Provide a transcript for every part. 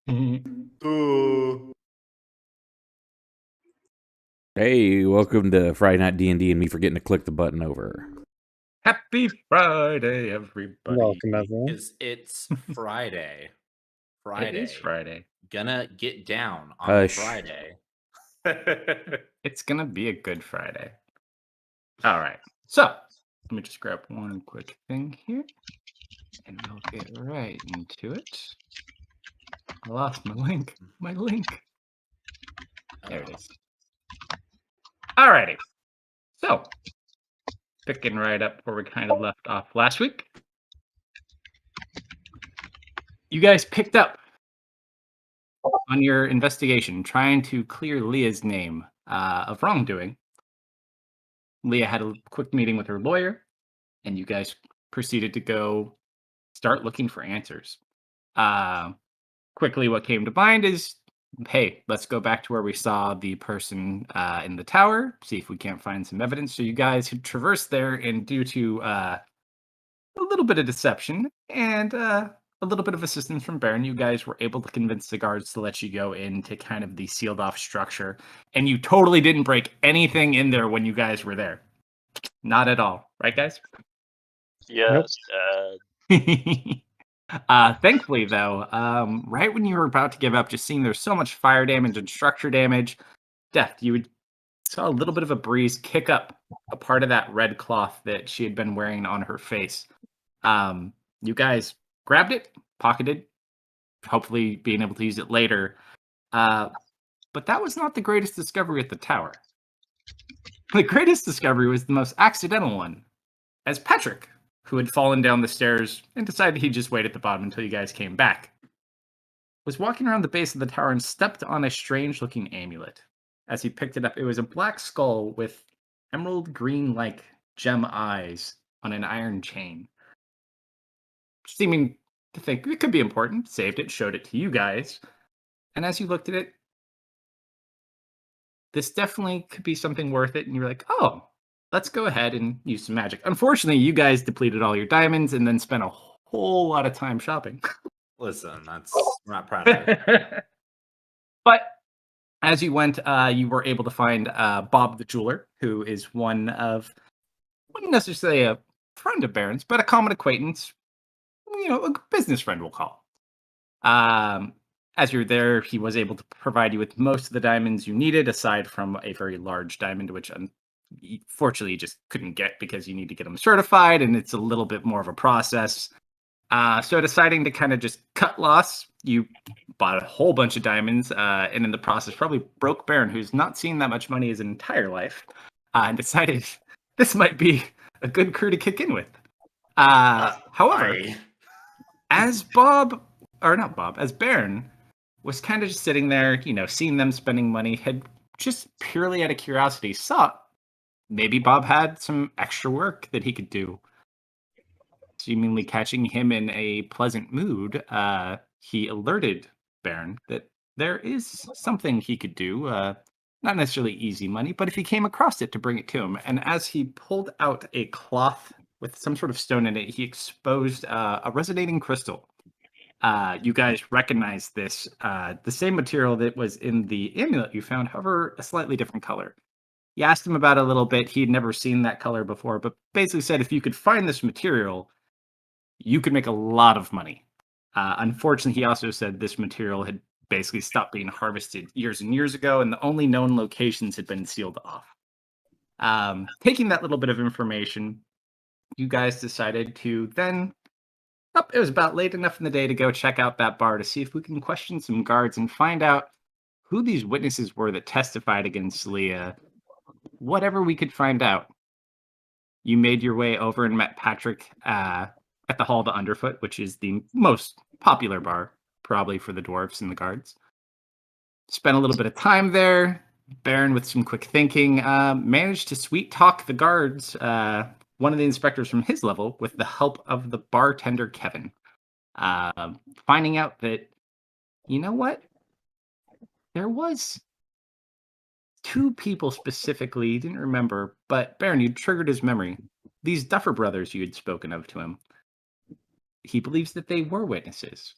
Hey, welcome to Friday Night D&D and me forgetting to click the button over. Happy Friday, everybody. Welcome, everyone. It's Friday. It is Friday. Gonna get down on Hush. Friday. It's gonna be a good Friday. All right. So let me just grab one quick thing here, and we'll get right into it. I lost my link. My link. There it is. Alrighty. So picking right up where we kind of left off last week. You guys picked up on your investigation, trying to clear Leah's name of wrongdoing. Leah had a quick meeting with her lawyer, and you guys proceeded to go start looking for answers. Quickly, what came to mind is, hey, let's go back to where we saw the person in the tower, see if we can't find some evidence. So you guys had traversed there, and due to a little bit of deception and a little bit of assistance from Baron, you guys were able to convince the guards to let you go into kind of the sealed off structure. And you totally didn't break anything in there when you guys were there. Not at all. Right, guys? Yes. Thankfully, though, right when you were about to give up, just seeing there's so much fire damage and structure damage, Death, you saw a little bit of a breeze kick up a part of that red cloth that she had been wearing on her face. You guys grabbed it, pocketed, hopefully being able to use it later. But that was not the greatest discovery at the tower. The greatest discovery was the most accidental one, as Patrick, who had fallen down the stairs and decided he'd just wait at the bottom until you guys came back, was walking around the base of the tower and stepped on a strange-looking amulet. As he picked it up, it was a black skull with emerald green-like gem eyes on an iron chain. Seeming to think it could be important, saved it, showed it to you guys, and as you looked at it, this definitely could be something worth it, and you're like, oh, let's go ahead and use some magic. Unfortunately, you guys depleted all your diamonds and then spent a whole lot of time shopping. Listen, we're not proud of it. But as you went, you were able to find Bob the jeweler, who is one of, wouldn't necessarily say a friend of Baron's, but a common acquaintance, a business friend, we'll call. As you're there, he was able to provide you with most of the diamonds you needed, aside from a very large diamond, which fortunately you just couldn't get because you need to get them certified, and it's a little bit more of a process. So deciding to kind of just cut loss, you bought a whole bunch of diamonds, and in the process probably broke Baron, who's not seen that much money his entire life, and decided this might be a good crew to kick in with. However, as Baron was kind of just sitting there, seeing them spending money, had just purely out of curiosity thought maybe Bob had some extra work that he could do. Seemingly catching him in a pleasant mood, he alerted Baron that there is something he could do, not necessarily easy money, but if he came across it, to bring it to him. And as he pulled out a cloth with some sort of stone in it, he exposed a resonating crystal. You guys recognize this, the same material that was in the amulet you found, however, a slightly different color. You asked him about it a little bit. He'd never seen that color before, but basically said if you could find this material, you could make a lot of money. Unfortunately, he also said this material had basically stopped being harvested years and years ago, and the only known locations had been sealed off. Taking that little bit of information, you guys decided to then, it was about late enough in the day to go check out that bar to see if we can question some guards and find out who these witnesses were that testified against Leah. Whatever we could find out. You made your way over and met Patrick at the Hall of the Underfoot, which is the most popular bar, probably for the dwarves and the guards. Spent a little bit of time there. Baron, with some quick thinking, managed to sweet talk the guards, one of the inspectors from his level, with the help of the bartender, Kevin. Finding out that, you know what? There was two people specifically, he didn't remember, but Baron, you triggered his memory. These Duffer brothers you had spoken of to him. He believes that they were witnesses.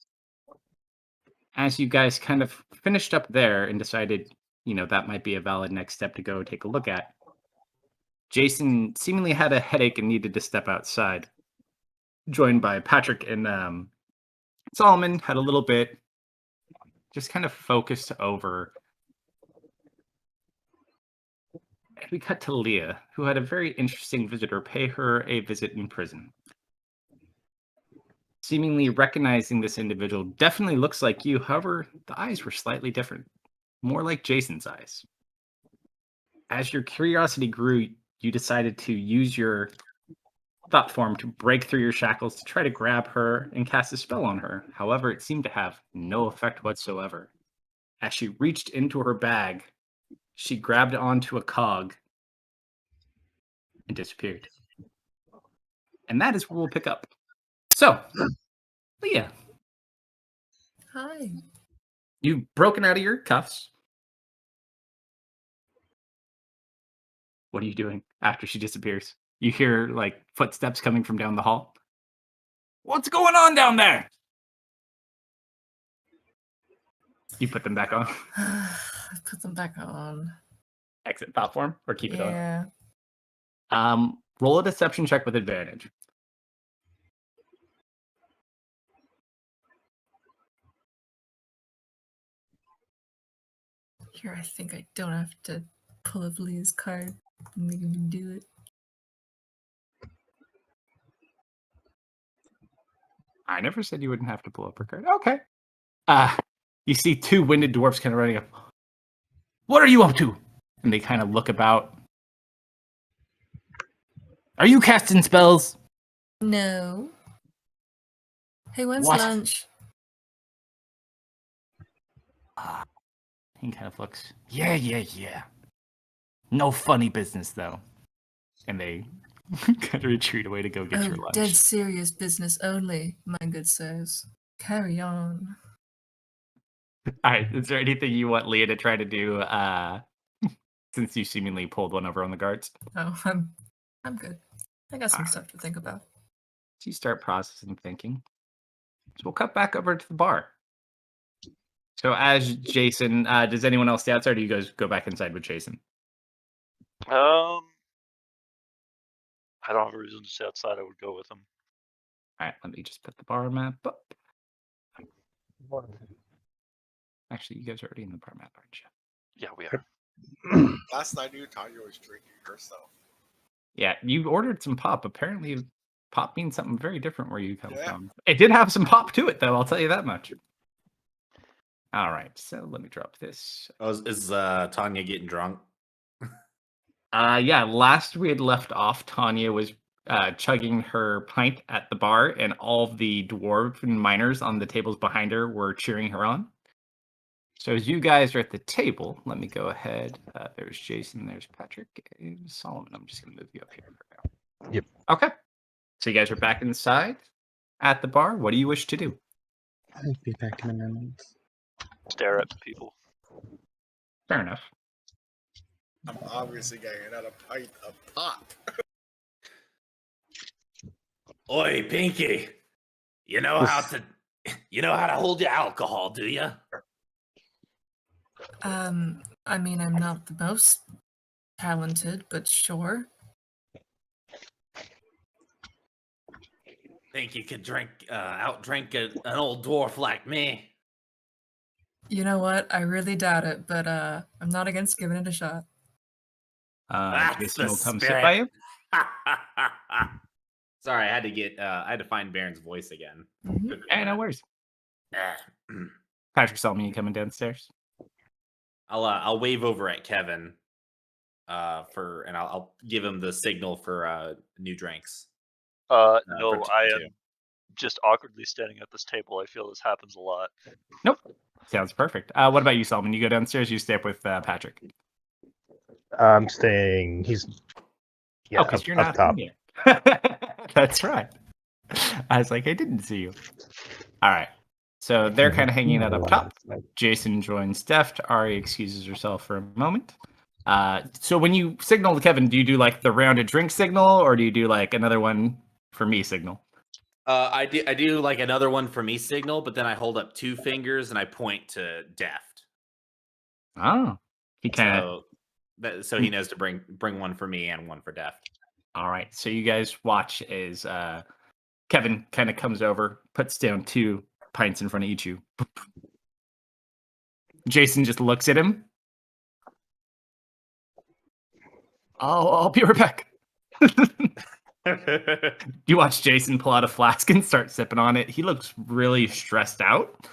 as you guys kind of finished up there and decided, that might be a valid next step to go take a look at, Jason seemingly had a headache and needed to step outside, joined by Patrick and Solomon. Had a little bit, just kind of focused over. And we cut to Leah, who had a very interesting visitor pay her a visit in prison. Seemingly recognizing this individual, definitely looks like you. However, the eyes were slightly different, more like Jason's eyes. As your curiosity grew, you decided to use your thought form to break through your shackles to try to grab her and cast a spell on her. However, it seemed to have no effect whatsoever. As she reached into her bag, she grabbed onto a cog and disappeared. And that is where we'll pick up. So, Leah, Hi. you've broken out of your cuffs. What are you doing after she disappears? You hear like footsteps coming from down the hall. What's going on down there? You put them back on. I put them back on. Exit platform or keep it on. Yeah. Roll a deception check with advantage. Here, I think I don't have to pull up Leah's card and make me do it. I never said you wouldn't have to pull up her card. Okay. You see two winded dwarfs kind of running up. What are you up to? And they kind of look about. Are you casting spells? No. Hey, when's What? lunch? He kind of looks. Yeah. No funny business though. And they kind of retreat away to go get your lunch. Dead serious business only, my good sirs. Carry on. All right. Is there anything you want Leah to try to do? Since you seemingly pulled one over on the guards. Oh, I'm good. I got some stuff to think about. So you start processing thinking. So we'll cut back over to the bar. So as Jason, does anyone else stay outside, or do you guys go back inside with Jason? I don't have a reason to stay outside. I would go with him. All right, let me just put the bar map up. Actually, you guys are already in the bar map, aren't you? Yeah, we are. Last I knew, Tanya was drinking herself. Yeah, you ordered some pop. Apparently, pop means something very different where you come Yeah. from. It did have some pop to it, though. I'll tell you that much. All right, so let me drop this. Oh, is Tanya getting drunk? Yeah, last we had left off, Tanya was chugging her pint at the bar, and all of the dwarven miners on the tables behind her were cheering her on. So as you guys are at the table, let me go ahead. There's Jason, there's Patrick, and Solomon. I'm just going to move you up here for now. Yep. Okay. So you guys are back inside at the bar. What do you wish to do? I'll be back in a minute. Stare at people. Fair enough. I'm obviously getting another pint of pop. Oi, Pinky. You know how to hold your alcohol, do you? I mean, I'm not the most talented, but sure. Think you could outdrink an old dwarf like me? You know what? I really doubt it, but I'm not against giving it a shot. That's Jason the will come sit spirit. by you. Sorry, I had to find Baron's voice again. Mhm. Hey, no worries. Patrick Solomon, you coming downstairs? I'll wave over at Kevin, and I'll give him the signal for new drinks. No, for I two. am just awkwardly standing at this table. I feel this happens a lot. Nope. Sounds perfect. What about you, Solomon? You go downstairs, you stay up with Patrick. I'm staying. He's Oh, because you're not top. in here. That's right. I was like, I didn't see you. All right. So they're kind of hanging out up top. Jason joins Deft. Ari excuses herself for a moment. So when you signal to Kevin, do you do like the rounded drink signal, or do you do like another one for me signal? I do like another one for me signal, but then I hold up 2 fingers and I point to Deft. Oh, he kind of. So he knows to bring one for me and one for Deft. All right. So you guys watch as Kevin kind of comes over, puts down 2 pints in front of each of you. Jason just looks at him. I'll be right back. You watch Jason pull out a flask and start sipping on it. He looks really stressed out.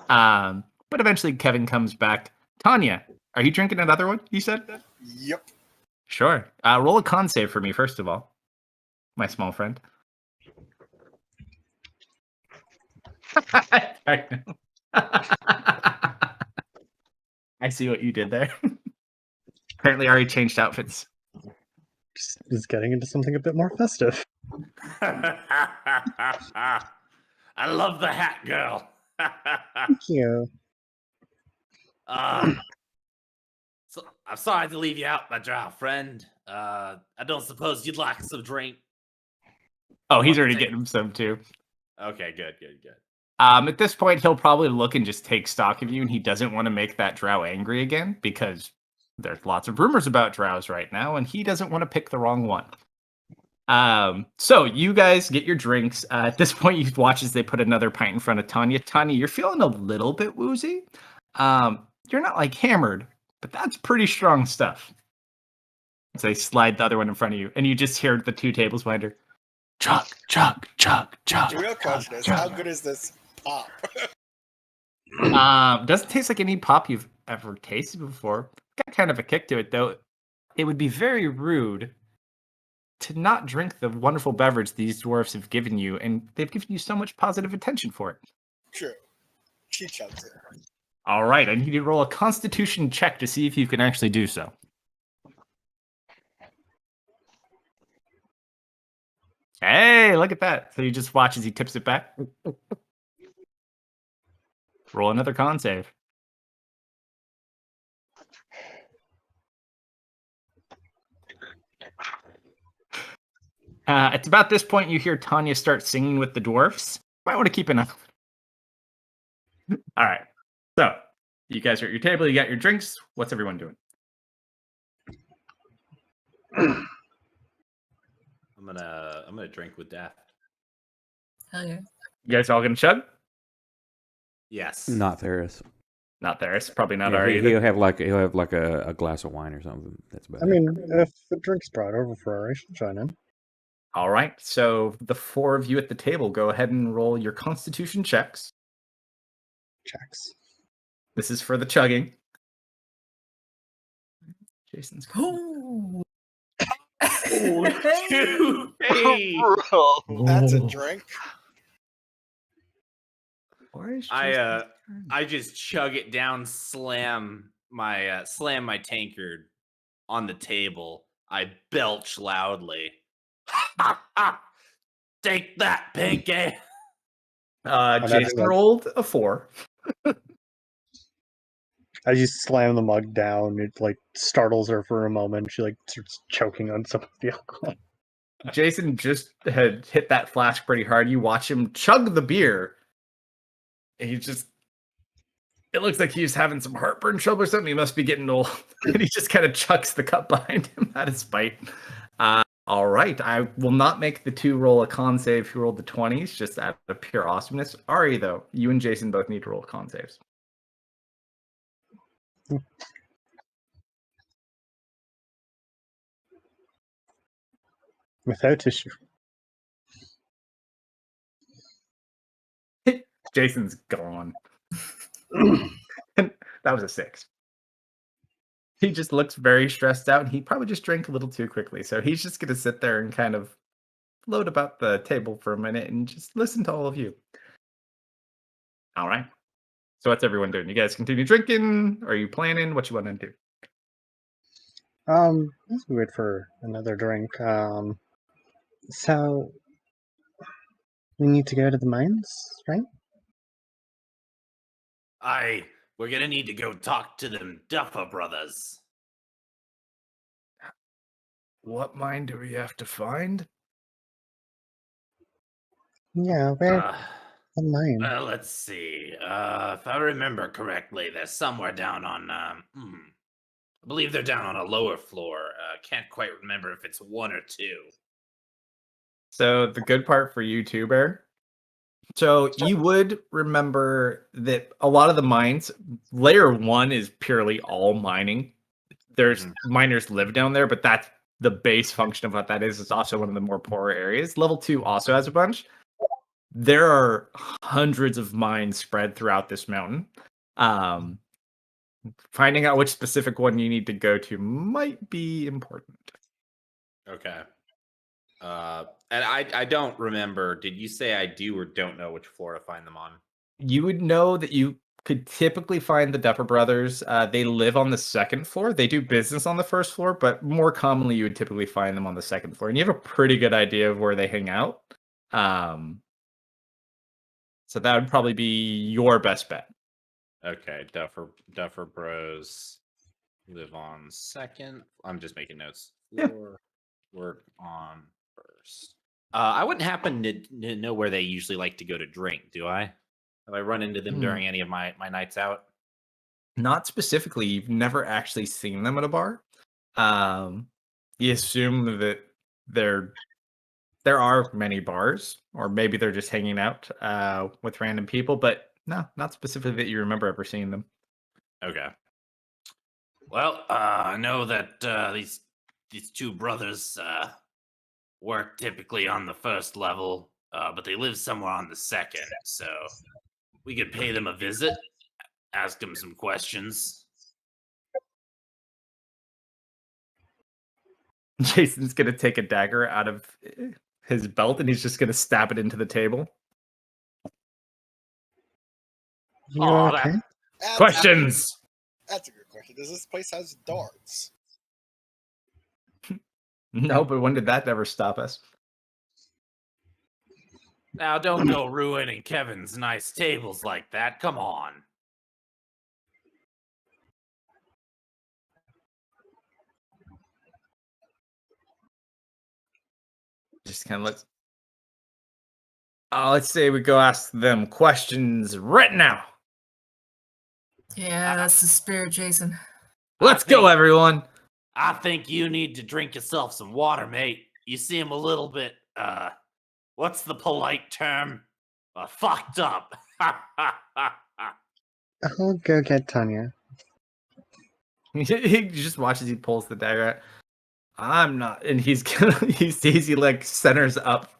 But eventually Kevin comes back. Tanya, are you drinking another one? You said? Yep. Sure. Roll a con save for me, first of all, my small friend. I see what you did there. Apparently, already changed outfits. Just getting into something a bit more festive. I love the hat, girl. Thank you. So I'm sorry to leave you out, my dry friend. I don't suppose you'd like some drink. Oh, he's already getting him some too. Okay, good. At this point, he'll probably look and just take stock of you, and he doesn't want to make that drow angry again because there's lots of rumors about drows right now, and he doesn't want to pick the wrong one. So you guys get your drinks. At this point, you watch as they put another pint in front of Tanya. Tanya, you're feeling a little bit woozy. You're not like hammered, but that's pretty strong stuff. So they slide the other one in front of you, and you just hear the 2 tables behind her. Chug, chug, chug, chug. The real question is, chug. how good is this pop? Doesn't taste like any pop you've ever tasted before. Got kind of a kick to it, though. It would be very rude to not drink the wonderful beverage these dwarves have given you, and they've given you so much positive attention for it. True. She chugs it. All right, I need you to roll a Constitution check to see if you can actually do so. Hey, look at that. So you just watch as he tips it back. Roll another con save. It's about this point you hear Tanya start singing with the dwarfs. Might want to keep an eye. All right. So you guys are at your table. You got your drinks. What's everyone doing? I'm gonna drink with Deft. Hell yeah. You guys all gonna chug? Yes. Not Theris. Not Theris. Probably not Yeah, Ari either. he'll have like a glass of wine or something. That's about I it. mean, if the drink's brought over for her, I should join in. All right. So the 4 of you at the table, go ahead and roll your Constitution checks. Checks. This is for the chugging. Jason's. Ooh. Hey. Bro. That's a drink. I just chug it down, slam my tankard on the table. I belch loudly. Take that, Pinky. Jason rolled a 4. As you slam the mug down, it like startles her for a moment. She like starts choking on some of the alcohol. Jason just had hit that flask pretty hard. You watch him chug the beer. And it looks like he's having some heartburn trouble or something. He must be getting old. And he just kind of chucks the cup behind him out of spite. All right. I will not make the 2 roll a con save who rolled the 20s, just out of pure awesomeness. Ari, though, you and Jason both need to roll con saves. Without issue. Jason's gone. That was a 6. He just looks very stressed out, and he probably just drank a little too quickly. So he's just going to sit there and kind of float about the table for a minute and just listen to all of you. All right. So what's everyone doing? You guys continue drinking? Are you planning? What you want to do? Let's wait for another drink. So we need to go to the mines, right? We're gonna need to go talk to them Duffer brothers. What mine do we have to find? Yeah, where Uh, the mine? well, let's see. If I remember correctly, they're somewhere down on. I believe they're down on a lower floor. Can't quite remember if it's 1 or 2. So the good part for you too, Bear. So you would remember that a lot of the mines, layer 1 is purely all mining. There's miners live down there, but that's the base function of what that is. It's also one of the more poorer areas. Level 2 also has a bunch. There are hundreds of mines spread throughout this mountain. Finding out which specific one you need to go to might be important. Okay. And I don't remember. Did you say I do or don't know which floor to find them on? You would know that you could typically find the Duffer Brothers. They live on the second floor. They do business on the first floor, but more commonly you would typically find them on the second floor. And you have a pretty good idea of where they hang out. So that would probably be your best bet. Okay, Duffer Bros live on second. I'm just making notes. Floor, work on first. I wouldn't happen to know where they usually like to go to drink, do I? Have I run into them during any of my nights out? Not specifically. You've never actually seen them at a bar. You assume that there are many bars, or maybe they're just hanging out with random people, but no, not specifically that you remember ever seeing them. Okay. Well, I know that these two brothers work typically on the first level, but they live somewhere on the second, so we could pay them a visit, ask them some questions. Jason's gonna take a dagger out of his belt and he's just gonna stab it into the table. You Aw, okay? Questions. That's a good question. Does this place has darts? No, but when did that ever stop us? Now, don't go ruining Kevin's nice tables like that. Come on. Just kind of let's say we go ask them questions right now. Yeah, that's the spirit, Jason. Let's go, everyone. I think you need to drink yourself some water, mate. You seem a little bit, what's the polite term? Fucked up. I'll go get Tanya. He just watches. He pulls the dagger out. I'm not, and he sees he like centers up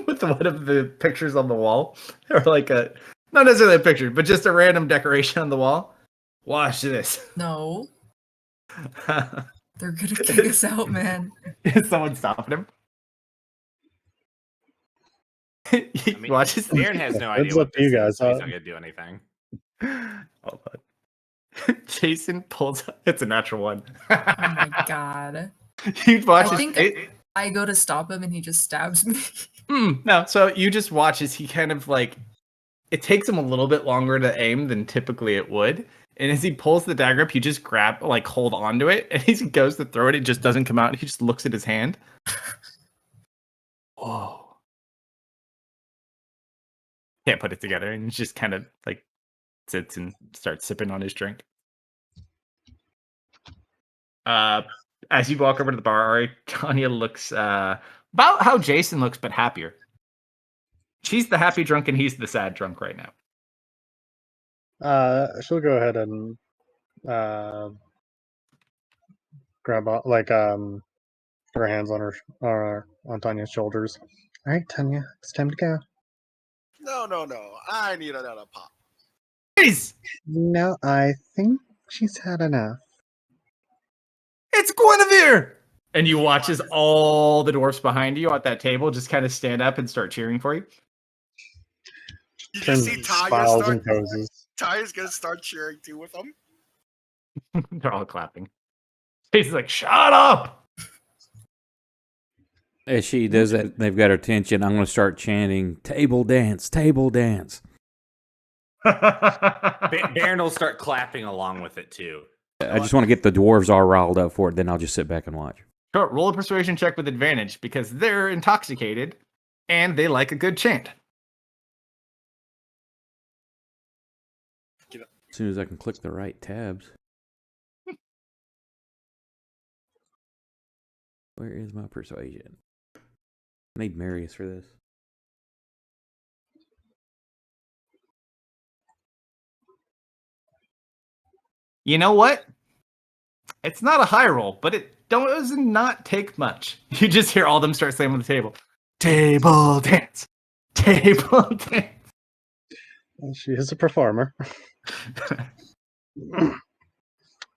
with one of the pictures on the wall, or like not necessarily a picture, but just a random decoration on the wall. Watch this. No, they're gonna kick us out, man. Is someone stopping him? He watches. Aaron has no It's idea what up to you this guys, is, so he's huh? not gonna do anything. Hold on. Jason pulls. It's a natural one. Oh my god. You watch. I think I go to stop him and he just stabs me. No, so you just watch as he kind of like. It takes him a little bit longer to aim than typically it would. And as he pulls the dagger up, you just hold onto it. And as he goes to throw it, it just doesn't come out. He just looks at his hand. Whoa. Can't put it together. And he just kind of like sits and starts sipping on his drink. As you walk over to the bar, Ari, Tanya looks about how Jason looks, but happier. She's the happy drunk and he's the sad drunk right now. She'll go ahead and grab her hands on on Tanya's shoulders. All right, Tanya, it's time to go. No. I need another pop. Please! No, I think she's had enough. It's Guinevere! And you watch as all the dwarfs behind you at that table just kind of stand up and start cheering for you. You Turns just see Tanya smiles start. and poses. Tanya's gonna start cheering too with them. They're all clapping. He's like, shut up! As she does that, they've got her attention. I'm going to start chanting, table dance, table dance. Baron will start clapping along with it too. I just want to get the dwarves all riled up for it. Then I'll just sit back and watch. Sure, roll a persuasion check with advantage because they're intoxicated and they like a good chant. As soon as I can click the right tabs. Where is my persuasion? I need Marius for this. You know what? It's not a high roll, but it does not take much. You just hear all of them start saying on the table, table dance, table dance. Well, she is a performer.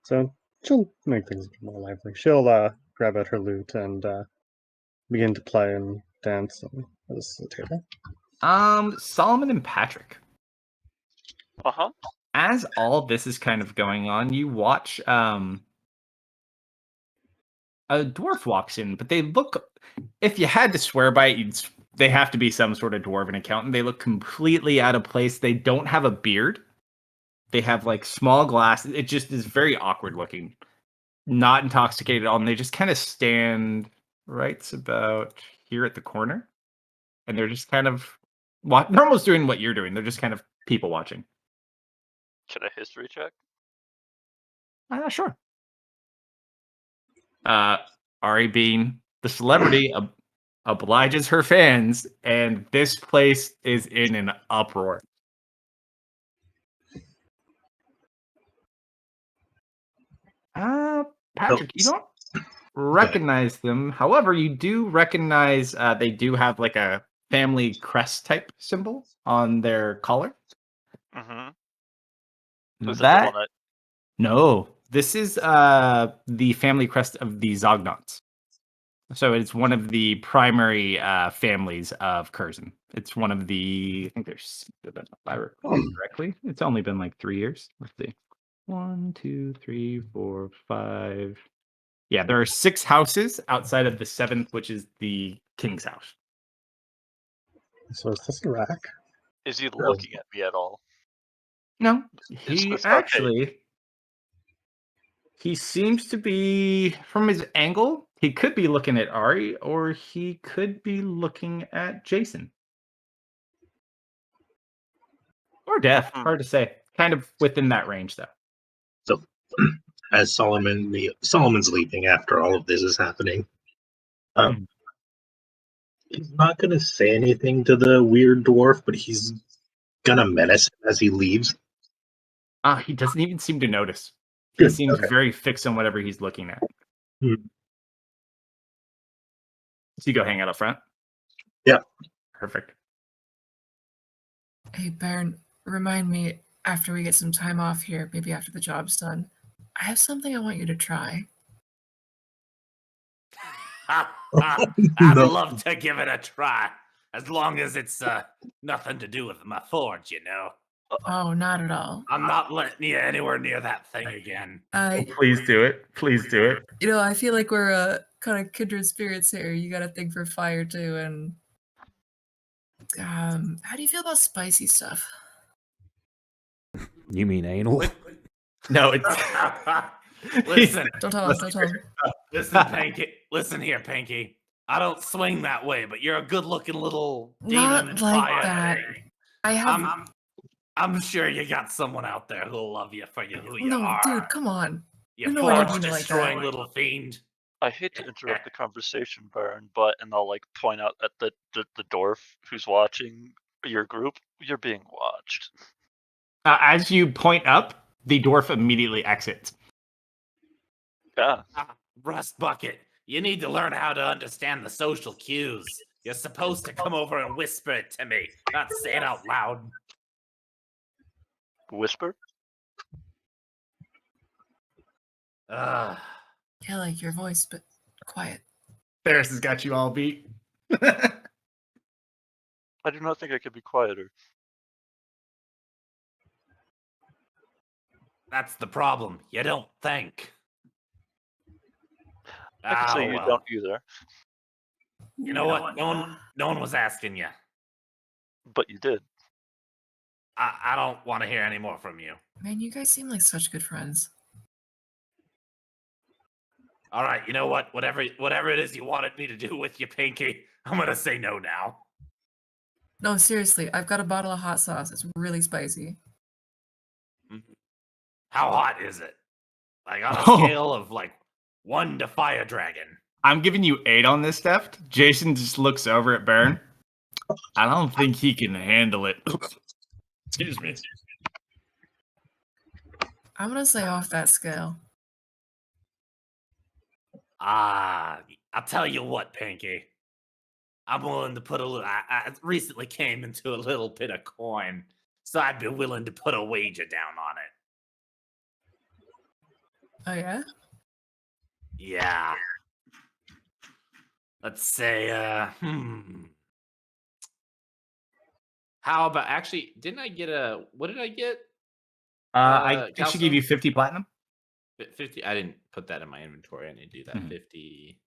So she'll make things more lively. She'll grab out her lute and begin to play and dance on this table. Solomon and Patrick. Uh-huh. As all this is kind of going on, you watch a dwarf walks in, but they look, if you had to swear by it, they have to be some sort of dwarven accountant. They look completely out of place. They don't have a beard. They have like small glasses. It just is very awkward looking. Not intoxicated at all. And they just kind of stand right about here at the corner. And they're just kind of, they're almost doing what you're doing. They're just kind of people watching. Can I history check? Sure. Ari being the celebrity obliges her fans, and this place is in an uproar. Patrick, you don't recognize them. However, you do recognize they do have like a family crest type symbol on their collar. Mm-hmm. So is That the one that... No, this is the family crest of the Zognauts. So it's one of the primary families of Curzon. It's one of the, I think there's, if I recall correctly, it's only been like 3 years. Let's see. 1, 2, 3, 4, 5. Yeah, there are 6 houses outside of the 7th, which is the king's house. So is this a rack? Is he looking at me at all? No, It's he okay. actually, he seems to be, from his angle, he could be looking at Ari, or he could be looking at Jason. Or Death, hard to say. Kind of within that range, though. So, as Solomon's leaving after all of this is happening, he's not going to say anything to the weird dwarf, but he's going to menace him as he leaves. He doesn't even seem to notice. He Good, seems okay. very fixed on whatever he's looking at. Hmm. So you go hang out up front? Yeah. Perfect. Hey, Baron, remind me after we get some time off here, maybe after the job's done. I have something I want you to try. I'd No. love to give it a try, as long as it's nothing to do with my forge, you know. Oh, not at all. I'm not letting you anywhere near that thing again. Please do it. Please do it. You know, I feel like we're kind of kindred spirits here. You got a thing for fire too, and how do you feel about spicy stuff? You mean anal? No, it's Listen, Don't tell him. Don't tell him. listen, Pinky. Listen here, Pinky. I don't swing that way, but you're a good-looking little demon Not in like fire that. thing. I have I'm sure you got someone out there who'll love you for who you no, are. dude. Come on. You know I don't forge mean it like destroying that. little fiend. I hate to interrupt the conversation, Baron, and I'll like point out at the dwarf who's watching your group. You're being watched. as you point up, the dwarf immediately exits. Yeah. Rust Bucket, you need to learn how to understand the social cues. You're supposed to come over and whisper it to me, not say it out loud. Whisper? Ugh. Yeah, like your voice, but quiet. Ferris has got you all beat. I do not think I could be quieter. That's the problem. You don't think. I can say you well. don't either, You know what? No one was asking you. but you did. I don't want to hear any more from you. Man, you guys seem like such good friends. All right, you know what? Whatever it is you wanted me to do with you, Pinky, I'm gonna say no now. No, seriously, I've got a bottle of hot sauce. It's really spicy. How hot is it? Like on a Oh. scale of like 1 to fire dragon. I'm giving you 8 on this theft. Jason just looks over at Baron. I don't think he can handle it. Excuse me. I'm gonna say off that scale. I'll tell you what, Pinky. I'm willing to put a little. I recently came into a little bit of coin, so I'd be willing to put a wager down on it. Oh yeah? Yeah. Let's say, How about actually? Didn't I get a? What did I get? I think she Kalsto? gave you 50 platinum. 50. I didn't put that in my inventory. I need to do that. Mhm. 50.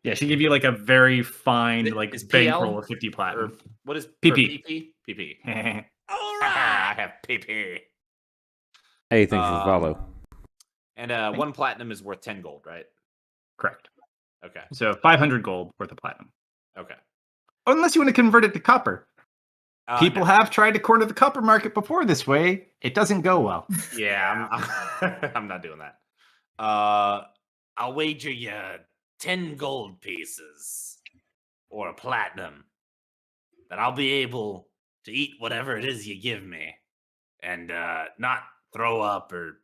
Yeah, she gave you like a very fine Is like PL bankroll of 50 Or platinum. what is PP. PP? PP. All I have PP. Hey, thanks for the follow. And 1 platinum is worth 10 gold, right? Correct. Okay. So 500 gold worth of platinum. Okay. Unless you want to convert it to copper. People No. have tried to corner the copper market before this way. It doesn't go well. Yeah, I'm not doing that. I'll wager you 10 gold pieces or a platinum that I'll be able to eat whatever it is you give me and not throw up or,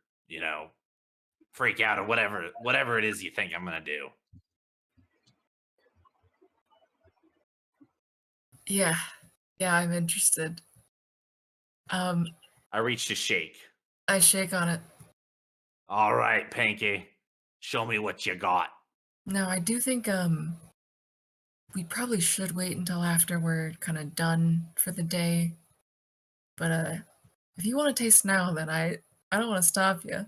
freak out or whatever it is you think I'm going to do. Yeah. Yeah, I'm interested. I reach to shake. I shake on it. All right, Pinky. Show me what you got. Now, I do think we probably should wait until after we're kind of done for the day. But if you want to taste now, then I don't want to stop you.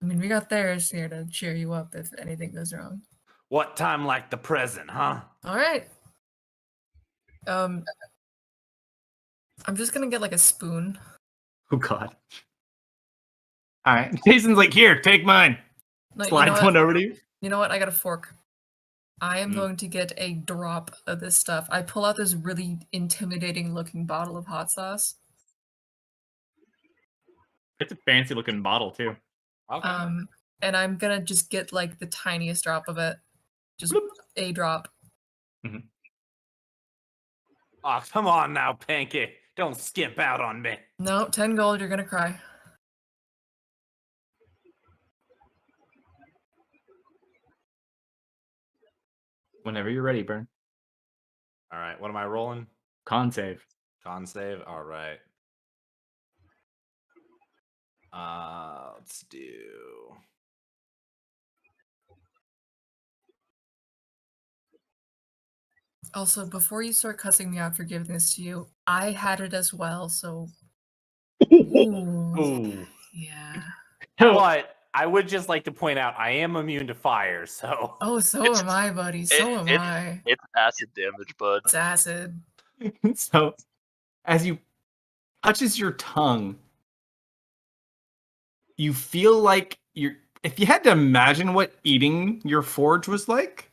I mean, we got theirs here to cheer you up if anything goes wrong. What time like the present, huh? All right. I'm just gonna get like a spoon. Oh god. All right. Jason's like, here, take mine. No, Slides one over to you. You know what? I got a fork. I am going to get a drop of this stuff. I pull out this really intimidating looking bottle of hot sauce. It's a fancy looking bottle too. Okay. And I'm gonna just get like the tiniest drop of it. Just a drop. Oh, come on now, Pinky. Don't skimp out on me. No, 10 gold, you're gonna cry. Whenever you're ready, Burn. All right, what am I rolling? Con save. Con save. All right. Let's do. Also, before you start cussing me out for giving this to you, I had it as well, so. Ooh. Yeah. But I would just like to point out I am immune to fire, so. Oh, so am I, buddy. So am I. It's acid damage, bud. It's acid. So, as you touches your tongue, you feel like you're. If you had to imagine what eating your forge was like,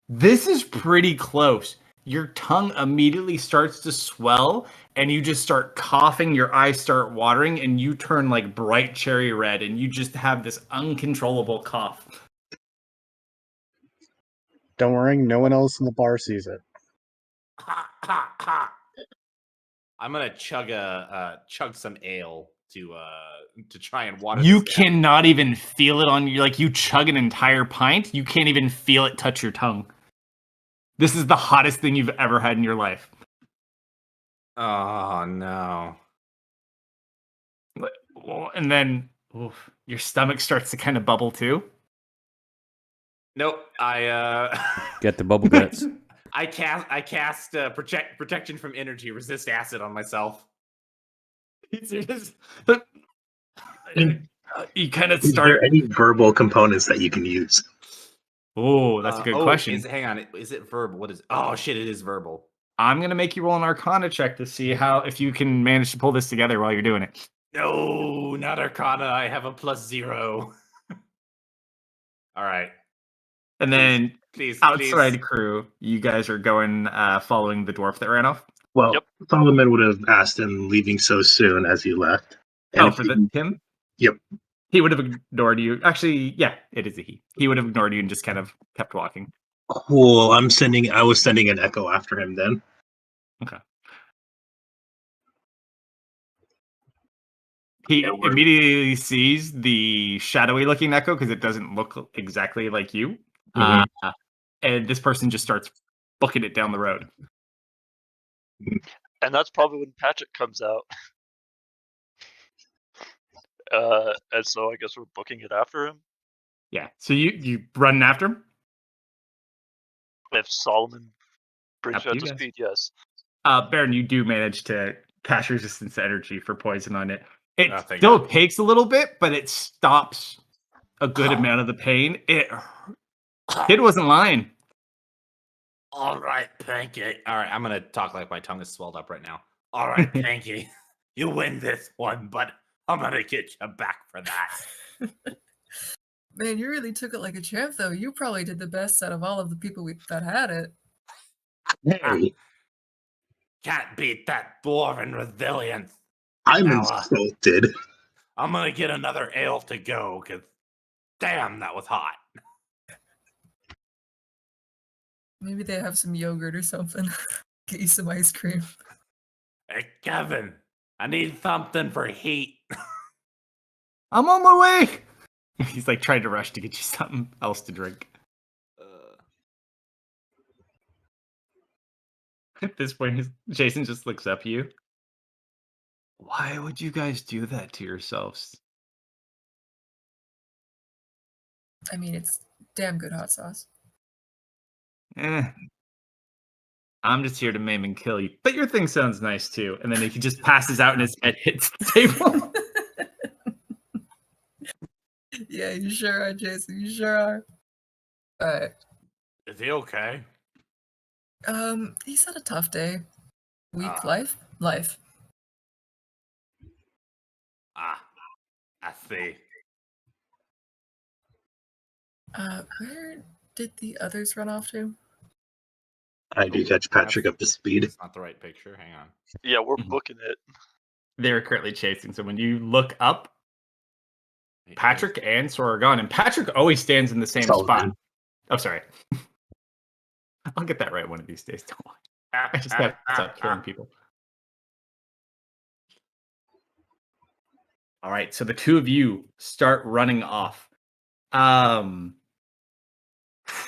this is pretty close. Your tongue immediately starts to swell, and you just start coughing. Your eyes start watering, and you turn like bright cherry red, and you just have this uncontrollable cough. Don't worry, no one else in the bar sees it. Ha, ha, ha. I'm gonna chug some ale to try and water. You this down. cannot even feel it on you. Like you chug an entire pint, you can't even feel it touch your tongue. This is the hottest thing you've ever had in your life. Oh no! And then your stomach starts to kind of bubble too. Nope. Get the bubble guts. I cast protection from energy, resist acid on myself. You kind of Is start. there any verbal components that you can use? Oh, that's a good question. Hang on, is it verbal? What is? Oh shit! It is verbal. I'm gonna make you roll an Arcana check to see if you can manage to pull this together while you're doing it. No, not Arcana. I have a +0. All right. And then Please, outside crew, you guys are going following the dwarf that ran off. Well, Yep. Solomon would have asked him leaving so soon as he left. And if for him? Yep. He would have ignored you. Actually, yeah, it is a he. He would have ignored you and just kind of kept walking. Cool. I was sending an echo after him then. Okay. He Yeah, we're- immediately sees the shadowy looking echo because it doesn't look exactly like you. Mhm. And this person just starts booking it down the road. And that's probably when Patrick comes out. And so I guess we're booking it after him. Yeah. So you run after him? If Solomon brings Up you to up you to guys. speed, yes. Baron, you do manage to cast resistance energy for poison on it. It Oh, thank still God. takes a little bit, but it stops a good amount of the pain. Kid wasn't lying. All right, Pinky. All right, I'm gonna talk like my tongue is swelled up right now. All right, Pinky, you win this one, but I'm gonna get you back for that. Man, you really took it like a champ, though. You probably did the best out of all of the people that had it. Hey, Can't beat that dwarven resilience. I'm Now, insulted. I'm gonna get another ale to go, cause damn, that was hot. Maybe they have some yogurt or something. Get you some ice cream. Hey, Kevin, I need something for heat. I'm on my way. He's like trying to rush to get you something else to drink. At this point, Jason just looks up at you. Why would you guys do that to yourselves? I mean, it's damn good hot sauce. I'm just here to maim and kill you. But your thing sounds nice too. And then he just passes out and his head hits the table. Yeah, you sure are, Jason. You sure are. Alright. Is he okay? He's had a tough day. Week Ah. life. I see. Where did the others run off to? I do catch Patrick up to speed. It's not the right picture. Hang on. Yeah, we're Mhm. booking it. They're currently chasing. So when you look up, Patrick and Sora are gone. And Patrick always stands in the same spot. Solomon. Oh, sorry. I'll get that right one of these days. Don't worry. I just have to stop killing people. All right, so the two of you start running off.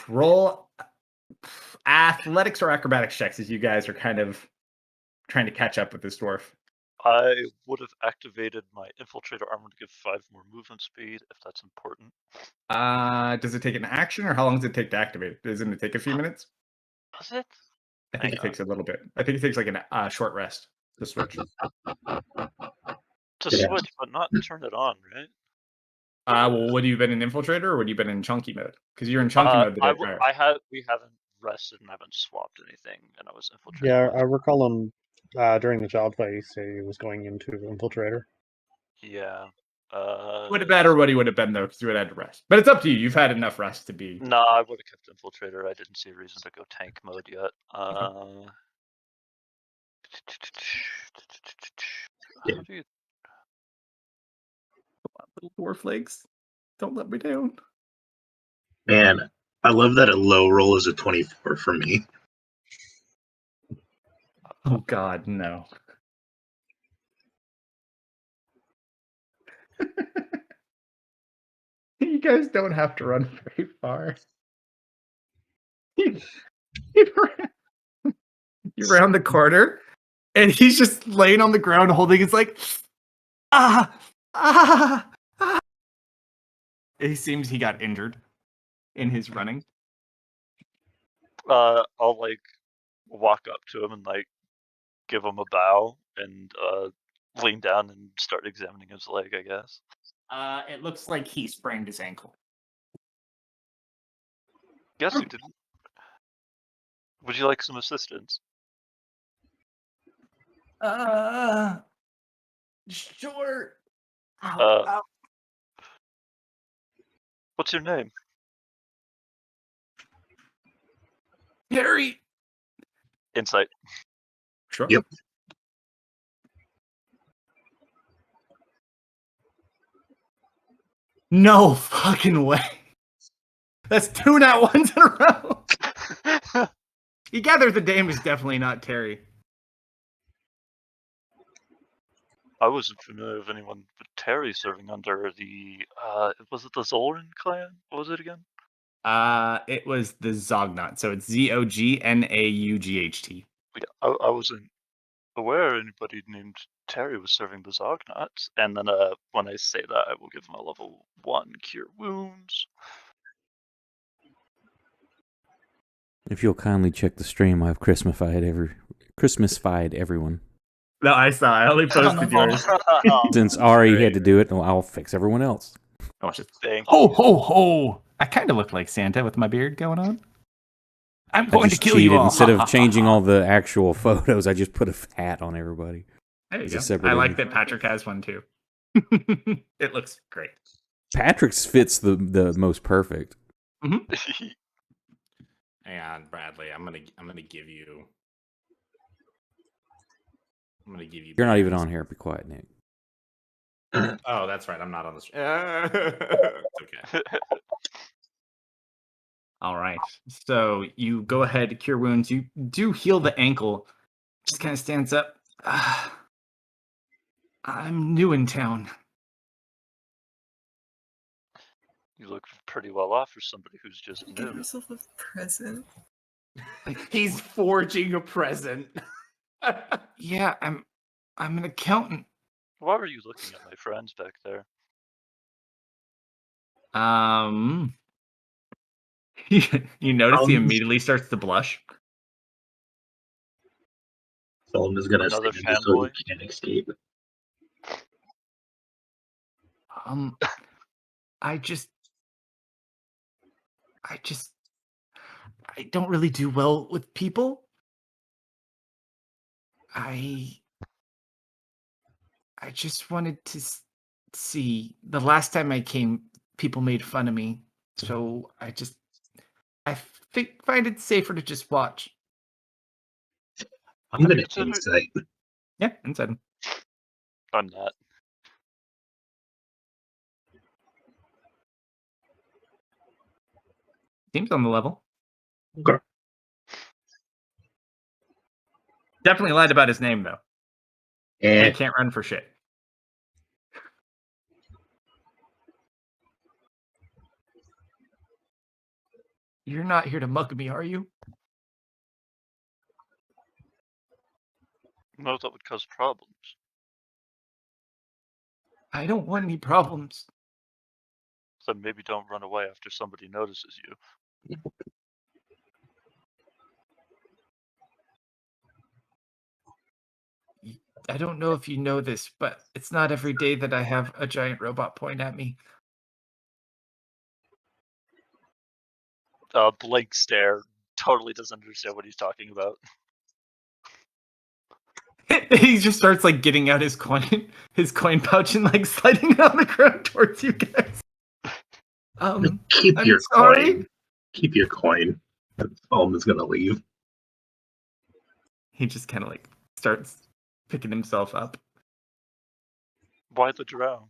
Roll athletics or acrobatics checks as you guys are kind of trying to catch up with this dwarf. I would have activated my infiltrator armor to give 5 more movement speed, if that's important. Does it take an action, or how long does it take to activate it? Doesn't it take a few minutes? Does it? I think Hang it takes a little bit. I think it takes like a short rest to switch. To Yeah. switch, but not turn it on, right? Well, would you been in infiltrator or would you been in chunky mode? Because you're in chunky mode the day prior. We haven't rested and haven't swapped anything, and I was infiltrator. Yeah, I recall him during the job play say he was going into Infiltrator. Yeah. Would have been or what he would have been though, because you would have had to rest. But it's up to you. You've had enough rest to be. No, I would have kept infiltrator. I didn't see a reason to go tank mode yet. Yeah. How do you... Little dwarf legs. Don't let me down. Man, I love that a low roll is a 24 for me. Oh God, no. You guys don't have to run very far. You round the corner, and he's just laying on the ground holding his like, ah. He seems he got injured in his running. I'll like walk up to him and like give him a bow and lean down and start examining his leg, I guess. It looks like he sprained his ankle. Guess you didn't. Would you like some assistance? Sure. What's your name? Harry. Insight. Sure. Yep. No fucking way. That's 2 nat ones in a row. You gather the dame is definitely not Terry. I wasn't familiar with anyone but Terry serving under the was it the Zolran clan? What was it again? It was the Zognat, so it's Zognaught. Yeah, I wasn't aware anybody named Terry was serving the Zognauts. And then when I say that, I will give him a level 1 cure wounds. If you'll kindly check the stream, I've Christmasified everyone. No, I saw. I only posted yours. Since Ari had to do it, I'll fix everyone else. Watch this. Thank Ho ho ho! I kind of look like Santa with my beard going on. I'm I going to just kill cheated. you all. Instead of changing all the actual photos, I just put a hat on everybody. There you It's a go. separate I like image. that Patrick has one too. It looks great. Patrick's fits the most perfect. you. Hang on, Bradley. I'm gonna give you. You're not even on here. Be quiet, Nick. Oh, that's right. I'm not on the. It's okay. All right. So you go ahead, cure wounds. You do heal the ankle. Just kind of stands up. I'm new in town. You look pretty well off for somebody who's just Give new. yourself a present. He's forging a present. Yeah, I'm an accountant. Why were you looking at my friends back there? You notice he Um, immediately starts to blush. Solomon is gonna Another save you so fanboy? you can't escape. I don't really do well with people. I just wanted to see. The last time I came, people made fun of me, so I find it safer to just watch. I'm gonna considered- insight. Yeah, inside. I'm not. Seems on the level. Okay. Definitely lied about his name though. And And can't run for shit. You're not here to mug me, are you? No, that would cause problems. I don't want any problems. So maybe don't run away after somebody notices you. I don't know if you know this, but it's not every day that I have a giant robot point at me. Blank stare. Totally doesn't understand what he's talking about. He just starts like getting out his coin pouch and like sliding it on the ground towards you guys. keep I'm your sorry. coin. Keep your coin. And Solomon's gonna leave. He just kind of like starts picking himself up. Why the drow?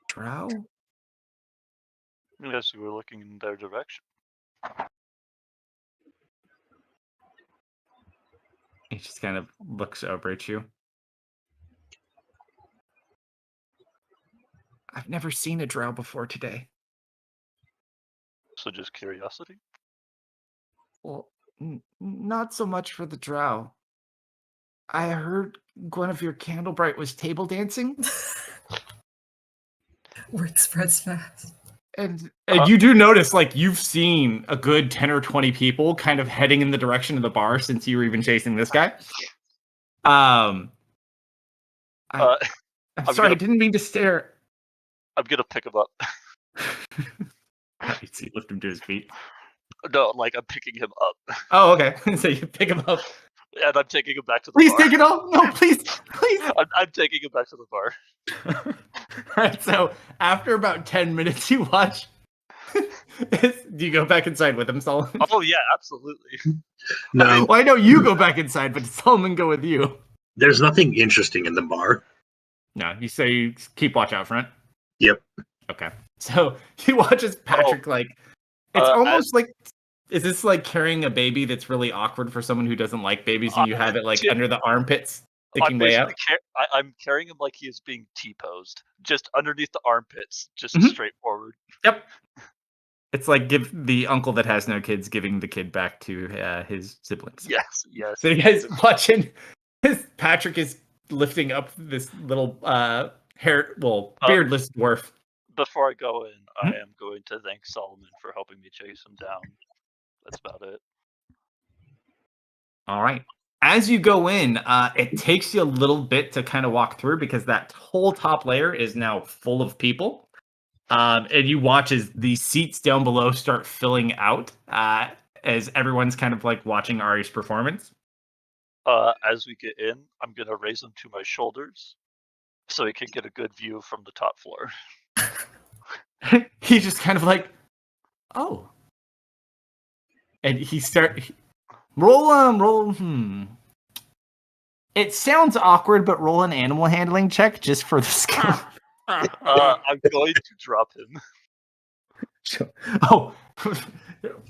Drow? Yes, you were looking in their direction. He just kind of looks over at you. I've never seen a drow before today. So just curiosity? Well, not so much for the drow. I heard Guinevere Candlebright was table dancing, Word spreads fast. and you do notice like you've seen a good 10 or 20 people kind of heading in the direction of the bar since you were even chasing this guy. I'm I'm sorry, gonna- I didn't mean to stare. I'm gonna pick him up. You see, lift him to his feet. No, like I'm picking him up. Oh, okay. So you pick him up. And I'm taking him back to the Please bar. take it all. No, please. I'm taking him back to the bar. All right. So after about 10 minutes, you watch Do you go back inside with him, Solomon? Oh yeah, absolutely. No, Well, I know you go back inside, but does Solomon go with you? there's nothing interesting in the bar. No, you say you keep watch out front. Yep. Okay. So he watches Patrick like it's almost like is this like carrying a baby that's really awkward for someone who doesn't like babies and you have it like under the armpits sticking way out? I'm carrying him like he is being T-posed, just underneath the armpits, just Mhm. straight forward. Yep. It's like give the uncle that has no kids giving the kid back to his siblings. Yes. So you guys watching Patrick is lifting up this little beardless dwarf. Before I go in, I Hmm? am going to thank Solomon for helping me chase him down. That's about it. All right. As you go in, it takes you a little bit to kind of walk through because that whole top layer is now full of people. And you watch as the seats down below start filling out as everyone's kind of like watching Ari's performance. As we get in, I'm gonna raise him to my shoulders so he can get a good view from the top floor. He's just kind of like, oh. And he roll. It sounds awkward, but roll an animal handling check just for the skill. I'm going to drop him. Oh,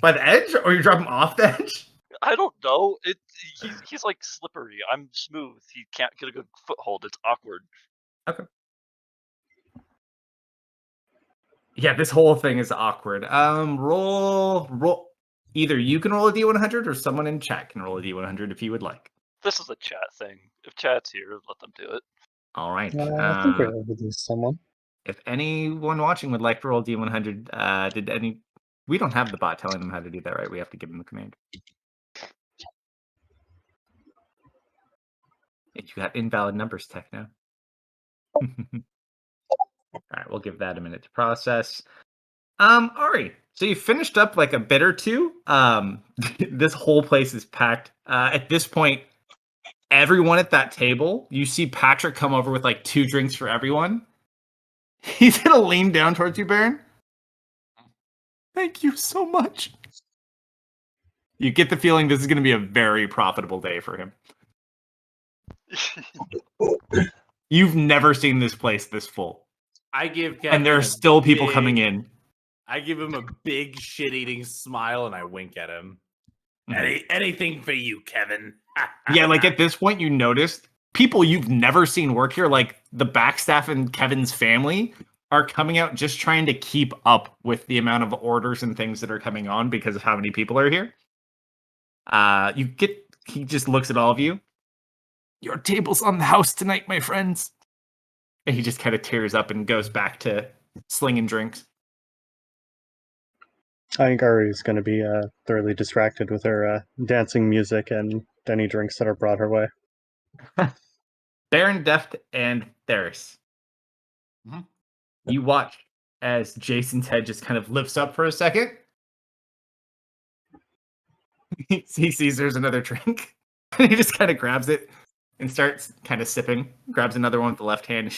by the edge, or you drop him off the edge? I don't know. He's like slippery. I'm smooth. He can't get a good foothold. It's awkward. Okay. Yeah, this whole thing is awkward. Roll. Either you can roll a D100 or someone in chat can roll a D100 if you would like. This is a chat thing. If chat's here, let them do it. All right. I think we're able to do someone. If anyone watching would like to roll D100, we don't have the bot telling them how to do that, right? We have to give them the command. You got invalid numbers, Techno. All right, we'll give that a minute to process. Ari, so you finished up like a bit or two. This whole place is packed. At this point, everyone at that table, you see Patrick come over with like 2 drinks for everyone. He's gonna lean down towards you, Baron. Thank you so much. You get the feeling this is gonna be a very profitable day for him. You've never seen this place this full. I give Kevin And there are still people coming big- in. I give him a big shit-eating smile and I wink at him. Anything for you, Kevin. Yeah, like at this point, you noticed people you've never seen work here, like the backstaff and Kevin's family, are coming out just trying to keep up with the amount of orders and things that are coming on because of how many people are here. He just looks at all of you. Your table's on the house tonight, my friends. And he just kind of tears up and goes back to slinging drinks. I think Ari's going to be thoroughly distracted with her dancing music and any drinks that are brought her way. Baron, Deft, and Theris. Mhm. You watch as Jason's head just kind of lifts up for a second. He sees there's another drink. He just kind of grabs it and starts kind of sipping. Grabs another one with the left hand.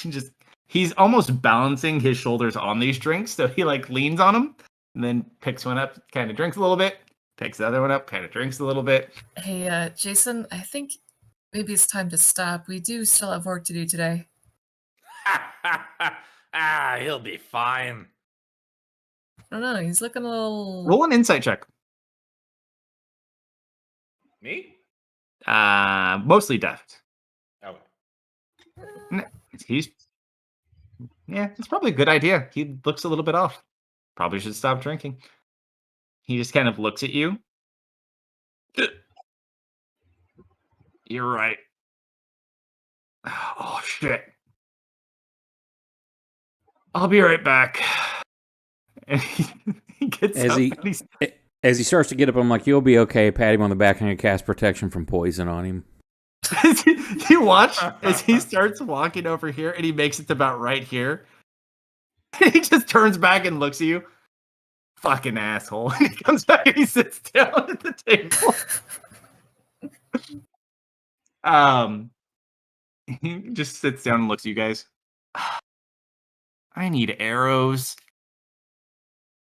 He's almost balancing his shoulders on these drinks, so he like leans on them and then picks one up, kind of drinks a little bit, picks the other one up, kind of drinks a little bit. Hey, Jason, I think maybe it's time to stop. We do still have work to do today. He'll be fine. I don't know, he's looking a little... Roll an insight check. Me? Mostly Deft. Okay. It's probably a good idea. He looks a little bit off. Probably should stop drinking. He just kind of looks at you. You're right. Oh, shit. I'll be right back. And he gets As up he- and he's... As he starts to get up, I'm like, you'll be okay. Pat him on the back and cast protection from poison on him. You watch as he starts walking over here and he makes it to about right here. He just turns back and looks at you. Fucking asshole. And he comes back and he sits down at the table. He just sits down and looks at you guys. I need arrows.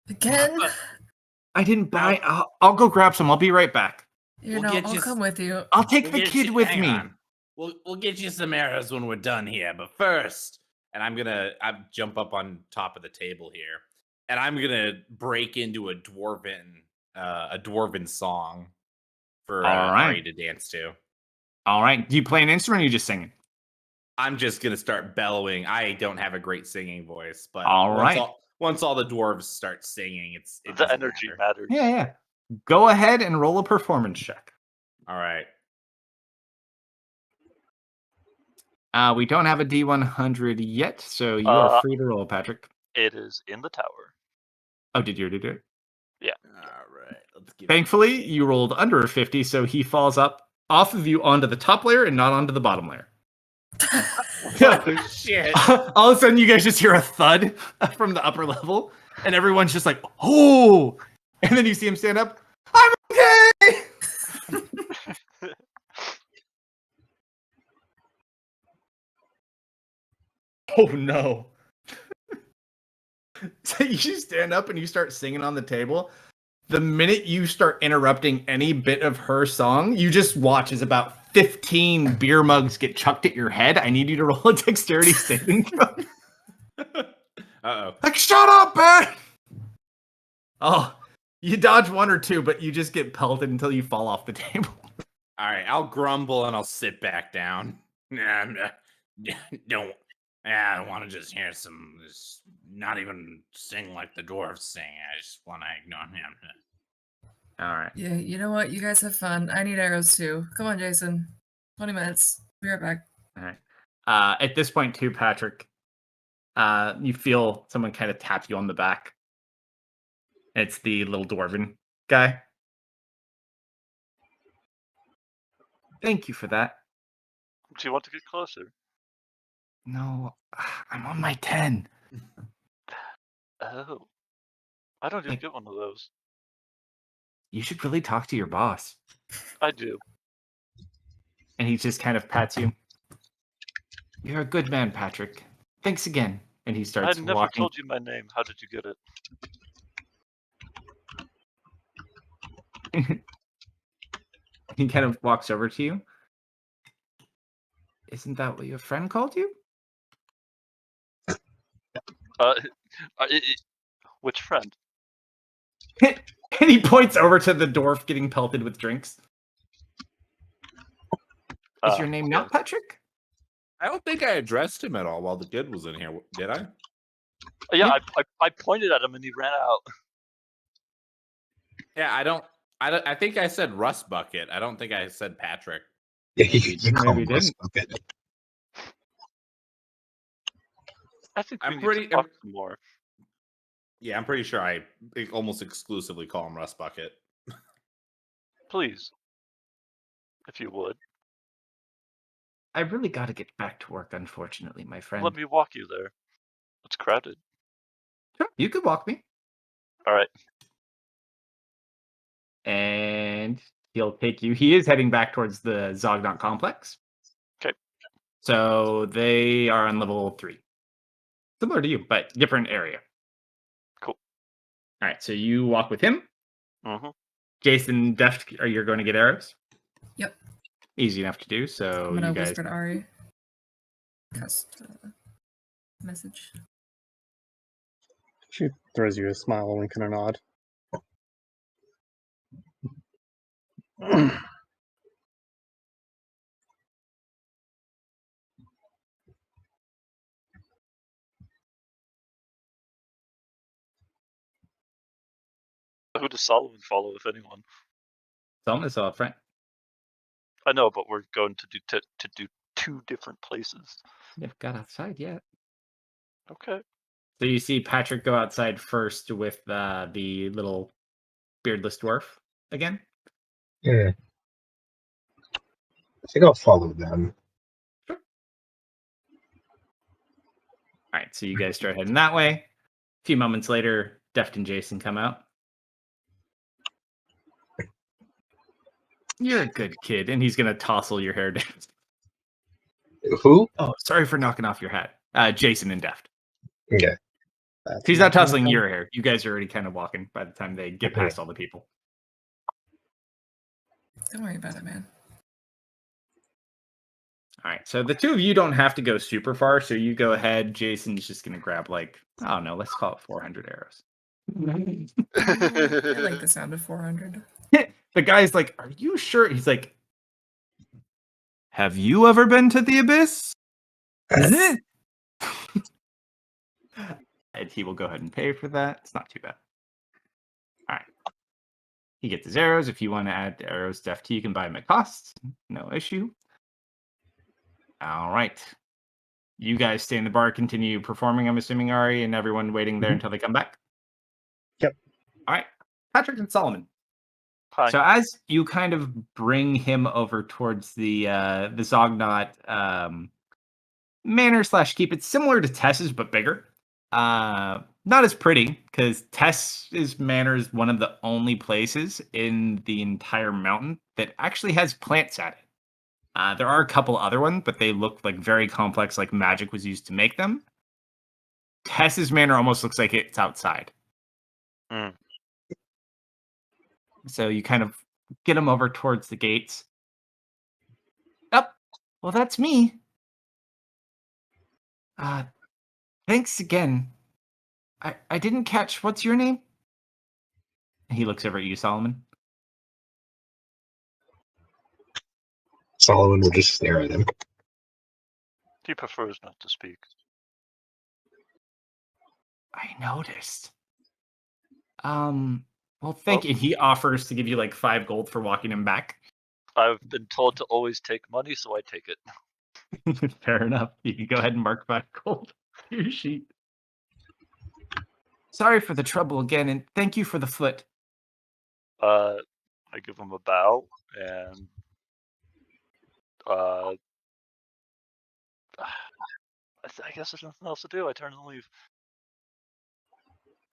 Again? I didn't buy. I'll go grab some. I'll be right back. You We'll know, get I'll you come with you. I'll take We'll the get kid you- with hang me. on. We'll get you some arrows when we're done here, but first, And I jump up on top of the table here, and I'm gonna break into a dwarven song for All right. Ari to dance to. All right. Do you play an instrument or are you just singing? I'm just gonna start bellowing. I don't have a great singing voice, but All right. once all the dwarves start singing, it The doesn't energy matter. matters. Yeah. Go ahead and roll a performance check. All right. We don't have a D100 yet, so you are free to roll, Patrick. It is in the tower. Oh, did you already do it? All right. Let's give Thankfully, you rolled under a 50, so he falls up off of you onto the top layer and not onto the bottom layer. Oh, shit. All of a sudden, you guys just hear a thud from the upper level, and everyone's just like, "Oh!" And then you see him stand up. I'm okay. Oh no! So you stand up and you start singing on the table. The minute you start interrupting any bit of her song, you just watch as about 15 beer mugs get chucked at your head. I need you to roll a dexterity saving throw. Uh-oh. Like, shut up, man! Oh, you dodge one or two, but you just get pelted until you fall off the table. All right, I'll grumble and I'll sit back down. I don't want to just hear not even sing like the dwarves sing. I just want to ignore him. All right. Yeah, you know what? You guys have fun. I need arrows too. Come on, Jason. 20 minutes. Be right back. All right. At this point, too, Patrick, you feel someone kind of tap you on the back. It's the little dwarven guy. Thank you for that. Do you want to get closer? No, I'm on my 10. Oh. I don't even Like- get one of those. You should really talk to your boss. I do. And he just kind of pats you. You're a good man, Patrick. Thanks again. And he I starts never walking. told you my name. How did you get it? He kind of walks over to you. Isn't that what your friend called you? Which friend? And he points over to the dwarf getting pelted with drinks. Is your name not Patrick? I don't think I addressed him at all while the kid was in here. Did I? Yeah, I pointed at him and he ran out. Yeah, I think I said Rust Bucket. I don't think I said Patrick. Yeah, Maybe you call maybe him Rust didn't. Bucket. I think we I'm need pretty- to talk some more. Yeah, I'm pretty sure I almost exclusively call him Rust Bucket. Please. If you would. I really got to get back to work, unfortunately, my friend. Let me walk you there. It's crowded. Sure, you could walk me. Alright. And he'll take you. He is heading back towards the Zognot complex. 'Kay. So they are on level 3. Similar to you, but different area. Cool. All right, so you walk with him. Mm-hmm. Jason, Deft, are you going to get arrows? Yep. Easy enough to do. So I'm gonna you guys. whisper to Ari. Cast message. She throws you a smile, a wink, and a nod. Who does Solomon follow, if anyone? Solomon is up front. I know, but we're going to do two different places. You've got outside yet. Okay. So you see Patrick go outside first with the little beardless dwarf again. Yeah. I think I'll follow them. All right, so you guys start heading that way. A few moments later, Deft and Jason come out. You're a good kid, and he's gonna tousle your hair down. Who? Oh, sorry for knocking off your hat. Jason and Deft. Okay. That's He's not gonna tussling happen. your hair. You guys are already kind of walking by the time they get past all the people. Don't worry about it, man. All right, so the two of you don't have to go super far, so you go ahead. Jason's just going to grab, like, I don't know, let's call it 400 arrows. I like the sound of 400. The guy's like, are you sure? He's like, have you ever been to the abyss? And he will go ahead and pay for that. It's not too bad. All right. He gets his arrows. If you want to add arrows to FT, you can buy them at cost. No issue. All right. You guys stay in the bar, continue performing, I'm assuming, Ari, and everyone waiting there until they come back? Yep. All right. Patrick and Solomon. Hi. So as you kind of bring him over towards the Zognot manor / keep, it's similar to Tess's, but bigger. Not as pretty, because Tess's manor is one of the only places in the entire mountain that actually has plants at it. There are a couple other ones, but they look like very complex, like magic was used to make them. Tess's manor almost looks like it's outside. Mm. So you kind of get him over towards the gates. Oh, well, that's me. Thanks again. I didn't catch, what's your name? He looks over at you, Solomon. Solomon will just stare at him. He prefers not to speak. I noticed. Well, thank you. He offers to give you like 5 gold for walking him back. I've been told to always take money, so I take it. Fair enough. You can go ahead and mark 5 gold to your sheet. Sorry for the trouble again, and thank you for the foot. I give him a bow, and I guess there's nothing else to do. I turn and leave.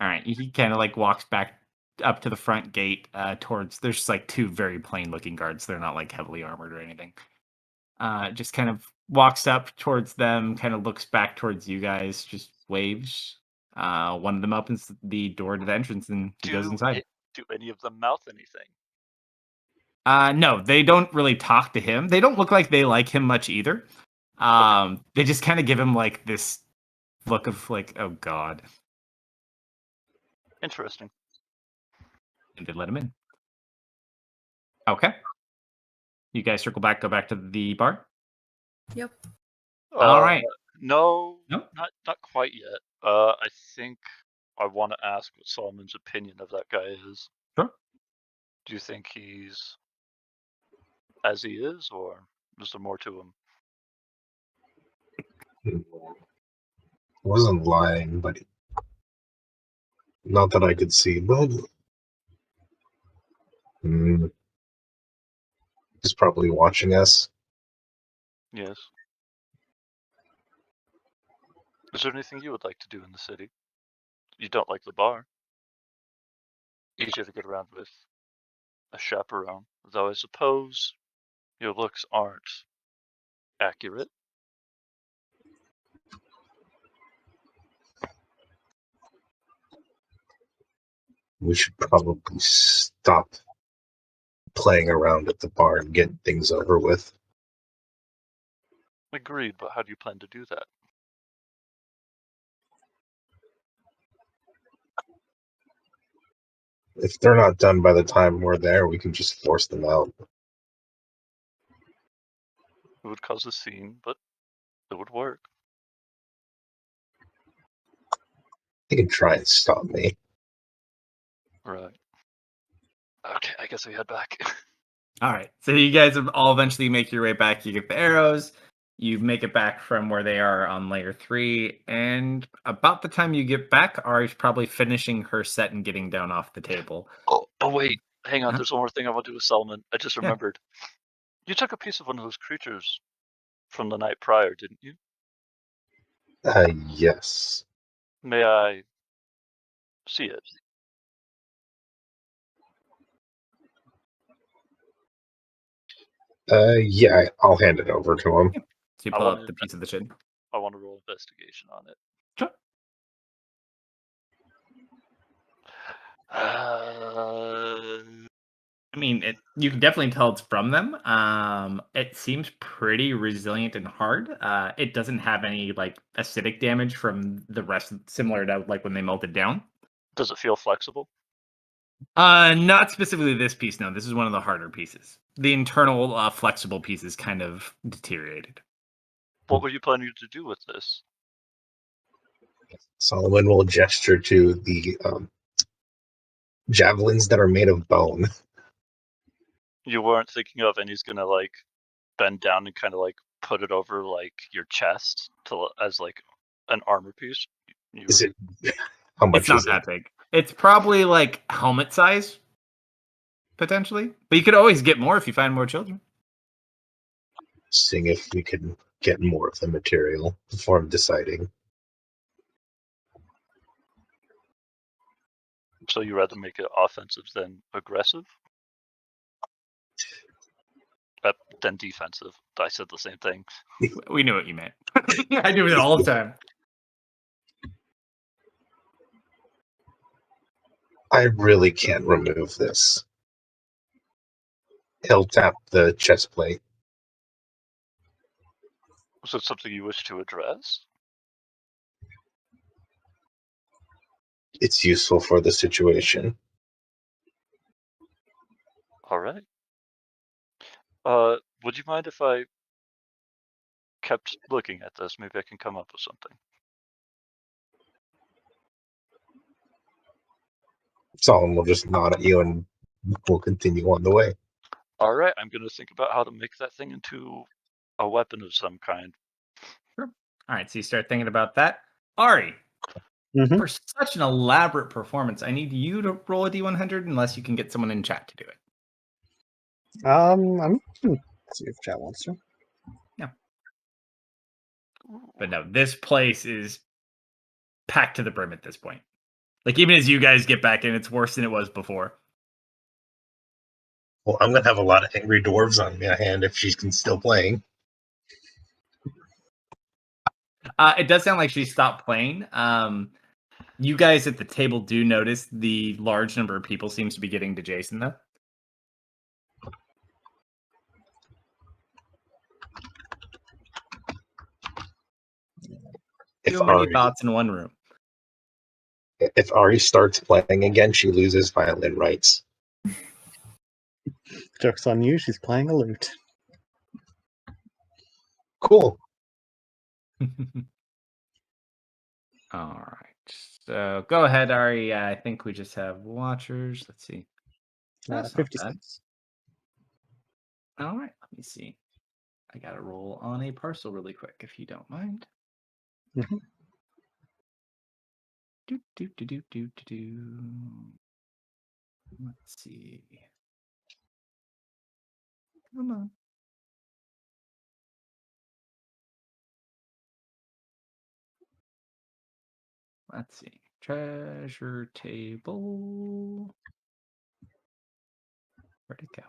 All right. He kind of like walks back up to the front gate towards, there's just like 2 very plain looking guards. They're not like heavily armored or anything. Just kind of walks up towards them, kind of looks back towards you guys, just waves. One of them opens the door to the entrance and he goes inside. Do any of them mouth anything? No, they don't really talk to him. They don't look like they like him much either. They just kind of give him like this look of like, oh god. Interesting. And they let him in. Okay. You guys circle back, go back to the bar? Yep. All right. No, Nope. not quite yet. I think I want to ask what Solomon's opinion of that guy is. Sure. Do you think he's as he is, or is there more to him? Wasn't lying, but not that I could see, but he's probably watching us. Yes. Is there anything you would like to do in the city? You don't like the bar. Easier to get around with a chaperone, though I suppose your looks aren't accurate. We should probably stop playing around at the bar and get things over with. Agreed, but how do you plan to do that? If they're not done by the time we're there, we can just force them out. It would cause a scene, but it would work. They can try and stop me. Right. Okay, I guess we head back. All right. So you guys all eventually make your way back. You get the arrows. You make it back from where they are on layer 3. And about the time you get back, Ari's probably finishing her set and getting down off the table. Oh wait. Hang on. Huh? There's one more thing I want to do with Solomon. I just Yeah. remembered. You took a piece of one of those creatures from the night prior, didn't you? Yes. May I see it? Yeah, I'll hand it over to him. So you I pull wanna- up the piece of the chin. I want to roll investigation on it. Sure. mean, you can definitely tell it's from them. It seems pretty resilient and hard. It doesn't have any like acidic damage from the rest, similar to like when they melted down. Does it feel flexible? Not specifically this piece. No, this is one of the harder pieces. The internal flexible piece is kind of deteriorated. What were you planning to do with this? Solomon will gesture to the javelins that are made of bone. You weren't thinking of, and he's gonna like bend down and kind of like put it over like your chest as like an armor piece. Is it? How much It's not is that it? big. It's probably like helmet size, potentially. But you could always get more if you find more children. Seeing if we can get more of the material before I'm deciding. So you rather make it offensive than aggressive? Than defensive. I said the same thing. We knew what you meant. I do it all the time. I really can't remove this. He'll tap the chest plate. Was it something you wish to address? It's useful for the situation. All right. Would you mind if I kept looking at this? Maybe I can come up with something. Solomon will just nod at you and we'll continue on the way. All right, I'm gonna think about how to make that thing into a weapon of some kind. Sure. All right, so you start thinking about that. Ari, Mhm. for such an elaborate performance, I need you to roll a d100 unless you can get someone in chat to do it. I'm gonna see if chat wants to. But no, this place is packed to the brim at this point. Like, even as you guys get back in, it's worse than it was before. Well, I'm gonna have a lot of angry dwarves on my hand if she's still playing. It does sound like she stopped playing. You guys at the table do notice the large number of people seems to be getting to Jason, though. If Too many Ari, thoughts in one room. if Ari starts playing again, she loses violin rights. Joke's on you, she's playing a lute. Cool. All right. So go ahead, Ari. I think we just have watchers. Let's see. That's not bad. 56. All right. Let me see. I got to roll on a parcel really quick, if you don't mind. Mhm. Do. Let's see. Come on. Let's see. Treasure table. Where'd it go?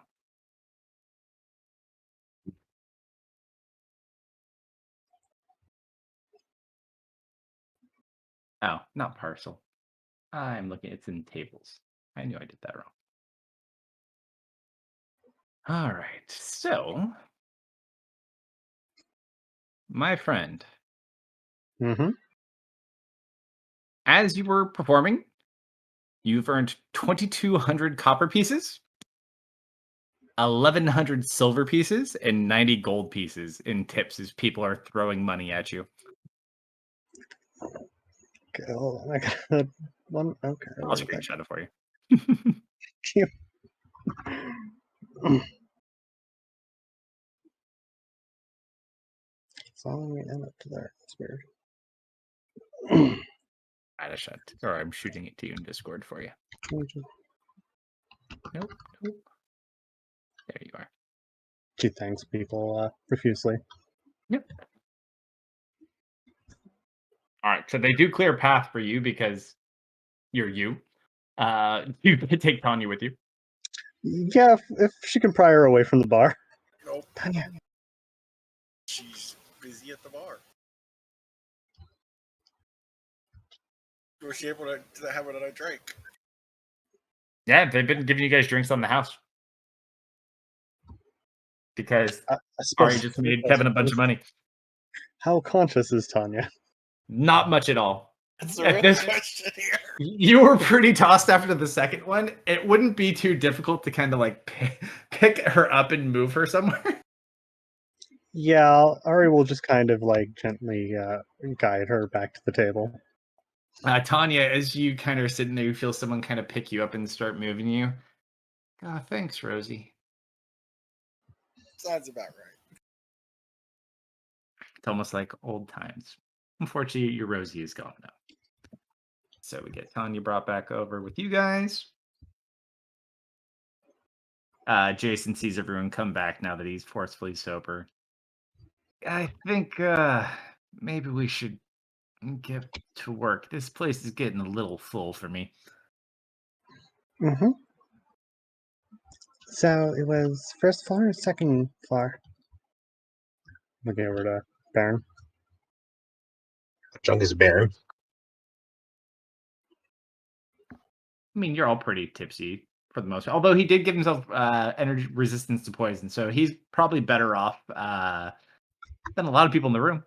Oh, not parcel. I'm looking. It's in tables. I knew I did that wrong. All right. So, my friend, Mm-hmm. as you were performing, you've earned 2,200 copper pieces, 1,100 silver pieces, and 90 gold pieces in tips as people are throwing money at you. Okay, hold on. I got one. Okay. I'll where did that screenshot it for you. go? Following me and up to there. That's weird. I shut, or I'm shooting it to you in Discord for you. Nope. There you are. She thanks people profusely. Yep. All right, so they do clear a path for you because you're you. You can take Tanya with you. Yeah, if she can pry her away from the bar. Nope. Tanya. She's busy at the bar. Was she able to have another drink? Yeah, they've been giving you guys drinks on the house. because Ari especially just made Kevin a bunch of money. How conscious is Tanya? Not much at all. That's the At real this- question here. You were pretty tossed after the second one. It wouldn't be too difficult to kind of like pick her up and move her somewhere. Yeah, Ari will just kind of like gently guide her back to the table. Tanya, as you kind of sitting there, you feel someone kind of pick you up and start moving you. Thanks, Rosie. Sounds about right. It's almost like old times. Unfortunately, your Rosie is gone now. So we get Tanya brought back over with you guys. Jason sees everyone come back now that he's forcefully sober. I think maybe we should get to work. This place is getting a little full for me. Mm-hmm. So it was first floor or second floor? Looking over to Baron. Junk is barren. I mean, you're all pretty tipsy for the most part. Although he did give himself energy resistance to poison, so he's probably better off than a lot of people in the room.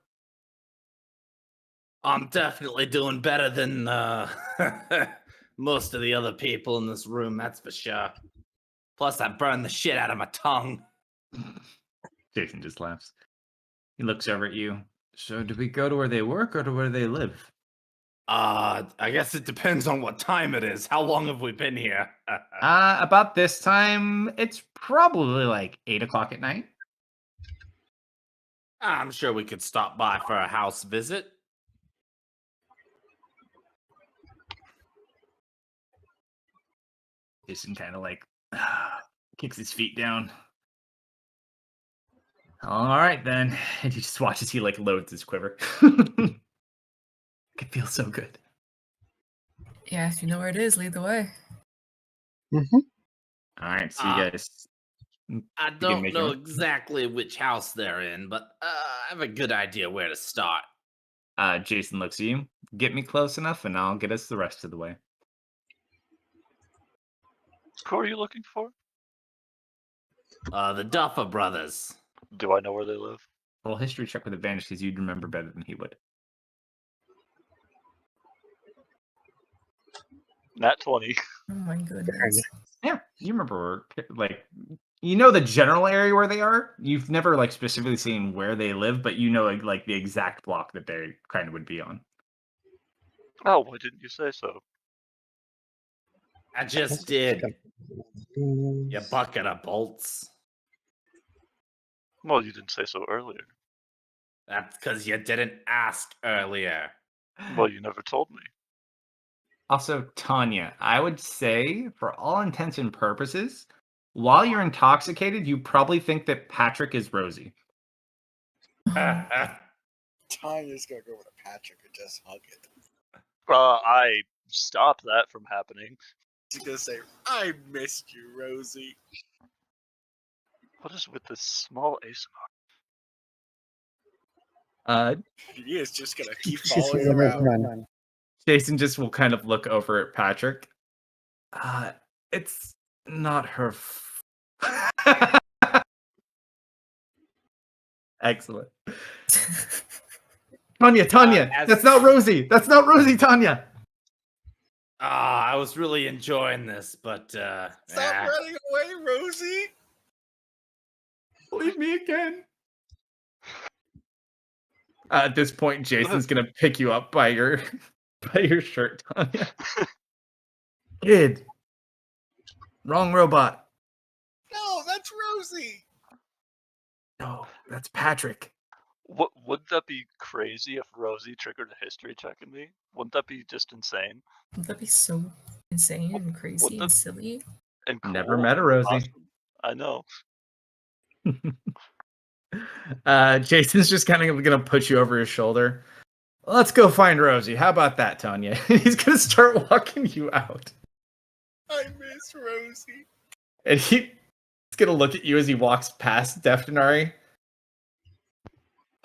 I'm definitely doing better than most of the other people in this room, that's for sure. Plus, I burned the shit out of my tongue. Jason just laughs. He looks over at you. So, do we go to where they work or to where they live? I guess it depends on what time it is. How long have we been here? About this time, it's probably like 8 o'clock at night. I'm sure we could stop by for a house visit. Jason kind of like kicks his feet down. All right, then. And he just watches he like loads his quiver. It feels so good. Yeah, if you know where it is, lead the way. Mm-hmm. All right, so you guys. I begin don't making know it. exactly which house they're in, but I have a good idea where to start. Jason looks at you. Get me close enough, and I'll get us the rest of the way. Who are you looking for? The Duffer brothers. Do I know where they live? Well, history check with advantage because you'd remember better than he would. Nat 20. Oh my goodness. Yeah, you remember, like, you know the general area where they are. You've never, like, specifically seen where they live, but you know, like the exact block that they kind of would be on. Oh, why didn't you say so? I just did. You bucket of bolts. Well, you didn't say so earlier. That's because you didn't ask earlier. Well, you never told me. Also, Tanya, I would say, for all intents and purposes, while you're intoxicated, you probably think that Patrick is Rosie. Tanya's gonna go with a Patrick and just hug it. I stopped that from happening. She's gonna say, "I missed you, Rosie." What is with this small ASMR? He is just gonna keep She's following gonna around. run. Jason just will kind of look over at Patrick. It's not her. Excellent. Tanya, that's not Rosie. That's not Rosie, Tanya. I was really enjoying this, but Stop running away, Rosie. Leave me again. At this point, Jason's gonna pick you up by your shirt, Tanya. Kid. Wrong robot. No, that's Rosie. No, that's Patrick. Wouldn't that be crazy if Rosie triggered a history check in me? Wouldn't that be just insane? Wouldn't that be so insane and crazy and silly? And cool Never met a Rosie. and awesome? I know. Jason's just kind of gonna put you over his shoulder. Let's go find Rosie. How about that, Tanya? He's gonna start walking you out. I miss Rosie. And he's gonna look at you as he walks past Deftinari.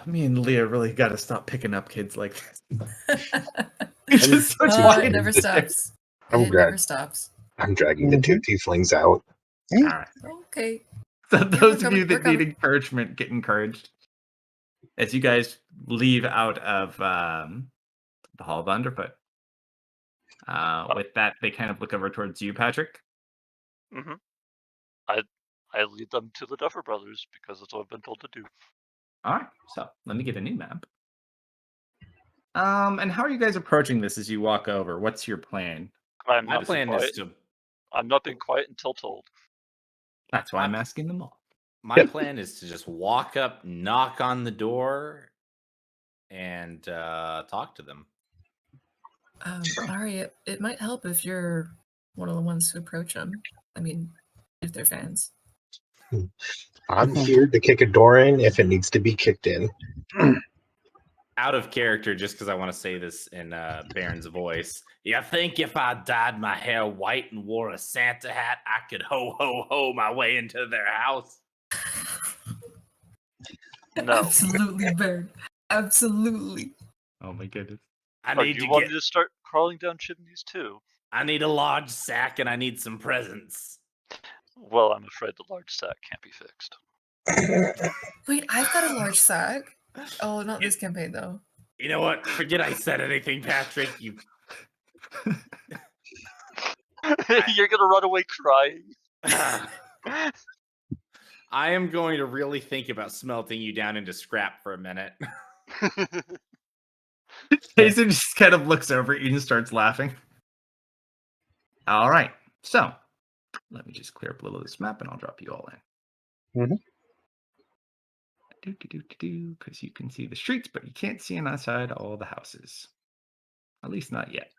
Me and Leah really gotta stop picking up kids like this. It's just such a It never stops. I'm It glad. never stops. I'm dragging the two tieflings out. Alright. Okay. So Yeah, those we're of you coming, that we're need coming. encouragement get encouraged as you guys leave out of the Hall of Underfoot. With that, they kind of look over towards you, Patrick. Mm-hmm. I lead them to the Duffer Brothers because that's what I've been told to do. All right, so let me get a new map. And how are you guys approaching this as you walk over? What's your plan? I'm My not being plan is quiet. to I'm not being quiet until told. That's why I'm asking them all. my plan is to just walk up, knock on the door, and talk to them. Ari, it might help if you're one of the ones who approach them. I mean, if they're fans. I'm here to kick a door in if it needs to be kicked in. Out of character, just because I want to say this in Baron's voice. You think if I dyed my hair white and wore a Santa hat, I could ho ho ho my way into their house? No. Absolutely, Baron. Absolutely. Oh my goodness. I Are need you to wanting get. to start crawling down chimneys too? I need a large sack and I need some presents. Well, I'm afraid the large sack can't be fixed. Wait, I've got a large sack. Oh, not this campaign though. You know what? Forget I said anything, Patrick. You. You're gonna run away crying. I am going to really think about smelting you down into scrap for a minute. Jason just kind of looks over at you and starts laughing. All right, so let me just clear up a little of this map and I'll drop you all in. Mhm. Because you can see the streets, but you can't see inside all the houses. At least not yet.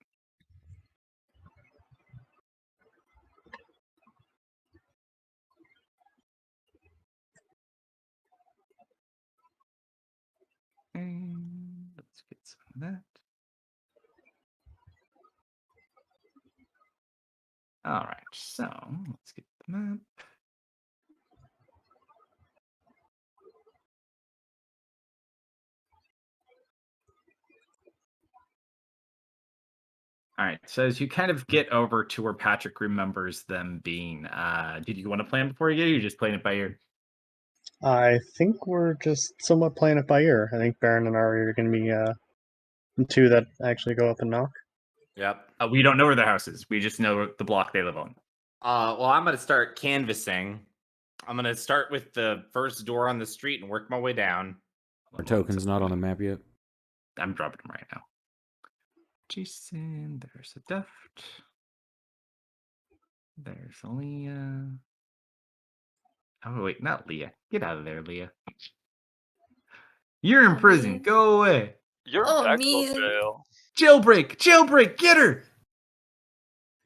And let's get some of that. All right, so let's get the map. All right, so as you kind of get over to where Patrick remembers them being, did you want to plan before you get here? Or you're just playing it by ear? I think we're just somewhat playing it by ear. I think Baron and Ari are going to be the two that actually go up and knock. Yep. We don't know where their house is. We just know the block they live on. Well, I'm going to start canvassing. I'm going to start with the first door on the street and work my way down. Our token's not on the map yet. I'm dropping them right now. Jason, there's a Deft. There's Leah. Oh, wait, not Leah. Get out of there, Leah. You're in Oh, prison. man. Go away. You're Oh, in actual man. jail. Jailbreak! Jailbreak! Get her!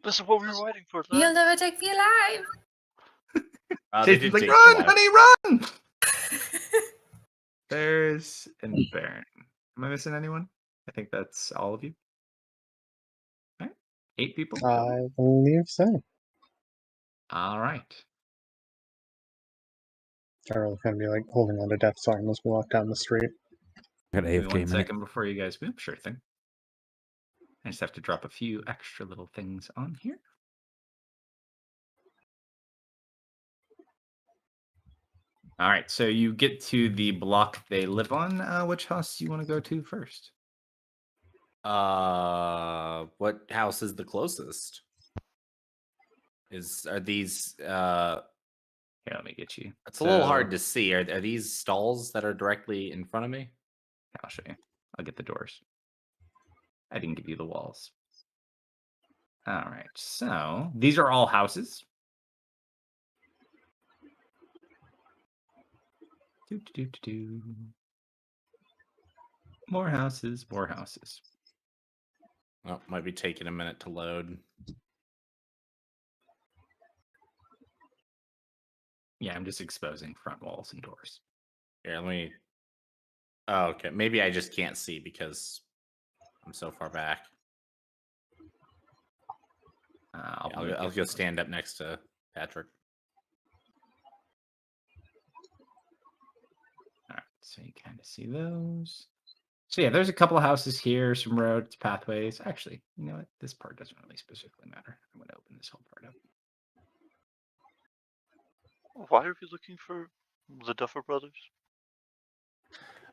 This is what we were waiting for. You'll Lad. never take me alive. They Jason's did like, take run, the life. honey, run! There's and Baron. Am I missing anyone? I think that's all of you. All right. 8 people. I believe so. All right. Daryl's going to be like holding on to Death's arm as we walk down the street. Got Give me AFK 1 minute. second before you guys move. Sure thing. I just have to drop a few extra little things on here. All right, so you get to the block they live on. Which house do you want to go to first? What house is the closest? Are these Here, let me get you. it's a little So- hard to see. Are these stalls that are directly in front of me? I'll show you. I'll get the doors. I didn't give you the walls. All right, so these are all houses. More houses, more houses. Oh, might be taking a minute to load. Yeah, I'm just exposing front walls and doors. Here, let me. Oh, okay. Maybe I just can't see because I'm so far back. I'll go stand up next to Patrick. All right, so you kind of see those. So yeah, there's a couple of houses here, some roads, pathways. Actually, you know what? This part doesn't really specifically matter. I'm going to open this whole part up. Why are we looking for the Duffer Brothers?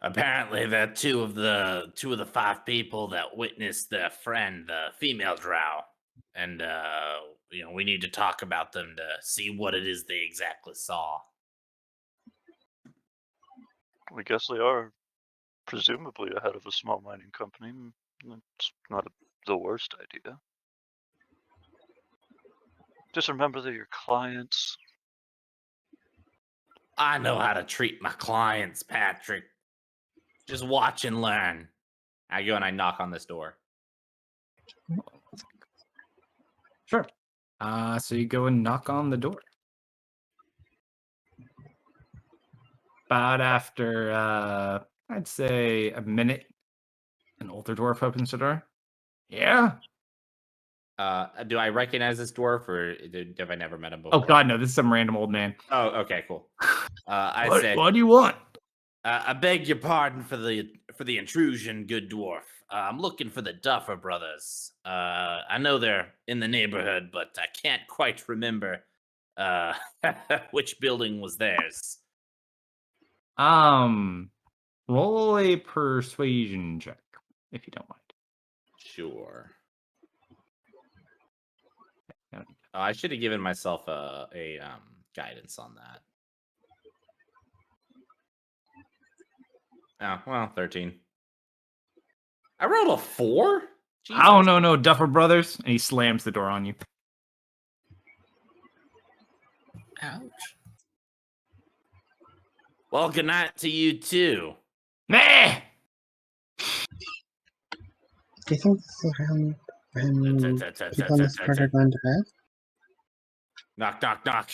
Apparently, they're two of the 5 people that witnessed their friend, the female drow, and we need to talk about them to see what it is they exactly saw. I guess they are presumably ahead of a small mining company. It's not the worst idea. Just remember they're your clients. I know how to treat my clients, Patrick. Just watch and learn. I go and I knock on this door. Sure. So you go and knock on the door. About after, I'd say a minute, an older dwarf opens the door. Yeah? Do I recognize this dwarf, or have I never met him before? Oh, God, no. This is some random old man. Oh, okay, cool. I What, said, what do you want? I beg your pardon for the intrusion, good dwarf. I'm looking for the Duffer Brothers. I know they're in the neighborhood, but I can't quite remember which building was theirs. Roll a persuasion check, if you don't mind. sure. I should have given myself a guidance on that. Oh, well, 13. I rolled a 4? Oh, no, Duffer Brothers. And he slams the door on you. Ouch. Well, good night to you too. Meh! Do you think this is around when people in this part are going to bed? Knock, knock, knock.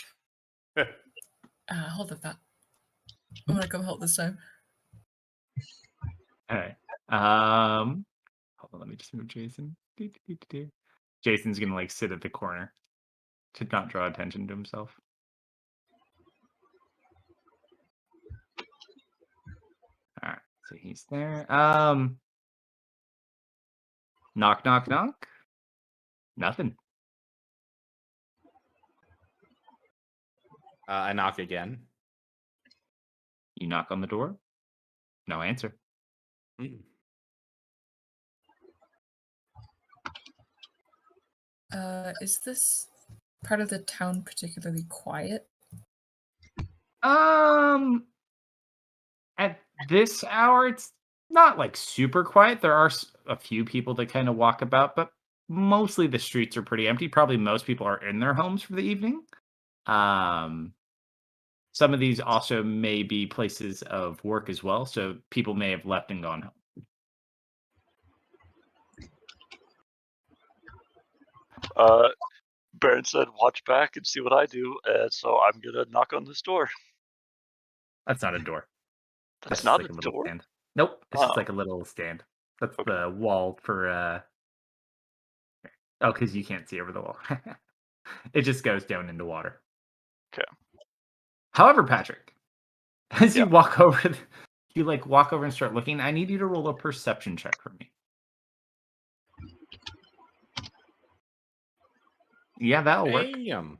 Hold the thought. I'm gonna go help this time. All right. Hold on, let me just move Jason. Jason's gonna like sit at the corner to not draw attention to himself. All right, so he's there. Knock, knock, knock. Nothing. I knock again. You knock on the door. No answer. Is this part of the town particularly quiet? At this hour, it's not like super quiet. There are a few people that kind of walk about, but mostly the streets are pretty empty. Probably most people are in their homes for the evening. Some of these also may be places of work as well, so people may have left and gone home. Baron said, "Watch back and see what I do." So I'm gonna knock on this door. That's not a door. That's just not like a little door. stand. Nope, it's just Oh. like a little stand. That's Okay. the wall for. Oh, because you can't see over the wall. It just goes down into water. Okay. However, Patrick, as you Yeah. walk over, you like walk over and start looking. I need you to roll a perception check for me. Yeah, that'll work. Damn.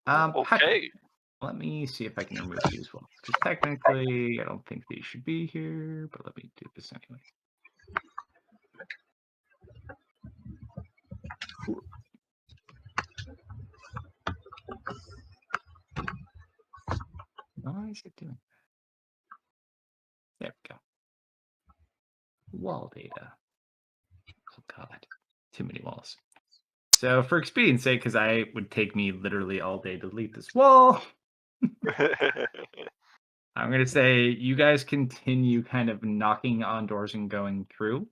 Patrick, Okay. let me see if I can remove you as well. Because technically, I don't think they should be here, but let me do this anyway. Why is it doing that? There we go. Wall data. Oh god, too many walls. So for expedience sake, because I would take me literally all day to delete this wall, I'm going to say you guys continue kind of knocking on doors and going through.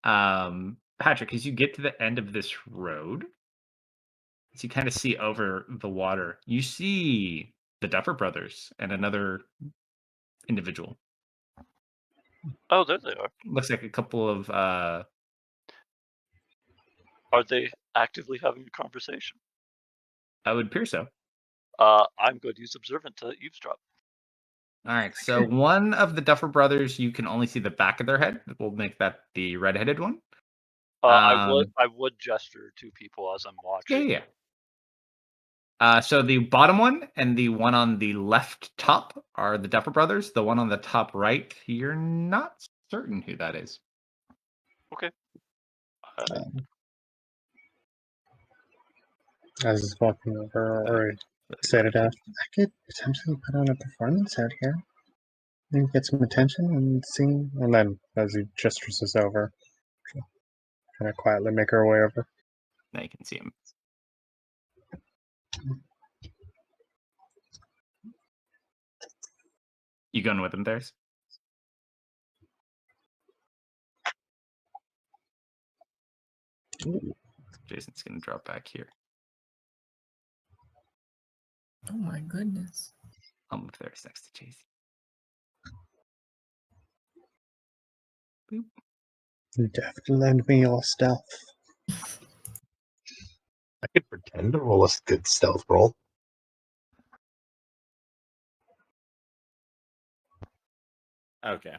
Patrick, as you get to the end of this road, as you kind of see over the water, you see the Duffer Brothers and another individual. Oh, there they are. Looks like a couple of... Are they actively having a conversation? I would appear so. I'm going to use Observant to eavesdrop. All right, so one of the Duffer Brothers, you can only see the back of their head. We'll make that the redheaded one. I would gesture to people as I'm watching. Yeah. So the bottom one and the one on the left top are the Duffer Brothers. The one on the top right, you're not certain who that is. Okay. As he's walking over, or say to Dash, I could potentially put on a performance out here and get some attention and sing. And then, as he gestures us over, kind of quietly make our way over. Now you can see him. You going with him, There's? Jason's gonna drop back here. Oh my goodness. I'll move There's next to Jason. Boop. You have to lend me your stealth. I could pretend to roll a good stealth roll. Okay.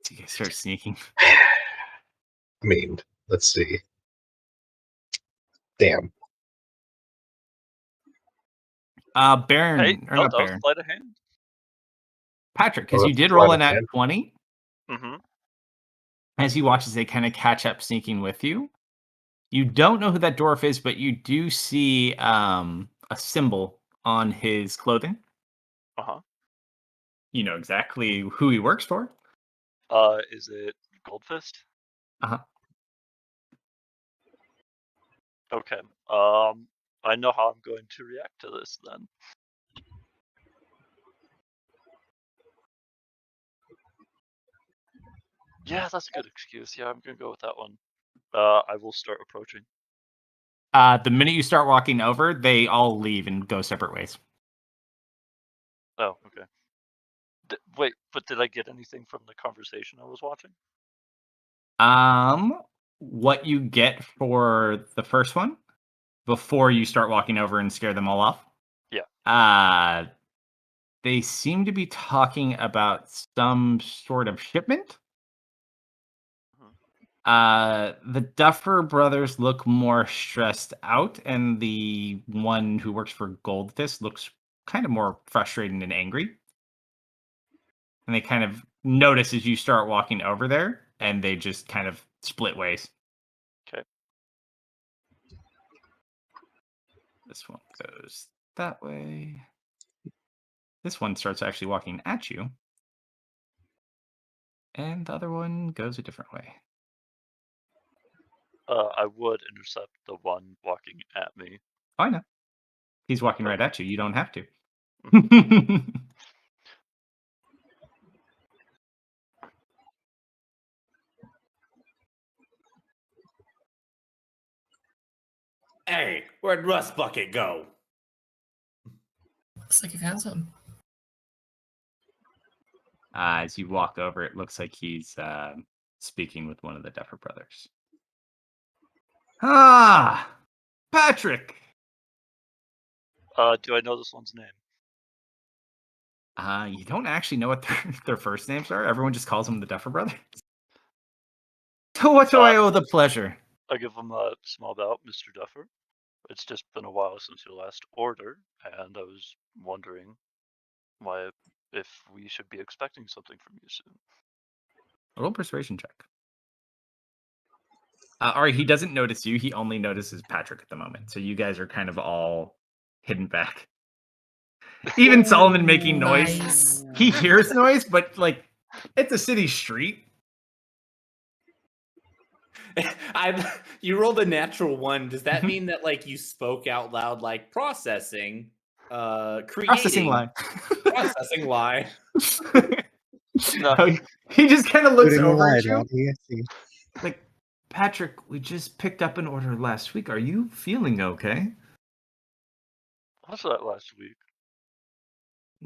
So you guys start sneaking. I mean, let's see. Damn. Baron, Hey, or no, not that was Baron. sleight of hand. Patrick, because Oh, you that's did sleight roll of in at hand. 20. Mm-hmm. As you watch as they kind of catch up sneaking with you. You don't know who that dwarf is, but you do see a symbol on his clothing. Uh-huh. You know exactly who he works for. Is it Goldfist? Uh-huh. Okay. I know how I'm going to react to this then. Yeah, that's a good excuse. Yeah, I'm gonna go with that one. I will start approaching. The minute you start walking over, they all leave and go separate ways. Oh, okay. Wait, but did I get anything from the conversation I was watching? What you get for the first one before you start walking over and scare them all off? Yeah. They seem to be talking about some sort of shipment. The Duffer Brothers look more stressed out, and the one who works for Goldfist looks kind of more frustrated and angry. And they kind of notice as you start walking over there, and they just kind of split ways. Okay. This one goes that way. This one starts actually walking at you. And the other one goes a different way. I would intercept the one walking at me. Oh, I know. He's walking right at you. You don't have to. Hey, where'd Rust Bucket go? Looks like you found something. As you walk over, it looks like he's speaking with one of the Duffer Brothers. Ah, Patrick. Do I know this one's name? You don't actually know what their first names are. Everyone just calls them the Duffer Brothers. So what do I owe the pleasure? I give him a small bow, Mr. Duffer. It's just been a while since your last order, and I was wondering if we should be expecting something from you soon. Roll persuasion check. Ari, he doesn't notice you. He only notices Patrick at the moment. So you guys are kind of all hidden back. Even Solomon making noise. Nice. He hears noise, but like it's a city street. You rolled a natural one. Does that mean that like you spoke out loud, like processing, creating, processing lie? No. He just kind of looks over at you. Daddy, I see. Like, Patrick, we just picked up an order last week. Are you feeling okay? What's that last week?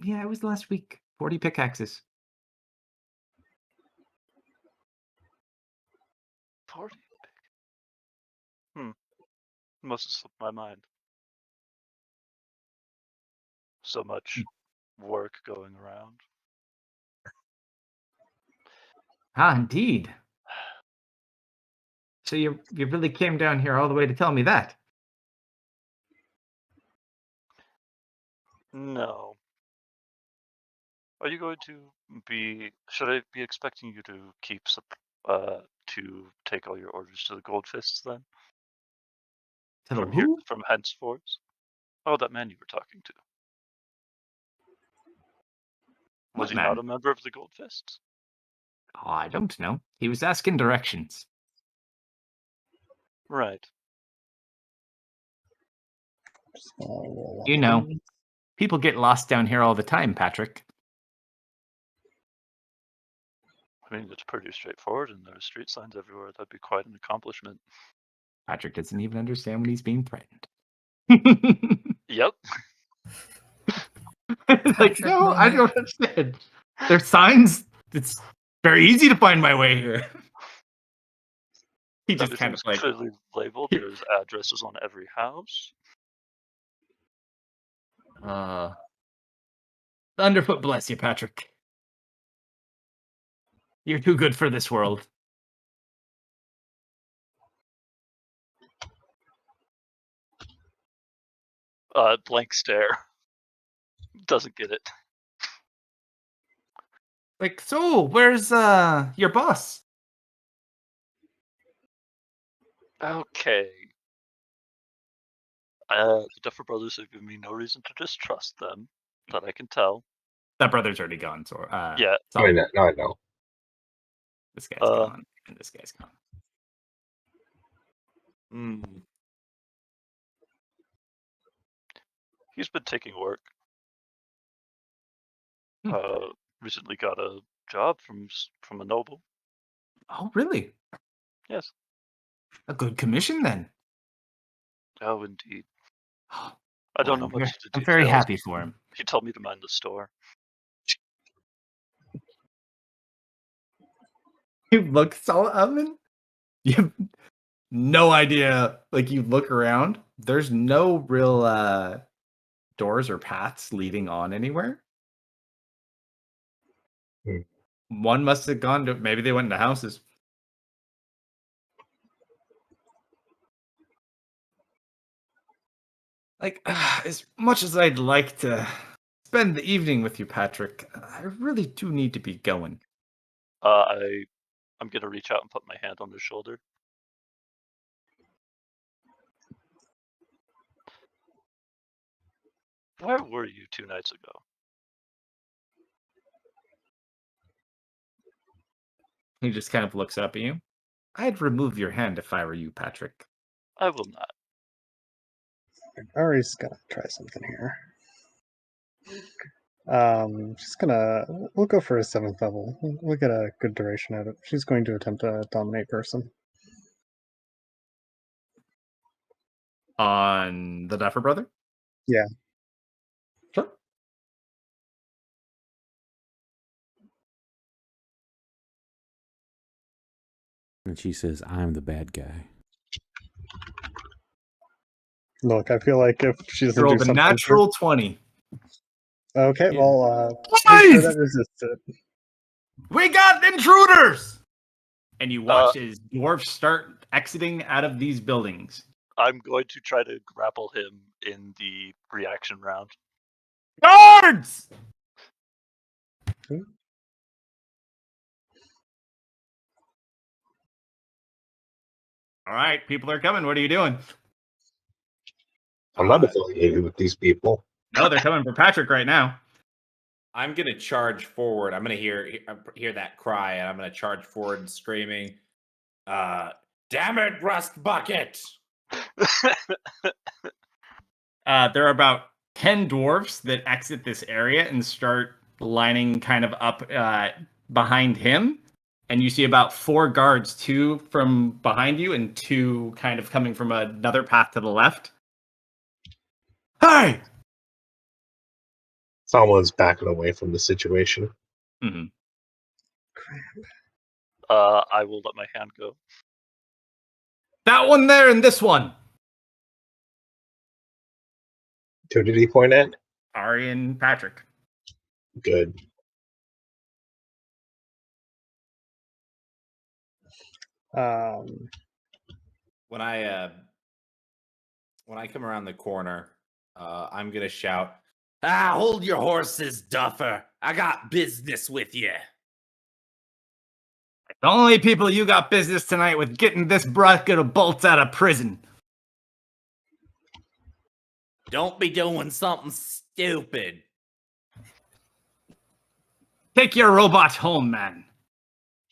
Yeah, it was last week. 40 pickaxes. 40? Must have slipped my mind. So much work going around. Ah, indeed. So you really came down here all the way to tell me that? No. Are you going to be? Should I be expecting you to keep to take all your orders to the Gold Fists then? To the From here, who? from henceforth? Oh, that man you were talking to. Was What he man? not a member of the Gold Fists? Oh, I don't know. He was asking directions. Right. You know, people get lost down here all the time, Patrick. I mean, it's pretty straightforward, and there are street signs everywhere. That'd be quite an accomplishment. Patrick doesn't even understand when he's being threatened. Yep. Like, Patrick no, I moment. don't understand. There's signs. It's very easy to find my way here. He just kind of Everything's like, clearly labeled. There's addresses on every house. Thunderfoot bless you, Patrick. You're too good for this world. Blank stare. Doesn't get it. Like, so where's your boss? Okay. The Duffer Brothers have given me no reason to distrust them, that I can tell. That brother's already gone, so Yeah. I know. This guy's gone, and this guy's gone. He's been taking work. Recently got a job from a noble. Oh, really? Yes. A good commission then. Oh, indeed. Oh, I don't well, know much to do. I'm very happy for him. He told me to mind the store. You look so you have no idea. Like, you look around, there's no real doors or paths leading on anywhere. One must have gone to, maybe they went into houses. Like, as much as I'd like to spend the evening with you, Patrick, I really do need to be going. I'm gonna reach out and put my hand on his shoulder. Where were you 2 nights ago? He just kind of looks up at you. I'd remove your hand if I were you, Patrick. I will not. Ari's gonna try something here. We'll go for a 7th level. We'll get a good duration out of it. She's going to attempt to dominate person. On the Duffer brother? Yeah. Sure. And she says, I'm the bad guy. Look, I feel like if she doesn't do Rolled a something... natural 20. Okay, Yeah. well, make sure that resists it. We got intruders! And you watch as dwarves start exiting out of these buildings. I'm going to try to grapple him in the reaction round. Guards! All right, people are coming. What are you doing? I'm not affiliated with these people. No, they're coming for Patrick right now. I'm gonna charge forward. I'm gonna hear that cry, and I'm gonna charge forward, screaming, "Damn it, Rust Bucket!" There are about 10 dwarves that exit this area and start lining kind of up behind him. And you see about 4 guards, 2 from behind you and 2 kind of coming from another path to the left. Hey! Someone's backing away from the situation. Mm-hmm. I will let my hand go. That one there and this one. Who did he point at? Ari and Patrick. Good. when I come around the corner, I'm gonna shout, "Ah, hold your horses, Duffer! I got business with you." The only people you got business tonight with getting this bucket of bolts out of prison. Don't be doing something stupid. Take your robot home, man.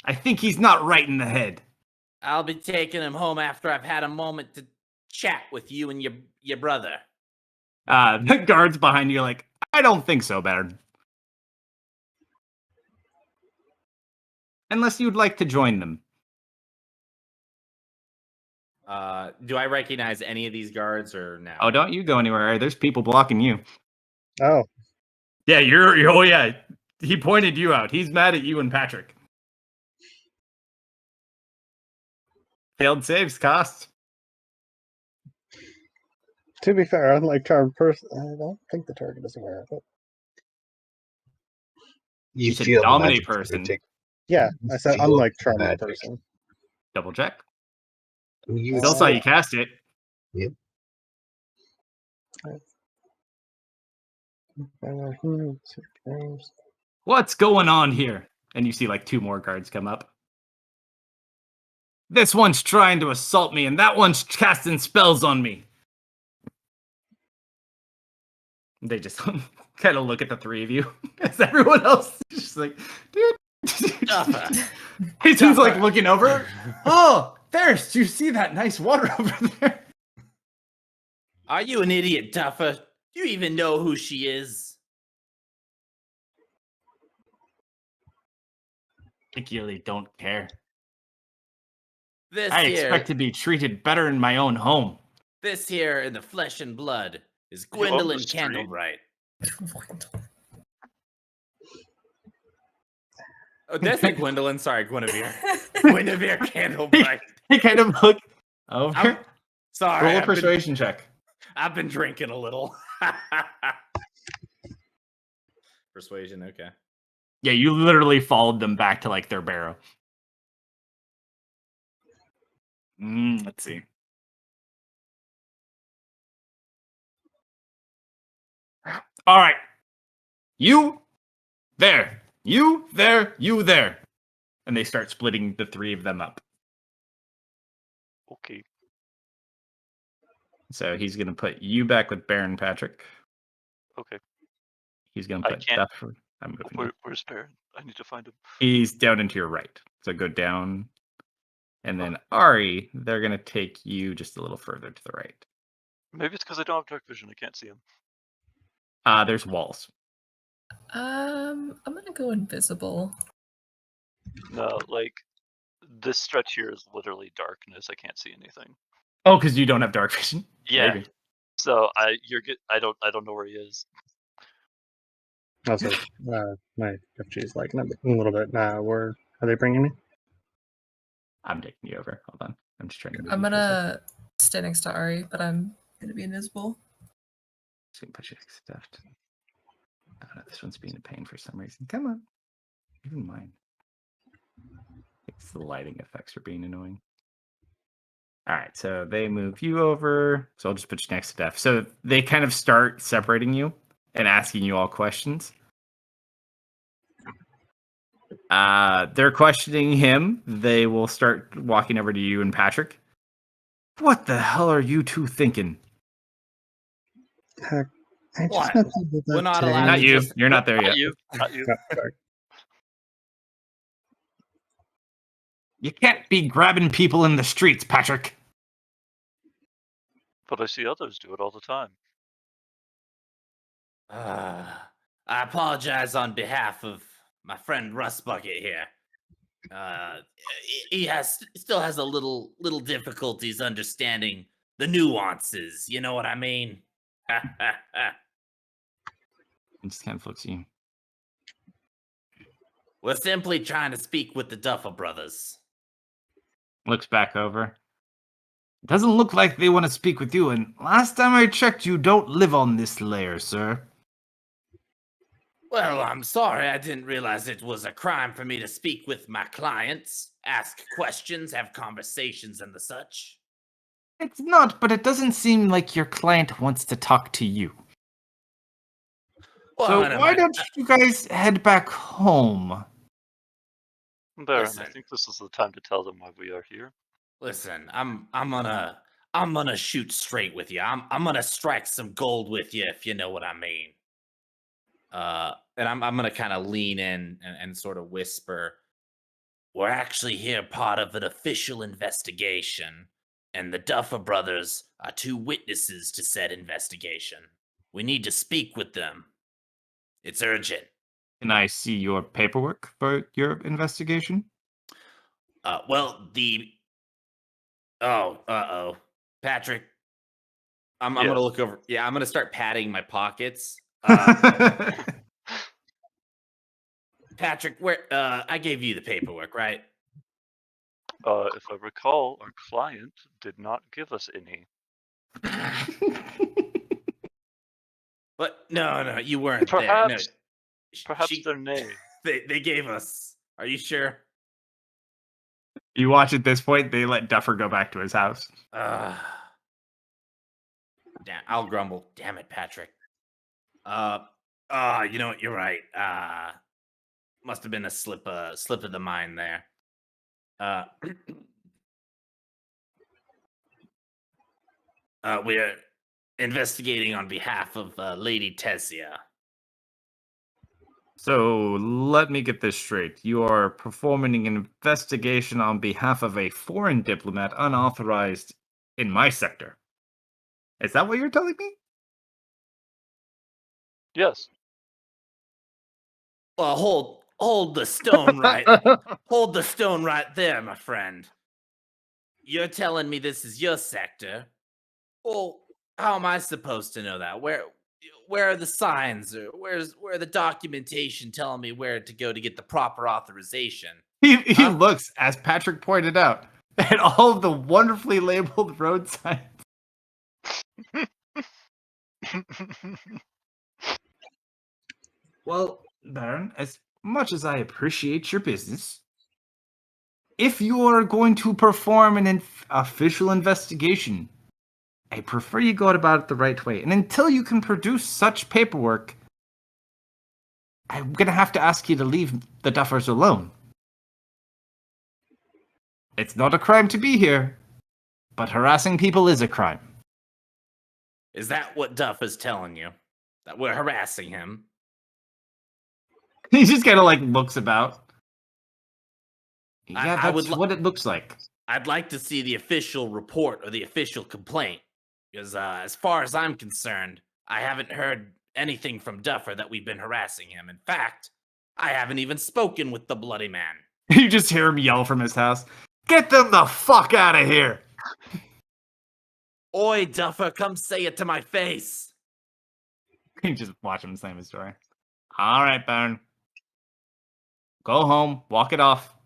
I think he's not right in the head. I'll be taking him home after I've had a moment to chat with you and your brother. The guards behind you are like, I don't think so, Baron. Unless you'd like to join them. Do I recognize any of these guards or no? Oh, don't you go anywhere. There's people blocking you. Oh, Yeah, oh yeah. He pointed you out. He's mad at you and Patrick. Failed saves cost. to be fair, unlike Charmed Person, I don't think the target is aware of it. You said feel dominate magic person. take- Yeah, I said Feel unlike Charmed magic. Person. Double check. I mean, you Still saw you cast it. What's going on here? And you see like 2 more guards come up. This one's trying to assault me, and that one's casting spells on me. They just kind of look at the 3 of you as everyone else is just like, dude. Jason's like looking over. Oh, there's, you see that nice water over there? Are you an idiot, Duffer? Do you even know who she is? Particularly don't care. This I here, expect to be treated better in my own home. this here in the flesh and blood is You own the Gwendolyn street? Candlebright. Oh, did I say Gwendolyn? Sorry, Guinevere. Guinevere Candlebright. He kind of look over. I'm sorry. Roll a I've been- persuasion check. I've been drinking a little. Persuasion, okay. Yeah, you literally followed them back to like their barrow. Let's see. All right. You there. You there. You there. And they start splitting the 3 of them up. Okay. So he's going to put you back with Baron Patrick. Okay. He's going to I put can't- Duffer. I'm moving. Where's Baron? I need to find him. He's down and to your right. So go down. And then Ari, they're going to take you just a little further to the right. Maybe it's because I don't have dark vision. I can't see him. There's walls. I'm gonna go invisible. No, like this stretch here is literally darkness. I can't see anything. Oh, because you don't have dark vision? Yeah. Maybe. So I don't know where he is. Also, my FG's like a little bit. Where are they bringing me? I'm taking you over. Hold on. I'm just trying to move I'm you closer. gonna stay next to Ari, but I'm gonna be invisible. Just gonna put you next to Deft. This one's being a pain for some reason. Come on. Even mine. It's the lighting effects are being annoying. All right, so they move you over. So I'll just put you next to Def. So they kind of start separating you and asking you all questions. They're questioning him. They will start walking over to you and Patrick. What the hell are you two thinking? I What? just met them with We're that not today. allowed Not to you. just- You're not there yet. Not you. Not you. Oh, sorry. You can't be grabbing people in the streets, Patrick. But I see others do it all the time. I apologize on behalf of my friend Russ Bucket here. He still has a little difficulties understanding the nuances. You know what I mean? It just kind of looks at you. We're simply trying to speak with the Duffer brothers. Looks back over. Doesn't look like they want to speak with you, and last time I checked, you don't live on this layer, sir. Well, I'm sorry. I didn't realize it was a crime for me to speak with my clients, ask questions, have conversations, and the such. It's not, but it doesn't seem like your client wants to talk to you. Well, So I don't why mind. don't you guys head back home? Baron, Listen. I think this is the time to tell them why we are here. Listen, I'm gonna shoot straight with you. I'm gonna strike some gold with you, if you know what I mean. And I'm gonna kind of lean in and sort of whisper. We're actually here part of an official investigation, and the Duffer brothers are two witnesses to said investigation. We need to speak with them. It's urgent. Can I see your paperwork for your investigation? Well, Patrick, I'm Yes. gonna look over. Yeah, I'm gonna start patting my pockets. Patrick, where I gave you the paperwork, right? If I recall, our client did not give us any. But no, you weren't Perhaps, there. No, perhaps their nay. they gave us. Are you sure? You watch at this point, they let Duffer go back to his house. Damn, I'll grumble. Damn it, Patrick. You know what? You're right. Must have been a slip of the mind there. We're investigating on behalf of Lady Tessia. So let me get this straight. You are performing an investigation on behalf of a foreign diplomat unauthorized in my sector. Is that what you're telling me? Yes. Well, hold the stone right. Hold the stone right there, my friend. You're telling me this is your sector? Well, how am I supposed to know that? Where are the signs? Or where the documentation telling me where to go to get the proper authorization? He Huh? looks, as Patrick pointed out, at all of the wonderfully labeled road signs. Well, Baron, as much as I appreciate your business, if you are going to perform an official investigation, I prefer you go about it the right way. And until you can produce such paperwork, I'm going to have to ask you to leave the Duffers alone. It's not a crime to be here, but harassing people is a crime. Is that what Duff is telling you? That we're harassing him? He just kind of like looks about. Yeah, I would that's what it looks like. I'd like to see the official report or the official complaint. Because as far as I'm concerned, I haven't heard anything from Duffer that we've been harassing him. In fact, I haven't even spoken with the bloody man. You just hear him yell from his house, "Get them the fuck out of here!" Oi, Duffer, come say it to my face. You just watch him slam his door. All right, Baron. Go home. Walk it off.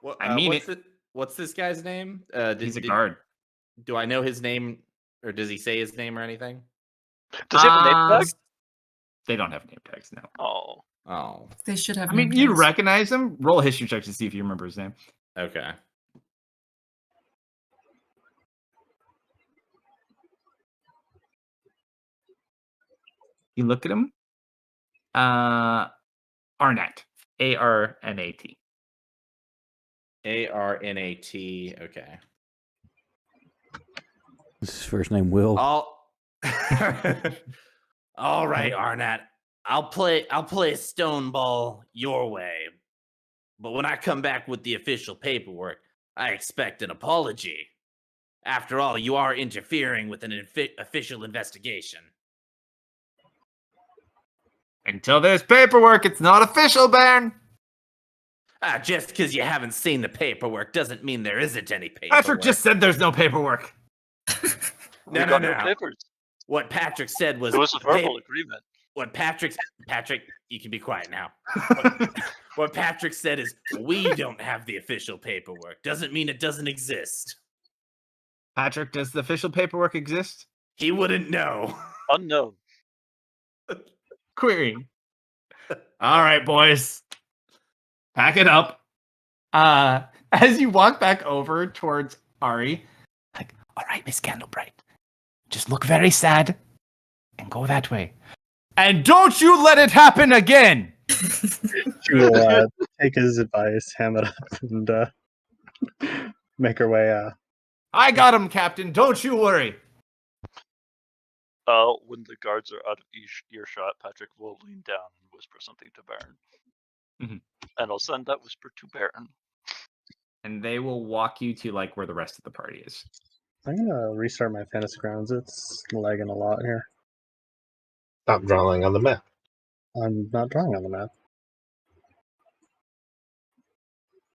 What, I mean what's this guy's name? He's a guard. Do I know his name, or does he say his name or anything? Does he have a name tag? They don't have name tags now. Oh. They should have. I mean, name you tags. recognize him. Roll a history check to see if you remember his name. Okay. You look at him. Arnett. Arnat. Arnat. Okay. Is his first name Will? All right, Arnat. I'll play a stone ball your way. But when I come back with the official paperwork, I expect an apology. After all, you are interfering with an official investigation. Until there's paperwork, it's not official, Baron. Just because you haven't seen the paperwork doesn't mean there isn't any paperwork. Patrick just said there's no paperwork. We got no papers. What Patrick said was... It was a verbal agreement. What Patrick, you can be quiet now. What Patrick said is, we don't have the official paperwork. Doesn't mean it doesn't exist. Patrick, does the official paperwork exist? He wouldn't know. Unknown. Query. All right, boys. Pack it up. as you walk back over towards Ari, like, all right, Miss Candlebright, just look very sad and go that way. And don't you let it happen again! She will take his advice, ham it up, and make her way. I got him, Captain. Don't you worry. When the guards are out of earshot, Patrick will lean down and whisper something to Baron. Mhm. And I'll send that whisper to Baron. And they will walk you to like where the rest of the party is. I'm gonna restart my fantasy grounds. It's lagging a lot here. Stop drawing on the map. I'm not drawing on the map.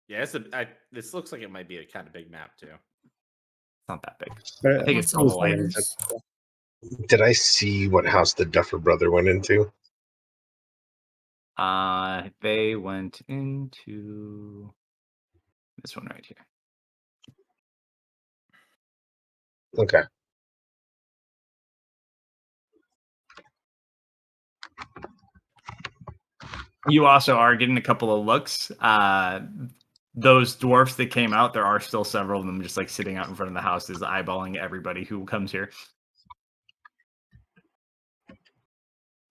Yeah, this looks like it might be a kind of big map too. It's not that big. But I think It's it's all all the way. fighters. Did I see what house the Duffer brother went into? They went into this one right here. Okay. You also are getting a couple of looks. Those dwarfs that came out, there are still several of them just like sitting out in front of the houses, eyeballing everybody who comes here.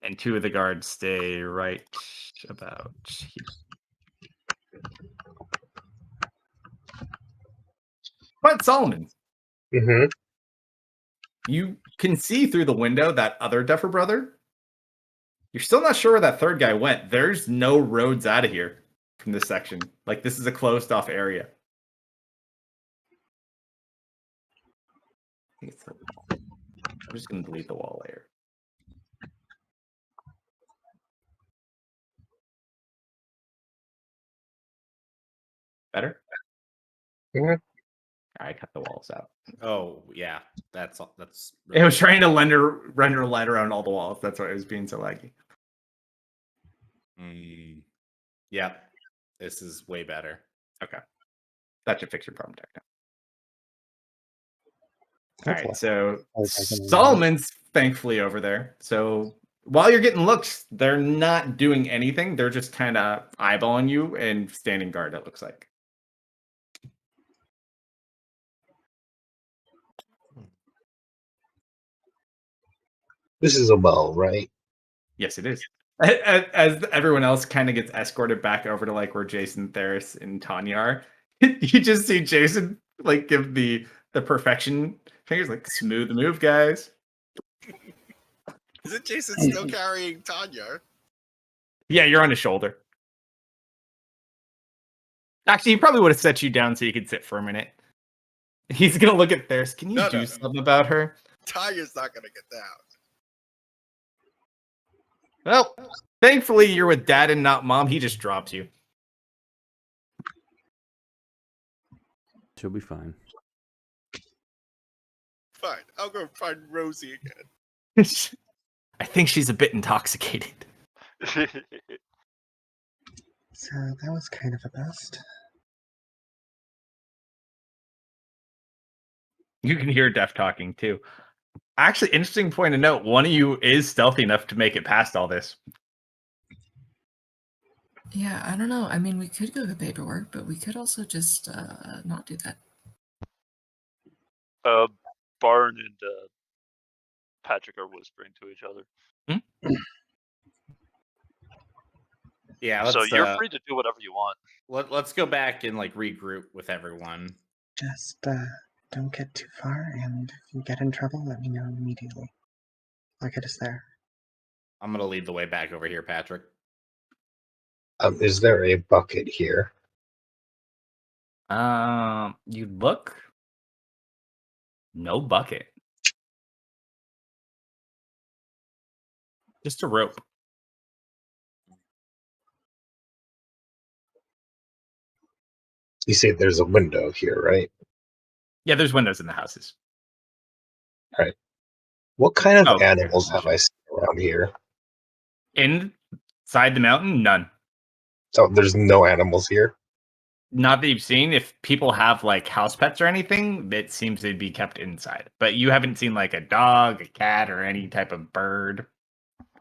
And two of the guards stay right about here. But Solomon, Mm-hmm. you can see through the window that other Duffer brother. You're still not sure where that third guy went. There's no roads out of here from this section. Like, this is a closed off area. I think it's the wall. I'm just going to delete the wall layer. Better? Mhm. I cut the walls out. Oh yeah, that's It was trying to render light around all the walls. That's why it was being so laggy. Yeah, this is way better. Okay. That should fix your problem, Tech. All right, Hopefully. so I can- Solomon's thankfully over there. So while you're getting looks, they're not doing anything. They're just kind of eyeballing you and standing guard, it looks like. This is a well, right? Yes, it is. As everyone else kind of gets escorted back over to like where Jason, Theris, and Tanya are, you just see Jason like give the perfection fingers, like smooth move, guys. Isn't Jason still carrying Tanya? Yeah, you're on his shoulder. Actually, he probably would have set you down so you could sit for a minute. He's gonna look at Theris. Can you No, do no. something about her? Tanya's not gonna get down. Well, thankfully you're with Dad and not Mom. He just drops you. She'll be fine. Fine, I'll go find Rosie again. I think she's a bit intoxicated. So that was kind of a bust. You can hear Def talking too. Actually, interesting point to note. One of you is stealthy enough to make it past all this. Yeah, I don't know. I mean, we could go to paperwork, but we could also just not do that. Barn and Patrick are whispering to each other. Yeah, So you're free to do whatever you want. Let's go back and like regroup with everyone. Just don't get too far, and if you get in trouble, let me know immediately. I'll get us there. I'm gonna lead the way back over here, Patrick. Is there a bucket here? You look. No bucket. Just a rope. You say there's a window here, right? Yeah, there's windows in the houses. What kind of Oh, animals have I seen around here? Inside the mountain, none. So there's no animals here? Not that you've seen. If people have like house pets or anything, it seems they'd be kept inside. But you haven't seen like a dog, a cat, or any type of bird.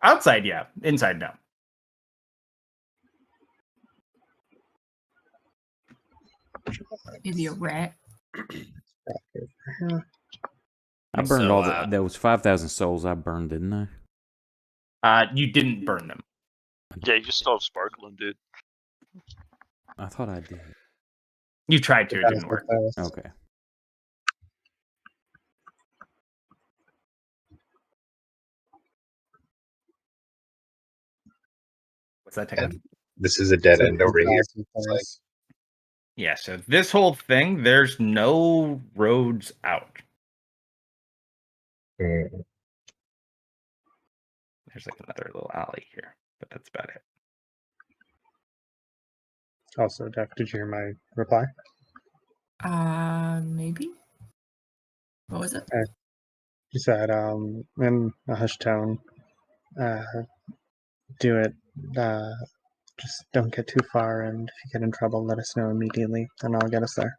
Outside, yeah. Inside, no. Maybe a rat. I burned So, all the. There was 5,000 souls I burned, didn't I? You didn't burn them. Yeah, you still have sparkling, dude. I thought I did. You tried to, it That didn't was work. the best. Okay. What's that take? And this is a dead So end over here. 2,000 It's like, points. Yeah, so this whole thing, there's no roads out. mm, There's like another little alley here, but that's about it. Also, Jeff, did you hear my reply? Maybe. What was it? You said, in a hushed tone, do it. Just don't get too far, and if you get in trouble, let us know immediately, and I'll get us there.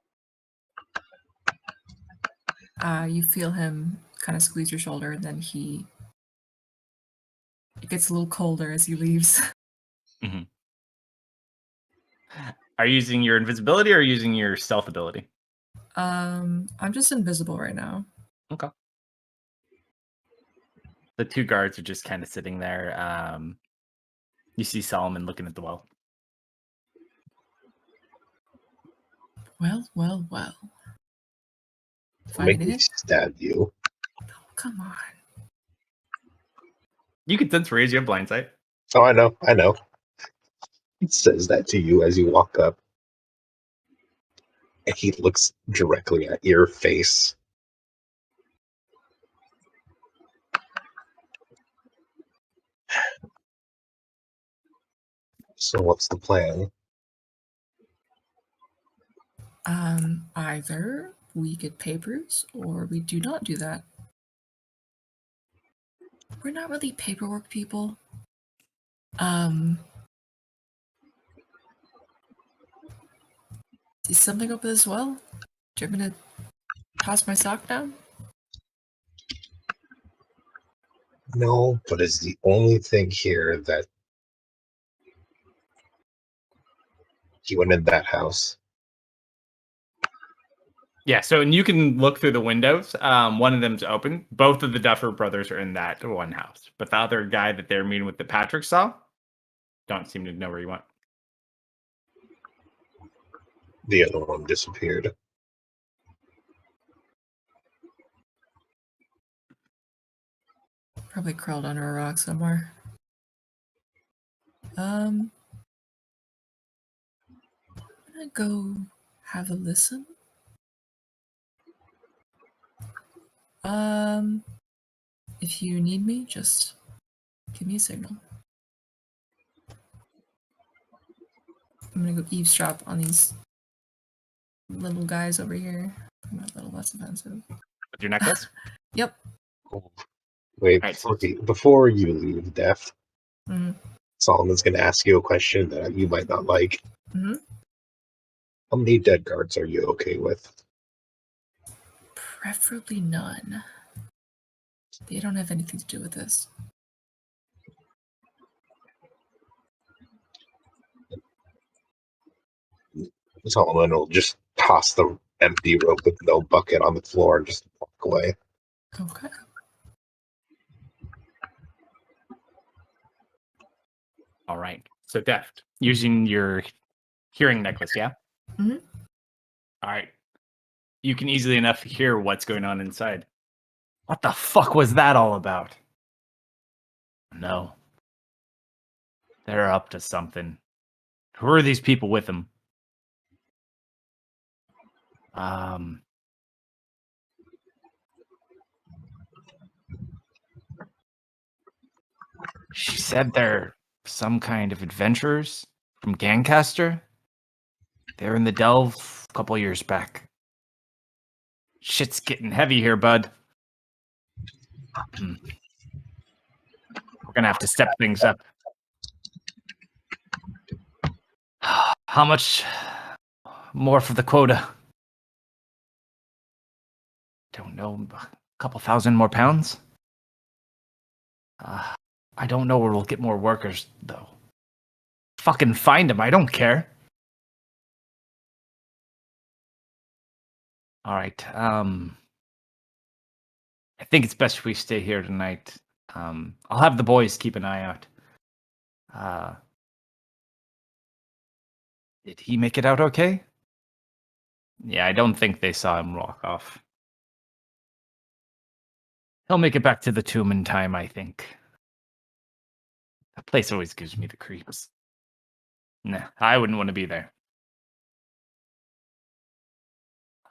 You feel him kind of squeeze your shoulder, and then it gets a little colder as he leaves. Are you using your invisibility or using your stealth ability? I'm just invisible right now. Okay. The two guards are just kind of sitting there. You see Solomon looking at the well. Well. make Finding me it? stab you. Oh, come on. You can sense raise. You have blind sight. Oh, I know. It says that to you as you walk up. And he looks directly at your face. So what's the plan? Either we get papers or we do not do that. We're not really paperwork people. See something up as well? Do you want me to toss my sock down? No, but it's the only thing here that he went in that house. Yeah, so and you can look through the windows. One of them's open. Both of the Duffer brothers are in that one house. But the other guy that they're meeting with that Patrick saw, don't seem to know where he went. The other one disappeared. Probably crawled under a rock somewhere. I'm gonna go have a listen. If you need me, just give me a signal. I'm gonna go eavesdrop on these little guys over here. Not little, that's offensive. With your necklace? Yep. Wait, Right, so- before you leave, Def, Mhm. Solomon's going to ask you a question that you might not like. Mhm. How many dead guards are you okay with? Preferably none. They don't have anything to do with this. Solomon will just toss the empty rope with no bucket on the floor and just walk away. Okay. All right. So Deft, using your hearing necklace, yeah? Mhm. All right. You can easily enough hear what's going on inside. What the fuck was that all about? No. They're up to something. Who are these people with them? She said they're some kind of adventurers from Gancaster. They're in the Delve a couple years back. Shit's getting heavy here, bud. We're gonna have to step things up. How much more for the quota? Don't know, a couple thousand more pounds? I don't know where we'll get more workers, though. Fucking find them, I don't care. All right. I think it's best if we stay here tonight. I'll have the boys keep an eye out. Did he make it out okay? Yeah, I don't think they saw him walk off. He'll make it back to the tomb in time, I think. That place always gives me the creeps. Nah, I wouldn't want to be there.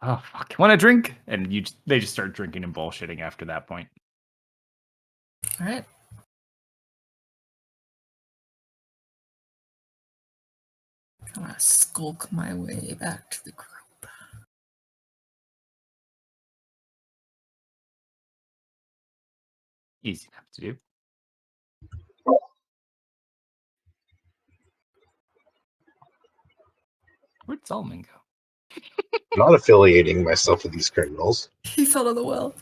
Oh, fuck. Want a drink? And they just start drinking and bullshitting after that point. All right. I'm gonna skulk my way back to the group. Easy enough to do. Where'd Solomon go? Not affiliating myself with these criminals. He fell in the well.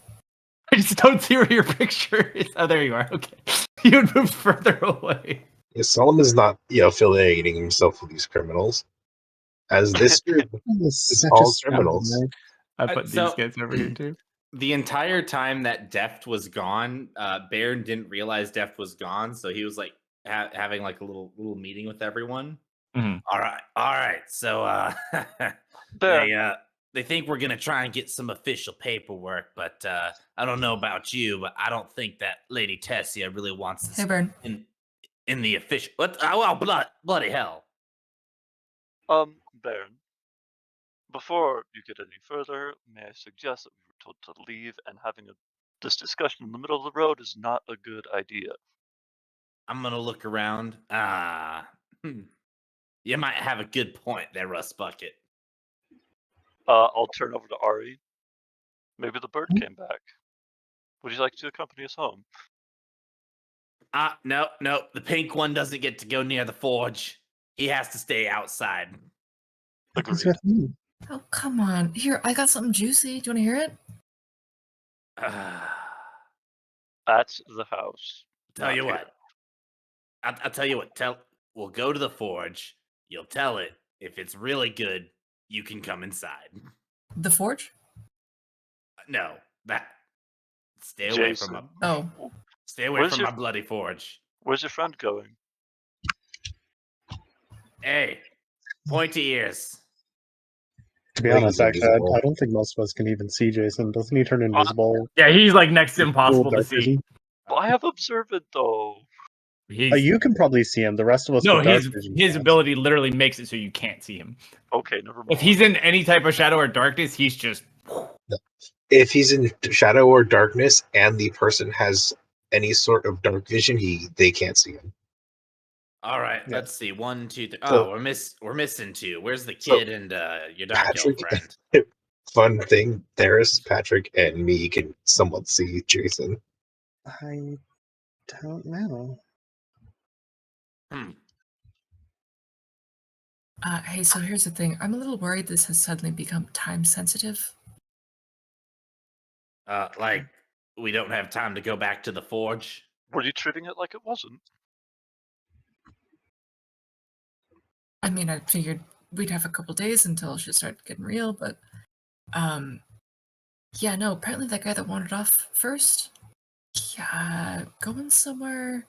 I just don't see where your picture is. Oh, there you are. Okay. You had moved further away. Yeah, Solomon's not affiliating himself with these criminals. As this group is Such a all scum, criminals. right? I put so- these guys over here too. The entire time that Deft was gone, Baron didn't realize Deft was gone, so he was like having like a little meeting with everyone. Mhm. All right. So they think we're gonna try and get some official paperwork, but I don't know about you, but I don't think that Lady Tessia really wants this Hey, Bern. in the official. What? Oh, well, bloody hell! Baron, before you get any further, may I suggest that we were told to leave, and having this discussion in the middle of the road is not a good idea. I'm gonna look around. You might have a good point there, Rust Bucket. I'll turn over to Ari. Maybe the bird came back. Would you like to accompany us home? No. The pink one doesn't get to go near the forge. He has to stay outside. What's Agreed. with me? Oh, come on. Here, I got something juicy. Do you want to hear it? At the house. Tell not you here. what. I'll tell you what. We'll go to the forge. You'll tell it. If it's really good, you can come inside. The forge? No, that. Stay away Jason, from Oh, Stay away Where's from your- my bloody forge. where's your friend going? Hey, pointy ears. To be Like honest, he's actually, invisible. I don't think most of us can even see Jason. Doesn't he turn invisible? Yeah, he's like next to impossible to Dark see. vision? I have observant though. He's, You can probably see him. The rest of us no, with dark his vision his can't. ability literally makes it so you can't see him. Okay, never mind. If he's in any type of shadow or darkness, he's just If he's in shadow or darkness and the person has any sort of dark vision, they can't see him. All right, Yeah. let's see. 1, 2, 3. So- We're missing 2. Where's the So, kid and your dark elf Patrick- friend? Fun thing, Darius, Patrick, and me can somewhat see Jason. I don't know. hey, so here's the thing. I'm a little worried this has suddenly become time sensitive. Like we don't have time to go back to the forge. Were you treating it like it wasn't? I mean, I figured we'd have a couple days until shit started getting real, but yeah, no, apparently that guy that wandered off first, yeah, going somewhere,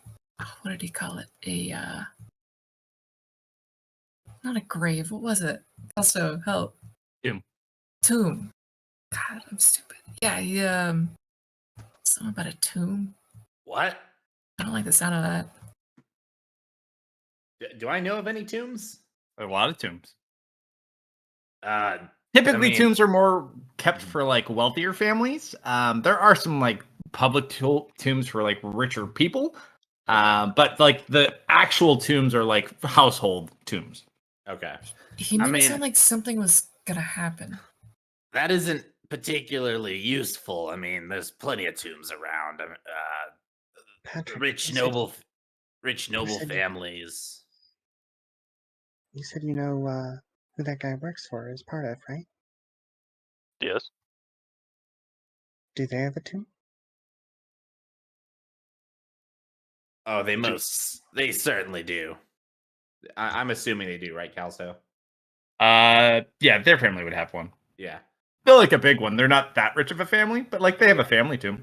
what did he call it? Not a grave, what was it? Also, help. Tomb. God, I'm stupid. Yeah, he, something about a tomb. What? I don't like the sound of that. Do I know of any tombs? a lot of tombs. I Typically, mean- tombs are more kept for like wealthier families. There are some like public tombs for like richer people, but like the actual tombs are like household tombs. Okay. He I made it mean- sound like something was gonna happen. That isn't particularly useful. I mean, there's plenty of tombs around. Patrick, Rich you noble said- families. You said you know who that guy works for is part of, right? Yes. Do they have a tomb? Oh, they certainly do. I'm assuming they do, right, Kalsto? Yeah, their family would have one. Yeah. They're like a big one. They're not that rich of a family, but like they have a family too.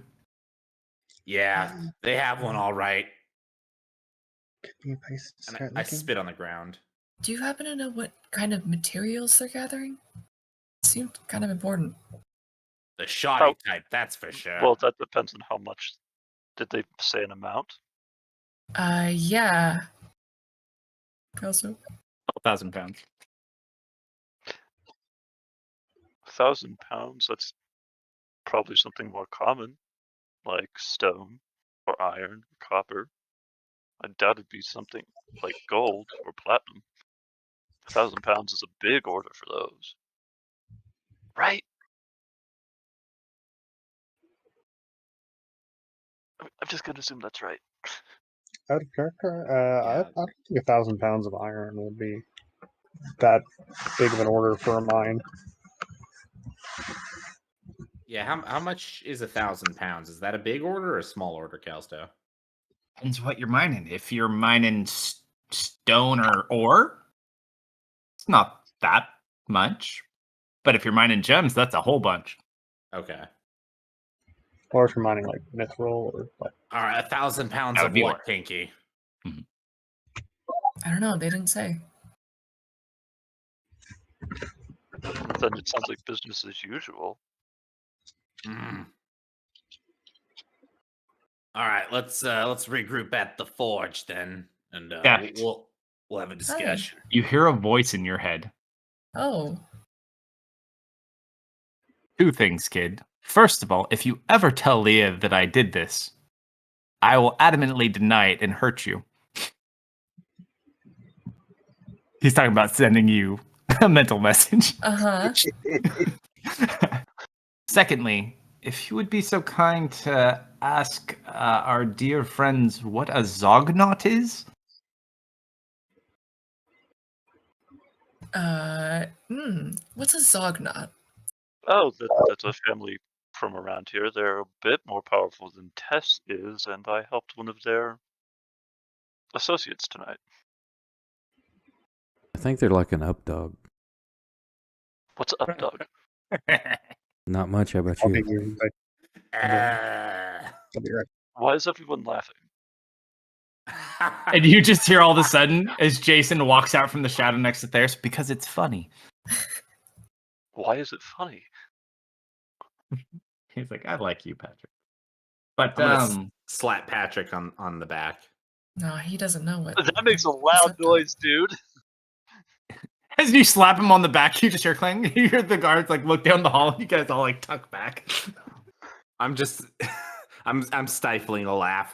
Yeah, they have one all right. Could be a place to And start I looking. spit on the ground. Do you happen to know what kind of materials they're gathering? Seemed kind of important. The shoddy type, that's for sure. Well, that depends on how much. Did they say an amount? Yeah. Also, 1,000 pounds. 1,000 pounds. That's probably something more common, like stone or iron or copper. I doubt it'd be something like gold or platinum. 1,000 pounds is a big order for those, right? I'm just gonna assume that's right. Out of character, Yeah. I don't think 1,000 pounds of iron would be that big of an order for a mine. Yeah, how much is 1,000 pounds? Is that a big order or a small order, Kalsto? Depends what you're mining. If you're mining stone or ore, it's not that much. But if you're mining gems, that's a whole bunch. Okay. Or if you're mining like mithril or like All right, 1,000 pounds That would of be what, more. Pinky? I don't know. They didn't say. Then it sounds like business as usual. Mm. All right, let's regroup at the forge then, and Yeah. we'll have a discussion. You hear a voice in your head. Oh, Two things, kid. First of all, if you ever tell Leah that I did this, I will adamantly deny it and hurt you. He's talking about sending you a mental message. uh-huh. Secondly, if you would be so kind to ask our dear friends what a Zognot is? What's a Zognot? Oh, that's a family from around here. They're a bit more powerful than Tess is, and I helped one of their associates tonight. I think they're like an updog. What's up, dog? Not much. How about I'll be you? you, I'll be right. Why is everyone laughing? And you just hear all of a sudden as Jason walks out from the shadow next to Theris because it's funny. Why is it funny? He's like, I like you, Patrick. But I'm gonna slap Patrick on the back. No, he doesn't know what. That makes a loud up, noise, dude. as you slap him on the back, you just hear clang. You hear the guards like look down the hall. And you guys all like tuck back. I'm just I'm stifling a laugh.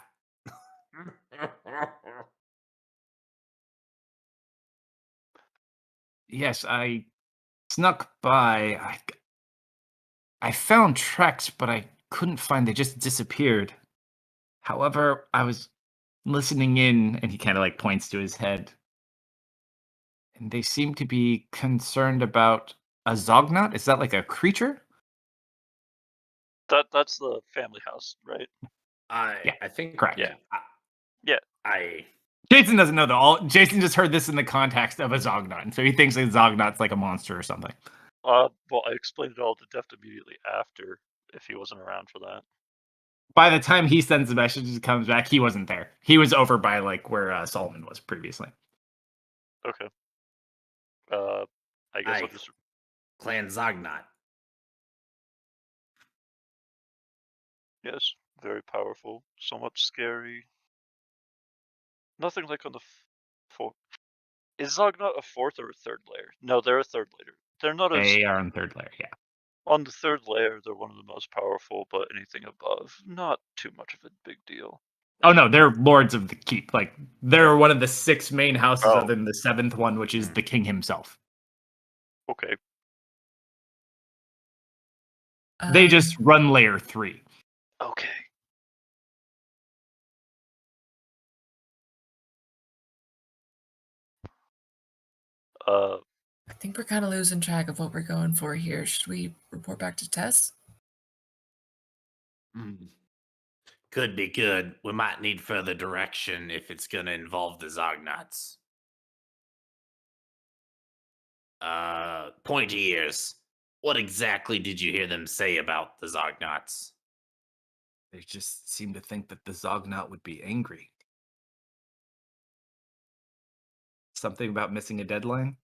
Yes, I snuck by. I found tracks, but I couldn't find. They just disappeared. However, I was listening in, and he kind of like points to his head, and they seem to be concerned about a Zognot. Is that like a creature? That's the family house, right? I think Correct. Yeah. Jason doesn't know though. Jason just heard this in the context of a Zognot, and so he thinks a Zognot's like a monster or something. Well, I explained it all to Deft immediately after, if he wasn't around for that. By the time he sends the message and comes back, he wasn't there. He was over by like where Solomon was previously. Okay. I guess I'll Aye. just. Clan Zognot. Yes, very powerful, somewhat scary. Nothing like on the fourth. Is Zognot a fourth or a third layer? No, they're a third layer. They're not as. They are on third layer, yeah. On the third layer, they're one of the most powerful, but anything above, not too much of a big deal. Oh no, they're lords of the keep. Like they're one of the 6 main houses, Oh. other than the 7th one, which is the king himself. Okay. They just run layer 3. Okay. I think we're kind of losing track of what we're going for here. Should we report back to Tess? Could be good. We might need further direction if it's gonna involve the Zognots. Pointy ears. What exactly did you hear them say about the Zognauts? They just seem to think that the Zognaut would be angry. Something about missing a deadline?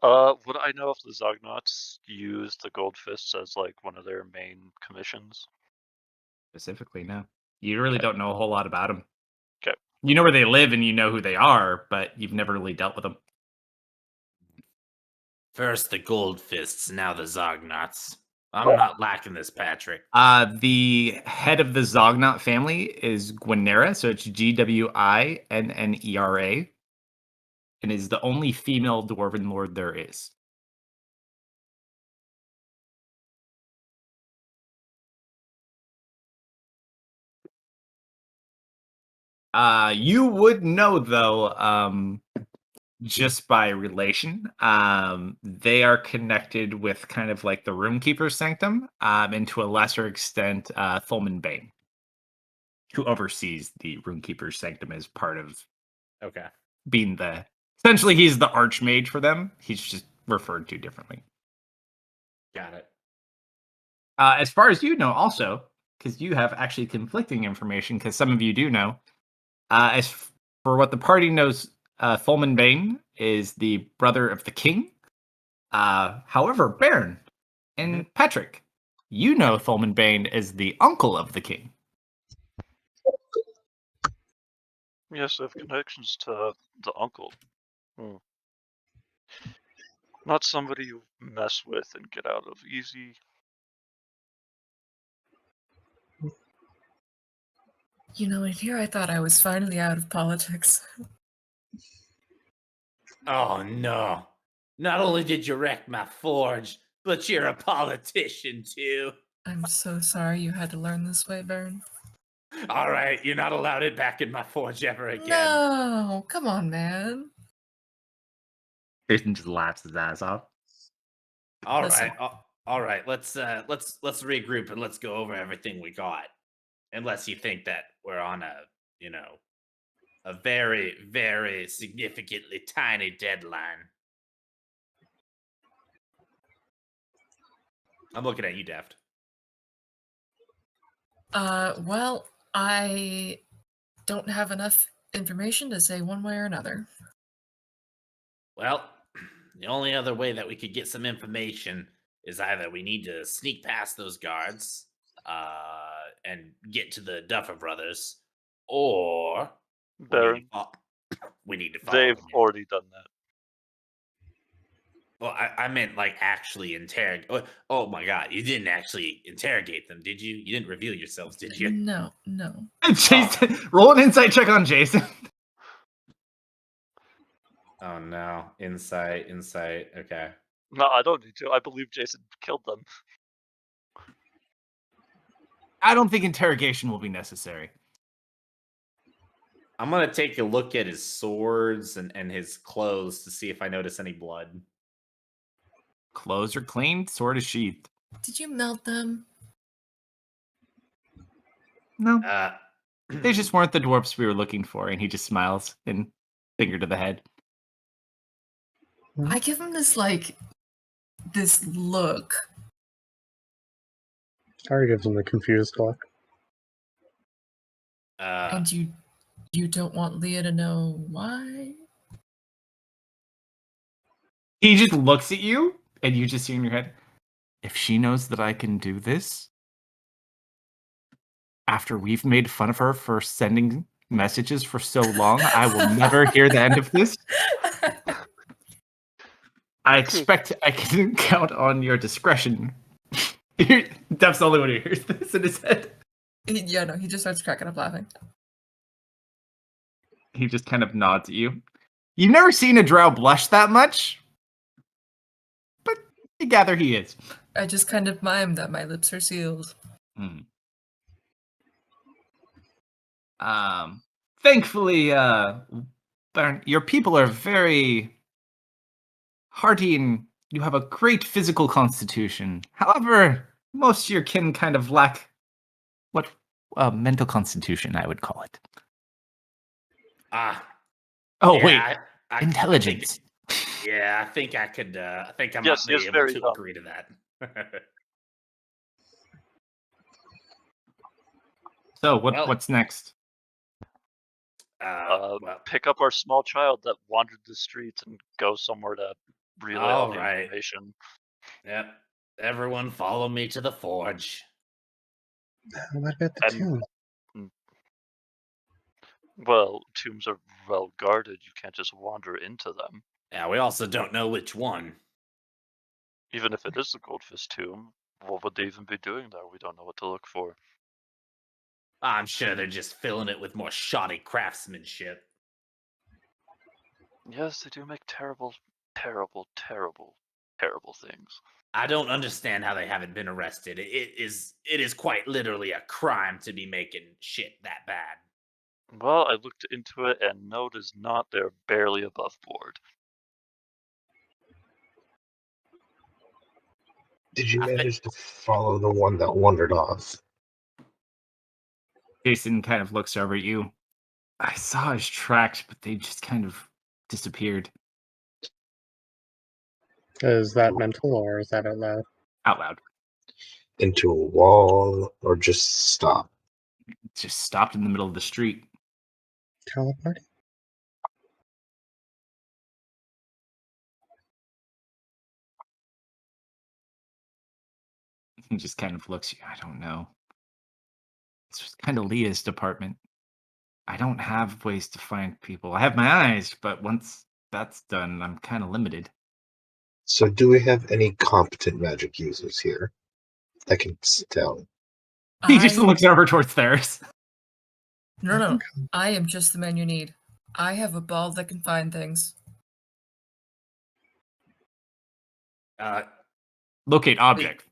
Would I know if the Zognauts use the Gold Fists as like one of their main commissions? Specifically, no. You really Okay. don't know a whole lot about them. Okay. You know where they live and you know who they are, but you've never really dealt with them. First the Gold Fists, now the Zognauts. I'm not liking this, Patrick. The head of the Zognaut family is Gwynera, so it's Gwinnera, and is the only female dwarven lord there is. You would know though, just by relation. They are connected with kind of like the Roomkeeper's Sanctum, and to a lesser extent, Thulman Bane, who oversees the Roomkeeper's Sanctum as part of Okay. being essentially he's the Archmage for them. He's just referred to differently. Got it. As far as you know, also, because you have actually conflicting information, because some of you do know, for what the party knows, Thulman Bane is the brother of the king. However, Baron and Patrick, you know Thulman Bane is the uncle of the king. Yes, they have connections to the uncle. Not somebody you mess with and get out of easy. You know, in here I thought I was finally out of politics. Oh no. Not only did you wreck my forge, but you're a politician too. I'm so sorry you had to learn this way, Baron. All right, you're not allowed it back in my forge ever again. No, come on, man. Jason just laughs his ass off. All Listen. right, all right. Let's regroup and let's go over everything we got. Unless you think that we're on a very, very significantly tiny deadline. I'm looking at you, Deft. Well, I don't have enough information to say one way or another. Well, the only other way that we could get some information is either we need to sneak past those guards and get to the Duffer Brothers, or Baron, we need to follow they've them. already done that. Well, I meant like actually interrogate. Oh my god, you didn't actually interrogate them, did you? You didn't reveal yourselves, did you? No. Jason, roll an insight check on Jason. Oh no. Insight. Okay. No, I don't need to. I believe Jason killed them. I don't think interrogation will be necessary. I'm gonna take a look at his swords and his clothes to see if I notice any blood. Clothes are clean, sword is sheathed. Did you melt them? No. They They just weren't the dwarfs we were looking for, and he just smiles and finger to the head. I give him this look. Ari gives him the confused look. And you don't want Leah to know why? He just looks at you, and you just see in your head, if she knows that I can do this, after we've made fun of her for sending messages for so long, I will never hear the end of this. I expect I can count on your discretion. Dev's the only one who hears this in his head. He just starts cracking up laughing. He just kind of nods at you. You've never seen a drow blush that much, but you gather he is. I just kind of mime that my lips are sealed. Thankfully, Baron, your people are very hearty and you have a great physical constitution. However, most of your kin kind of lack mental constitution, I would call it. Oh yeah, wait, I intelligence. yeah, I think I could. I think I Yes, might he be is able very to dumb. agree to that. So Well- what's next? Well, Pick up our small child that wandered the streets and go somewhere to relay all the Alright. information. yep. Everyone, follow me to the forge. What about the And- tomb? Well, tombs are well guarded. You can't just wander into them. Yeah, we also don't know which one. Even if it is the Goldfish tomb, what would they even be doing there? We don't know what to look for. I'm sure they're just filling it with more shoddy craftsmanship. Yes, they do make terrible, terrible, terrible, terrible things. I don't understand how they haven't been arrested. It is quite literally a crime to be making shit that bad. Well, I looked into it, and no, it is not. They're barely above board. Did you I thi- manage to follow the one that wandered off? Jason kind of looks over at you. I saw his tracks, but they just kind of disappeared Is that mental or is that out loud? out loud. Into a wall or just stop? Just stopped in the middle of the street. Teleporting? He just kind of looks at you. I don't know. It's just kind of Leah's department. I don't have ways to find people. I have my eyes, but once that's done, I'm kind of limited. So, do we have any competent magic users here that can tell? He just I- looks over towards theirs. No. I am just the man you need. I have a ball that can find things. Locate object.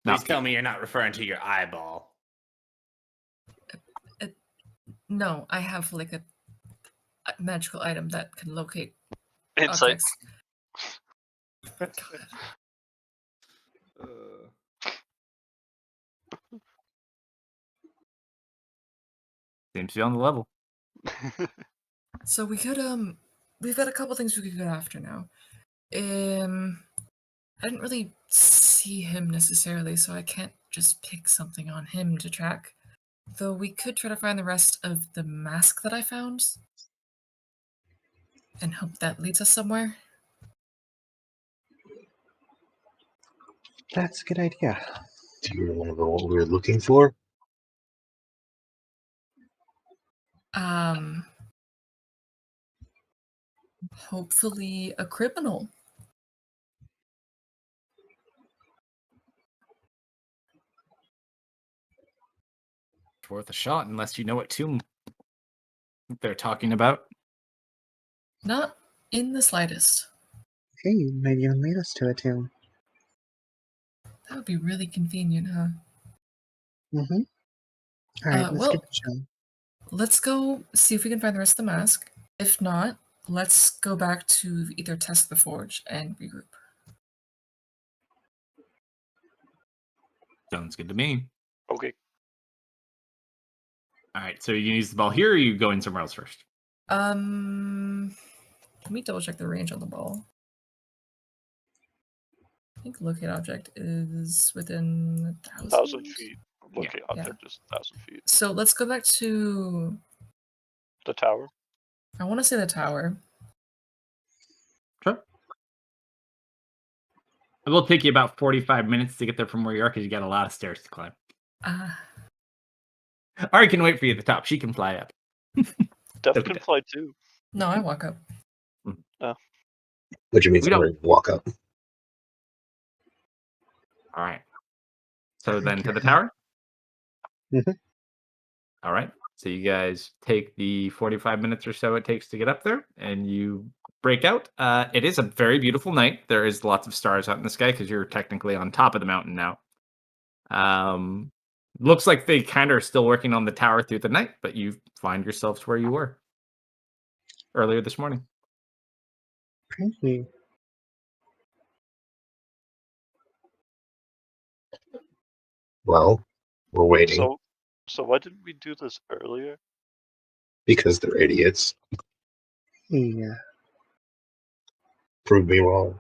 Please No. tell me you're not referring to your eyeball. No, I have like a magical item that can locate Insight. objects. God. Seems to be on the level. So we could we've got a couple things we could go after now. I didn't really see him necessarily, so I can't just pick something on him to track. Though we could try to find the rest of the mask that I found and hope that leads us somewhere. That's a good idea. Do you remember what we were looking for? Hopefully a criminal. It's worth a shot, unless you know what tomb they're talking about. Not in the slightest. Hey, you might even lead us to a tomb. That would be really convenient, huh? Mm-hmm. Alright, let's well- get chilling. Let's go see if we can find the rest of the mask. If not, let's go back to either test the forge and regroup. Sounds good to me. Okay. All right, so you use the ball here, or you go in somewhere else first? Let me double check the range on the ball. I think locate object is within 1,000 feet. Locate Yeah. object is 1,000 feet. So let's go back to, The tower. I want to say the tower. Sure. It will take you about 45 minutes to get there from where you are because you got a lot of stairs to climb. Ari can wait for you at the top. She can fly up. Death Okay. can fly too. No, I walk up. Which means We I'm don't- ready to walk up. All right. So then to the tower? Mhm. All right. So you guys take the 45 minutes or so it takes to get up there and you break out. It is a very beautiful night. There is lots of stars out in the sky because you're technically on top of the mountain now. Looks like they kind of are still working on the tower through the night, but you find yourselves where you were earlier this morning. Pretty. Well, we're waiting So why didn't we do this earlier? because they're idiots. Yeah. Prove me wrong.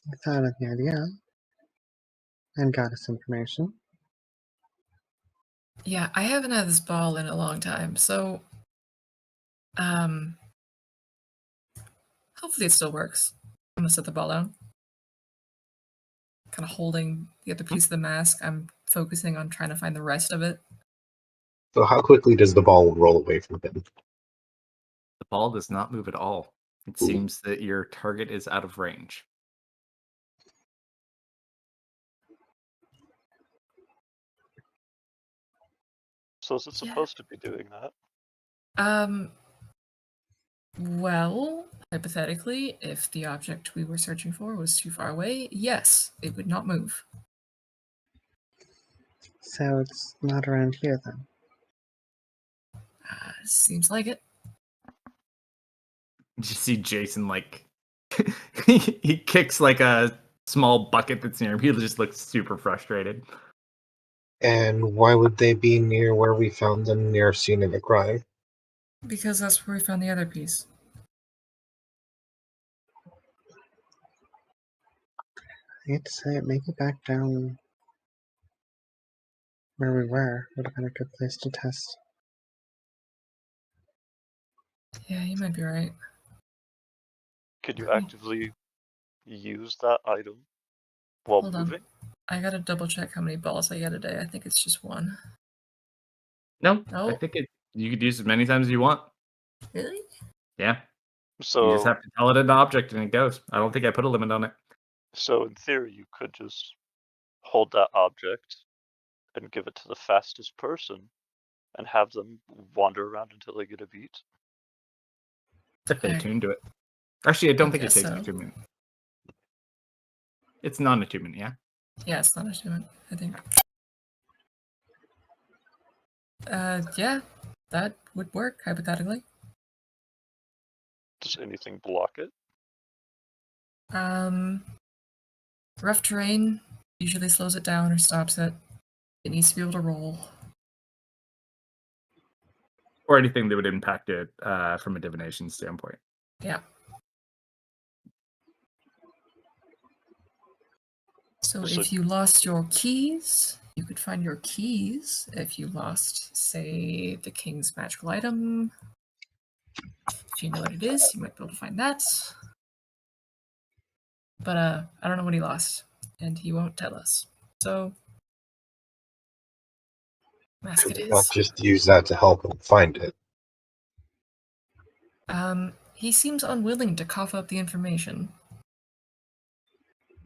I thought of the idea and got us information. Yeah, I haven't had this ball in a long time, so hopefully it still works. I'm gonna set the ball down. Kind of holding the other piece of the mask. I'm focusing on trying to find the rest of it. So how quickly does the ball roll away from him? The ball does not move at all. It seems that your target is out of range. So is it Yeah. supposed to be doing that? Well, hypothetically, if the object we were searching for was too far away, yes, it would not move. So it's not around here then. Seems like it. You see Jason like he kicks like a small bucket that's near him. He just looks super frustrated. And why would they be near where we found them, near scene of the crime? Because that's where we found the other piece. I'd say make it back down where we were would have been a good place to test. Yeah, you might be right. Could you actively use that item while Hold moving? on. I gotta double check how many balls I get a day. I think it's just one. No, Oh. I think you could use as many times as you want. Really? Yeah. So You just have to tell it an object and it goes. I don't think I put a limit on it. So in theory, you could just hold that object and give it to the fastest person and have them wander around until they get a beat. If they I tune to it. Actually, I don't think it guess takes so. attunement. It's non-attunement, yeah. Yeah, it's not attunement, I think. Yeah, that would work, hypothetically. Does anything block it? Rough terrain usually slows it down or stops it. It needs to be able to roll. Or anything that would impact it from a divination standpoint. Yeah. So if you lost your keys, you could find your keys. If you lost, say, the king's magical item, if you know what it is, you might be able to find that. But I don't know what he lost, and he won't tell us. So, mask it Not is. just use that to help him find it. He seems unwilling to cough up the information.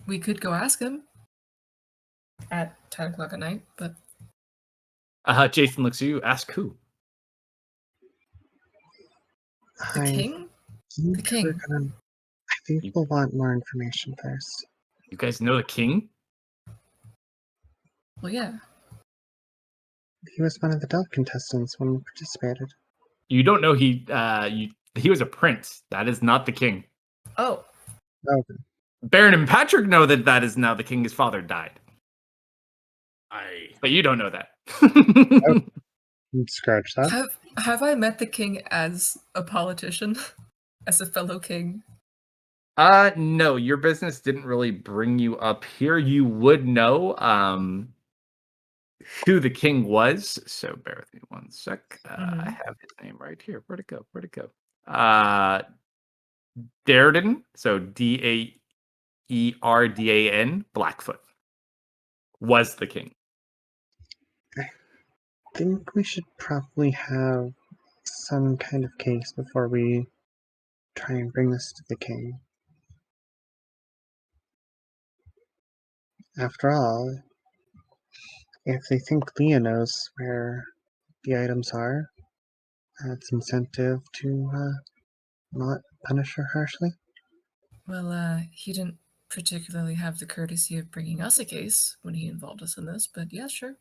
We could go ask him at 10 o'clock at night, but Jason looks at you. Ask who? the king? The king. I think we'll want more information first. You guys know the king? Well, yeah. He was one of the Delve contestants when we participated. You don't know he was a prince. That is not the king. Oh. Okay. Baron and Patrick know that is now the king. His father died. But you don't know that. Scratch that. Have I met the king as a politician? As a fellow king? No, your business didn't really bring you up here. You would know who the king was. So bear with me one sec. I have his name right here. Where'd it go? Darden. So Daerdan Blackfoot was the king. I think we should probably have some kind of case before we try and bring this to the king. After all, if they think Leah knows where the items are, that's incentive to not punish her harshly. Well, he didn't particularly have the courtesy of bringing us a case when he involved us in this, but yeah, sure.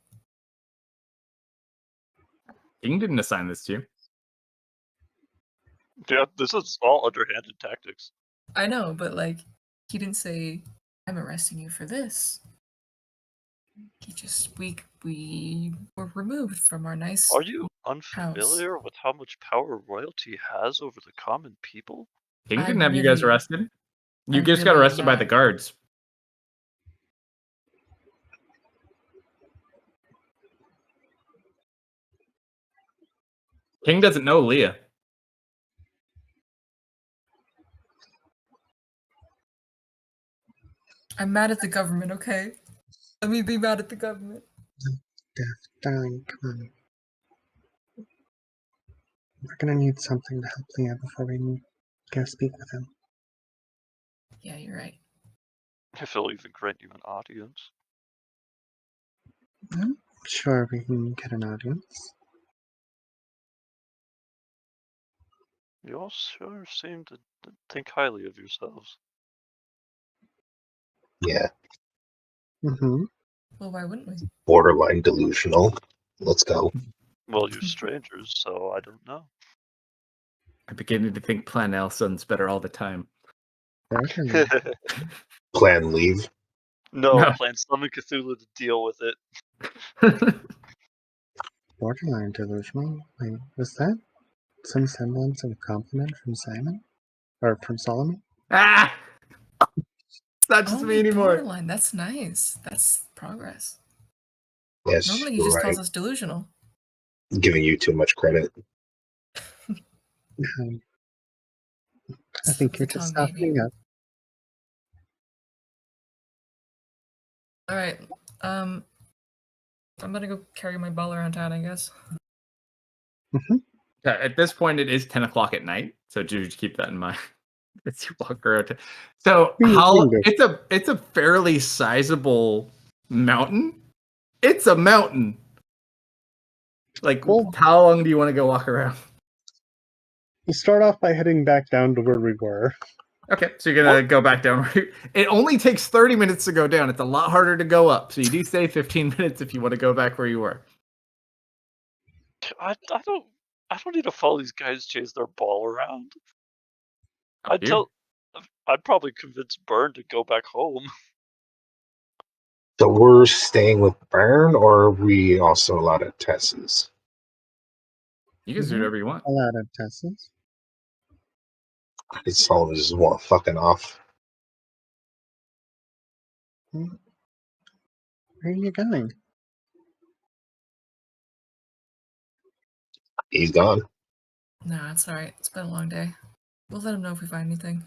King didn't assign this to you. Yeah, this is all underhanded tactics. I know, but like, he didn't say, I'm arresting you for this. We we were removed from our nice. Are you unfamiliar with how much power royalty has over the common people? King I didn't have you guys really- arrested. You I just got really arrested by am the not. guards. King doesn't know Leah. I'm mad at the government, okay? Let me be mad at the government. Darling, come on. We're gonna need something to help Leah before we go speak with him. Yeah, you're right. If he'll even grant you an audience. I'm sure we can get an audience. You all sure seem to think highly of yourselves. Yeah, Mm-hmm. Well, why wouldn't we? borderline delusional. Let's go. Well, you're strangers, so I don't know. I'm beginning to think Plan L sounds better all the time. Borderline, Plan leave. No, No. plan Summon Cthulhu to deal with it. borderline delusional. Wait, was that some semblance of a compliment from Simon? Or from Solomon? Ah! It's not just me Oh, anymore. borderline. That's nice. That's progress. Yes, Normally he you're just right. calls us delusional. Giving you too much credit. I think The you're just tongue, maybe. softening up. All right. I'm gonna go carry my ball around town, I guess. At this point, it is 10 o'clock at night, so do keep that in mind. As you walk around. So it's a fairly sizable mountain. It's a mountain. Like, Well- how long do you want to go walk around? We start off by heading back down to where we were. Okay, so you're gonna go back down. It only takes 30 minutes to go down. It's a lot harder to go up. So you do stay 15 minutes if you want to go back where you were. I don't need to follow these guys chase their ball around. Up to you. I'd probably convince Byrne to go back home. So we're staying with Byrne, or are we also allowed at Tess's? You can do whatever you want. A lot of Tess's. It's all just want fucking off. Where are you going? He's gone. Nah, it's all right. It's been a long day. We'll let him know if we find anything.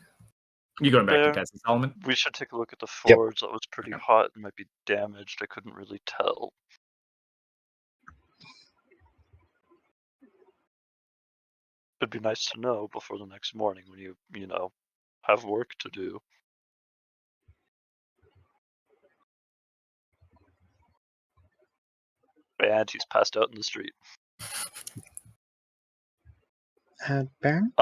You going back There. to Texas, Solomon? We should take a look at the Yep. forge. That was pretty Okay. hot and might be damaged. I couldn't really tell. It'd be nice to know before the next morning when you have work to do. And he's passed out in the street. Baron?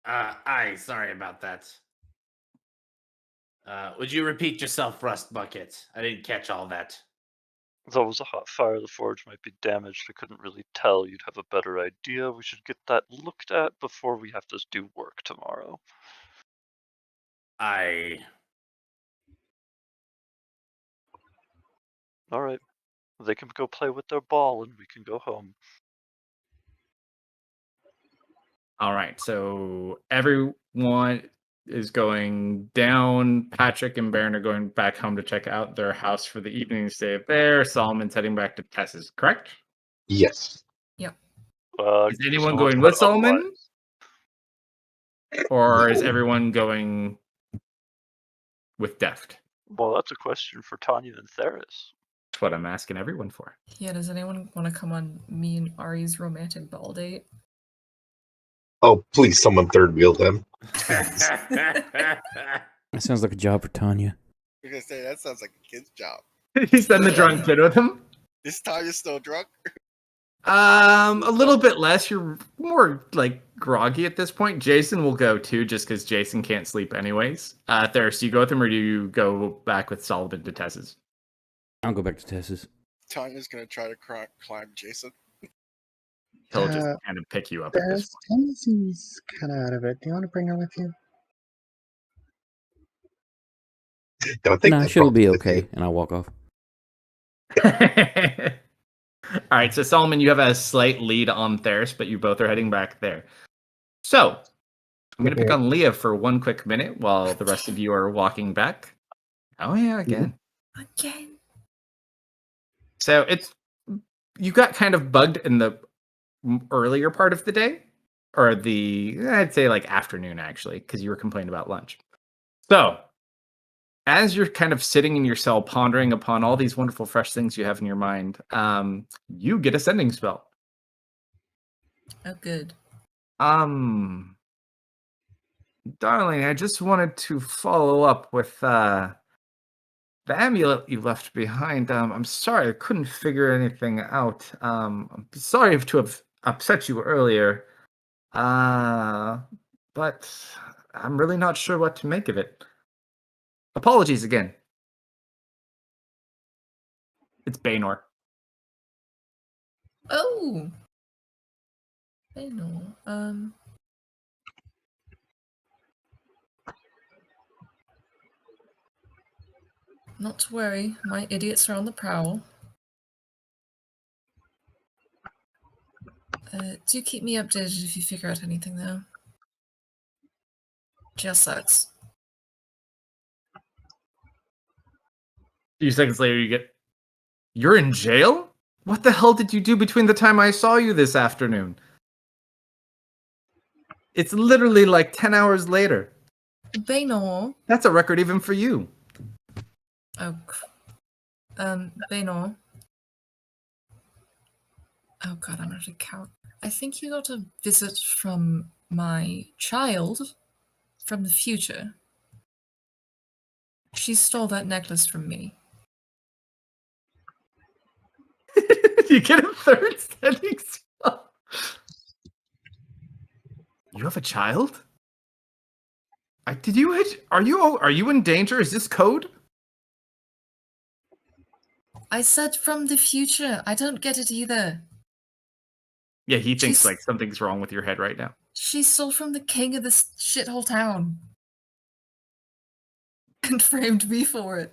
Aye, sorry about that. Would you repeat yourself, Rust Bucket? I didn't catch all that. There was a hot fire. The forge might be damaged. I couldn't really tell. You'd have a better idea. We should get that looked at before we have to do work tomorrow. Aye. All right. They can go play with their ball and we can go home. All right, so everyone is going down. Patrick and Baron are going back home to check out their house for the evening, stay there. Solomon's heading back to Tess's, correct? Yes. Is anyone going with Solomon? Or is everyone going with Deft? Well, that's a question for Tanya and Theris. That's what I'm asking everyone for. Yeah, does anyone want to come on me and Ari's romantic ball date? Oh, please, someone third wheel him. That sounds like a job for Tanya. You're gonna say that sounds like a kid's job. He's send the drunk kid with him. Is Tanya still drunk? A little bit less. You're more like groggy at this point. Jason will go too, just because Jason can't sleep anyways. Theris, do you go with him or do you go back with Solomon to Tess's? I'll go back to Tess's. Tanya's gonna try to climb Jason. He'll just kind of pick you up at this point. Tanya seems kind of out of it. Do you want to bring her with you? Don't think Nah, that she'll be probably- okay, and I'll walk off. All right, so Solomon, you have a slight lead on Theris, but you both are heading back there. So I'm going to pick on Leah for one quick minute while the rest of you are walking back. Oh yeah, again. Again. So you got kind of bugged in the earlier part of the day, or I'd say like afternoon actually, because you were complaining about lunch. So as you're kind of sitting in your cell pondering upon all these wonderful fresh things you have in your mind, you get a sending spell. Oh, good. Darling, I just wanted to follow up with the amulet you left behind. I'm sorry, I couldn't figure anything out. I'm sorry to have upset you earlier. But I'm really not sure what to make of it. Apologies again. It's Baynor. Oh. I know. Not to worry. My idiots are on the prowl. Do keep me updated if you figure out anything, though. Jail sucks. A few seconds later, you're in jail? What the hell did you do between the time I saw you this afternoon? It's literally like 10 hours later. Baynor. That's a record even for you. Oh. Baynor. Oh god, I'm not a count. I think you got a visit from my child from the future. She stole that necklace from me. You get a third sending spell. You have a child? Are you in danger? Is this code? I said from the future. I don't get it either. Yeah, he thinks like something's wrong with your head right now. She stole from the king of this shithole town. And framed me for it.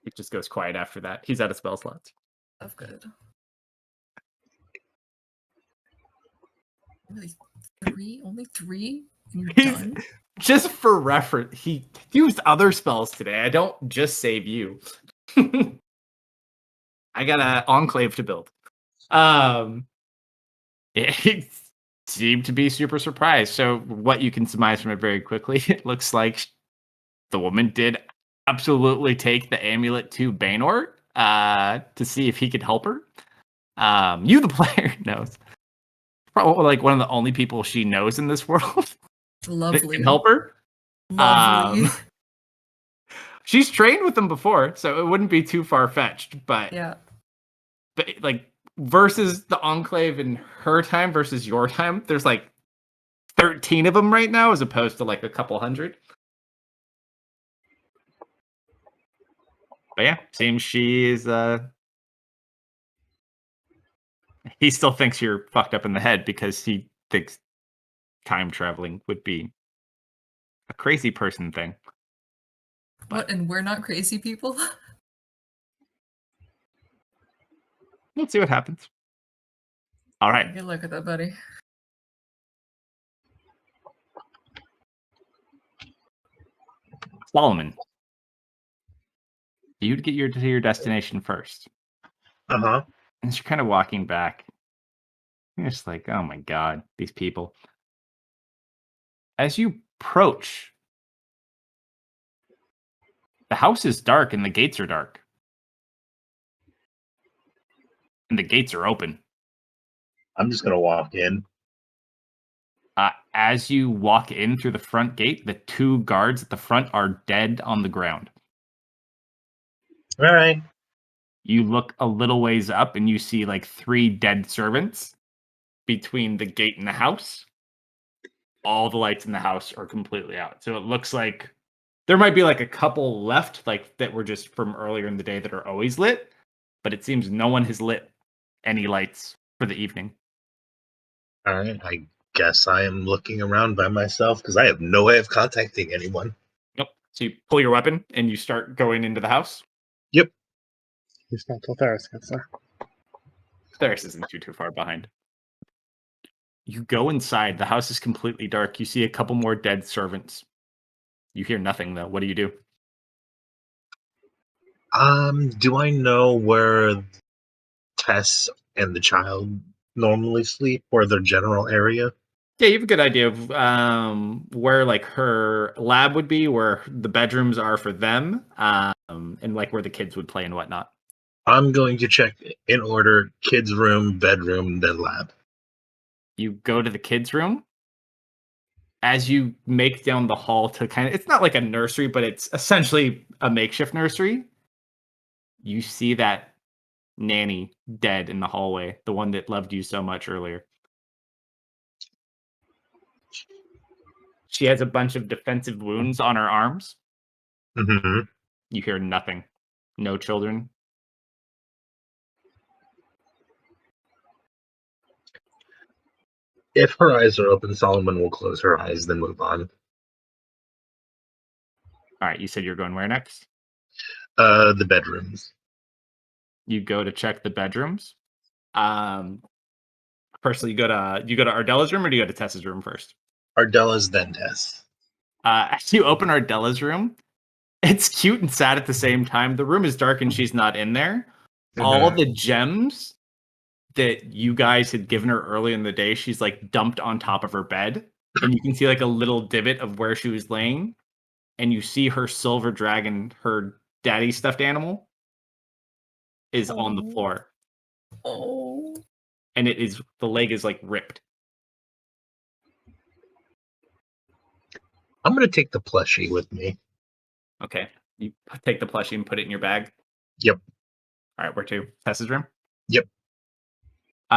It just goes quiet after that. He's out of spell slots. Oh, good. Only three? And you're done? Just for reference, he used other spells today. I don't just save you. I got an enclave to build. It seemed to be super surprised. So what you can surmise from it very quickly, it looks like the woman did absolutely take the amulet to Baynor to see if he could help her. You, the player, knows. Probably like one of the only people she knows in this world Lovely. that can help her. Lovely. She's trained with them before, so it wouldn't be too far-fetched. But yeah. But like versus the Enclave in her time versus your time, there's like 13 of them right now as opposed to like a couple hundred. But yeah, seems she is he still thinks you're fucked up in the head because he thinks time traveling would be a crazy person thing. What, and we're not crazy people? Let's see what happens. All right. Good luck with that, buddy. Solomon, you'd get to your destination first. Uh-huh. And you're kind of walking back. You're just like, oh my god, these people. As you approach, the house is dark and the gates are dark. And the gates are open. I'm just going to walk in. As you walk in through the front gate, the two guards at the front are dead on the ground. All right. You look a little ways up and you see like 3 dead servants between the gate and the house. All the lights in the house are completely out. So it looks like there might be like a couple left, like that were just from earlier in the day that are always lit, but it seems no one has lit any lights for the evening. All right. I guess I am looking around by myself because I have no way of contacting anyone. Nope. So you pull your weapon and you start going into the house. Yep. He's not till Theris gets there. Theris isn't too far behind. You go inside. The house is completely dark. You see a couple more dead servants. You hear nothing, though. What do you do? Do I know where Tess and the child normally sleep, or their general area? Yeah, you have a good idea of where like her lab would be, where the bedrooms are for them, and like where the kids would play and whatnot. I'm going to check in order: kids' room, bedroom, then lab. You go to the kids' room. As you make down the hall to it's not like a nursery, but it's essentially a makeshift nursery. You see that nanny dead in the hallway, the one that loved you so much earlier. She has a bunch of defensive wounds on her arms. Mm-hmm. You hear nothing. No children. If her eyes are open, Solomon will close her eyes, then move on. All right, you said you're going where next? The bedrooms. You go to check the bedrooms. Firstly, you go to Ardella's room, or do you go to Tess's room first? Ardella's, then Tess. As you open Ardella's room, it's cute and sad at the same time. The room is dark and she's not in there. All the gems that you guys had given her early in the day, she's like dumped on top of her bed, and you can see like a little divot of where she was laying, and you see her silver dragon, her daddy stuffed animal, is on the floor. Oh. And the leg is like ripped. I'm going to take the plushie with me. Okay. You take the plushie and put it in your bag? Yep. All right, where to? Tess's room? Yep.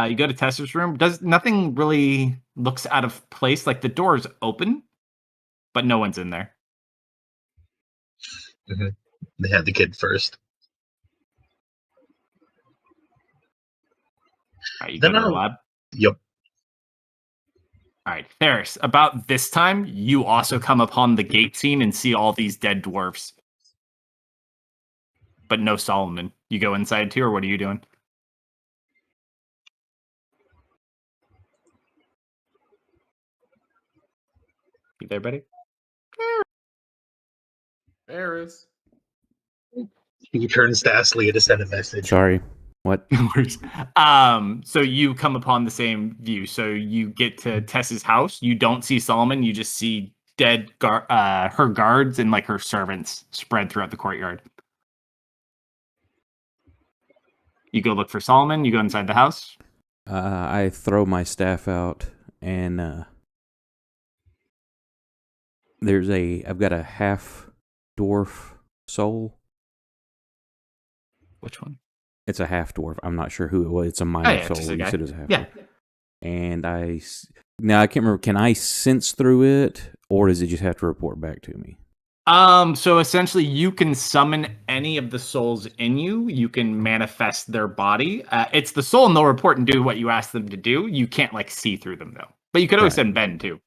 You go to Tess's room. Nothing really looks out of place. Like the door is open, but no one's in there. Mm-hmm. They had the kid first. All right, you go to the lab? Yep. All right, Theris, about this time, you also come upon the gate scene and see all these dead dwarves. But no Solomon. You go inside too, or what are you doing? You there, buddy? Theris. He turns to ask Leah to send a message. Sorry. What? So you come upon the same view. So you get to Tess's house. You don't see Solomon. You just see dead her guards and like her servants spread throughout the courtyard. You go look for Solomon. You go inside the house. I throw my staff out, and I've got a half dwarf soul. Which one? It's a half dwarf. I'm not sure who it was. It's a minor soul. You said it was a half. Yeah. And now I can't remember. Can I sense through it, or does it just have to report back to me? So essentially, you can summon any of the souls in you. You can manifest their body. It's the soul, and they'll report and do what you ask them to do. You can't like see through them though. But you could always send Ben too.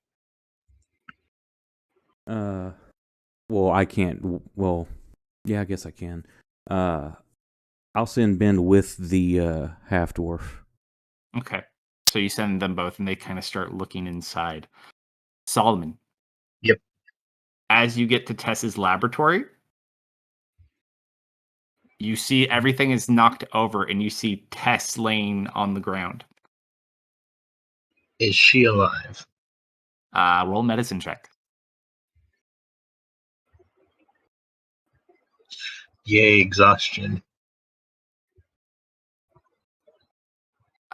Well, I can't. Well, yeah, I guess I can. I'll send Ben with the half dwarf. Okay. So you send them both, and they kind of start looking inside. Solomon. Yep. As you get to Tess's laboratory, you see everything is knocked over, and you see Tess laying on the ground. Is she alive? Roll medicine check. Yay, exhaustion.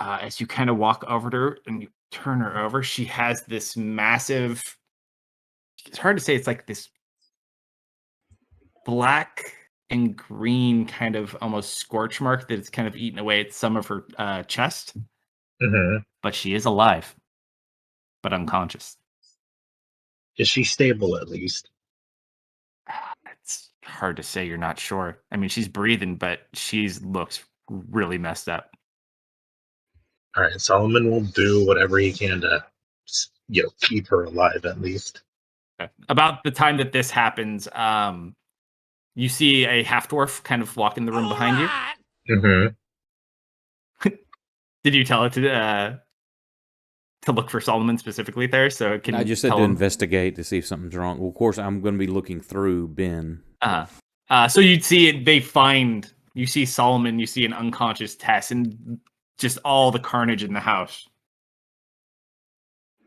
As you kind of walk over to her and you turn her over, she has this massive, it's hard to say, it's like this black and green kind of almost scorch mark that it's kind of eaten away at some of her chest. Mm-hmm. But she is alive, but unconscious. Is she stable at least? It's hard to say. You're not sure. I mean, she's breathing, but she looks really messed up. All right, Solomon will do whatever he can to, keep her alive at least. About the time that this happens, you see a half dwarf kind of walk in the room behind you. Mm-hmm. Did you tell it to look for Solomon specifically there, so it can? I just said tell to him? investigate to see if something's wrong. Well, of course, I'm going to be looking through Ben. So you'd see it. You see Solomon, you see an unconscious Tess, and just all the carnage in the house.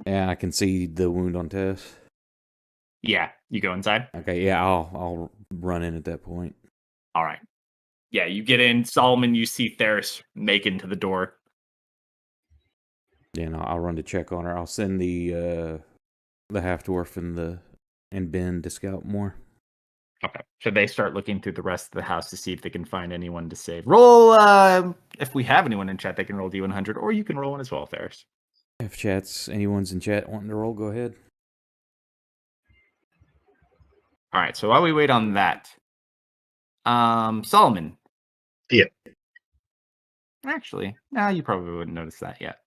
Yeah, I can see the wound on Tess. Yeah, you go inside. Okay, yeah, I'll run in at that point. All right. Yeah, you get in. Solomon, you see Theris make into the door. Yeah, and I'll run to check on her. I'll send the half dwarf and Ben to scout more. Okay. So they start looking through the rest of the house to see if they can find anyone to save. Roll, if we have anyone in chat, they can roll D100, or you can roll one as well, Theris. If anyone's in chat wanting to roll, go ahead. All right. So while we wait on that, Solomon. Yeah. Actually, no, you probably wouldn't notice that yet.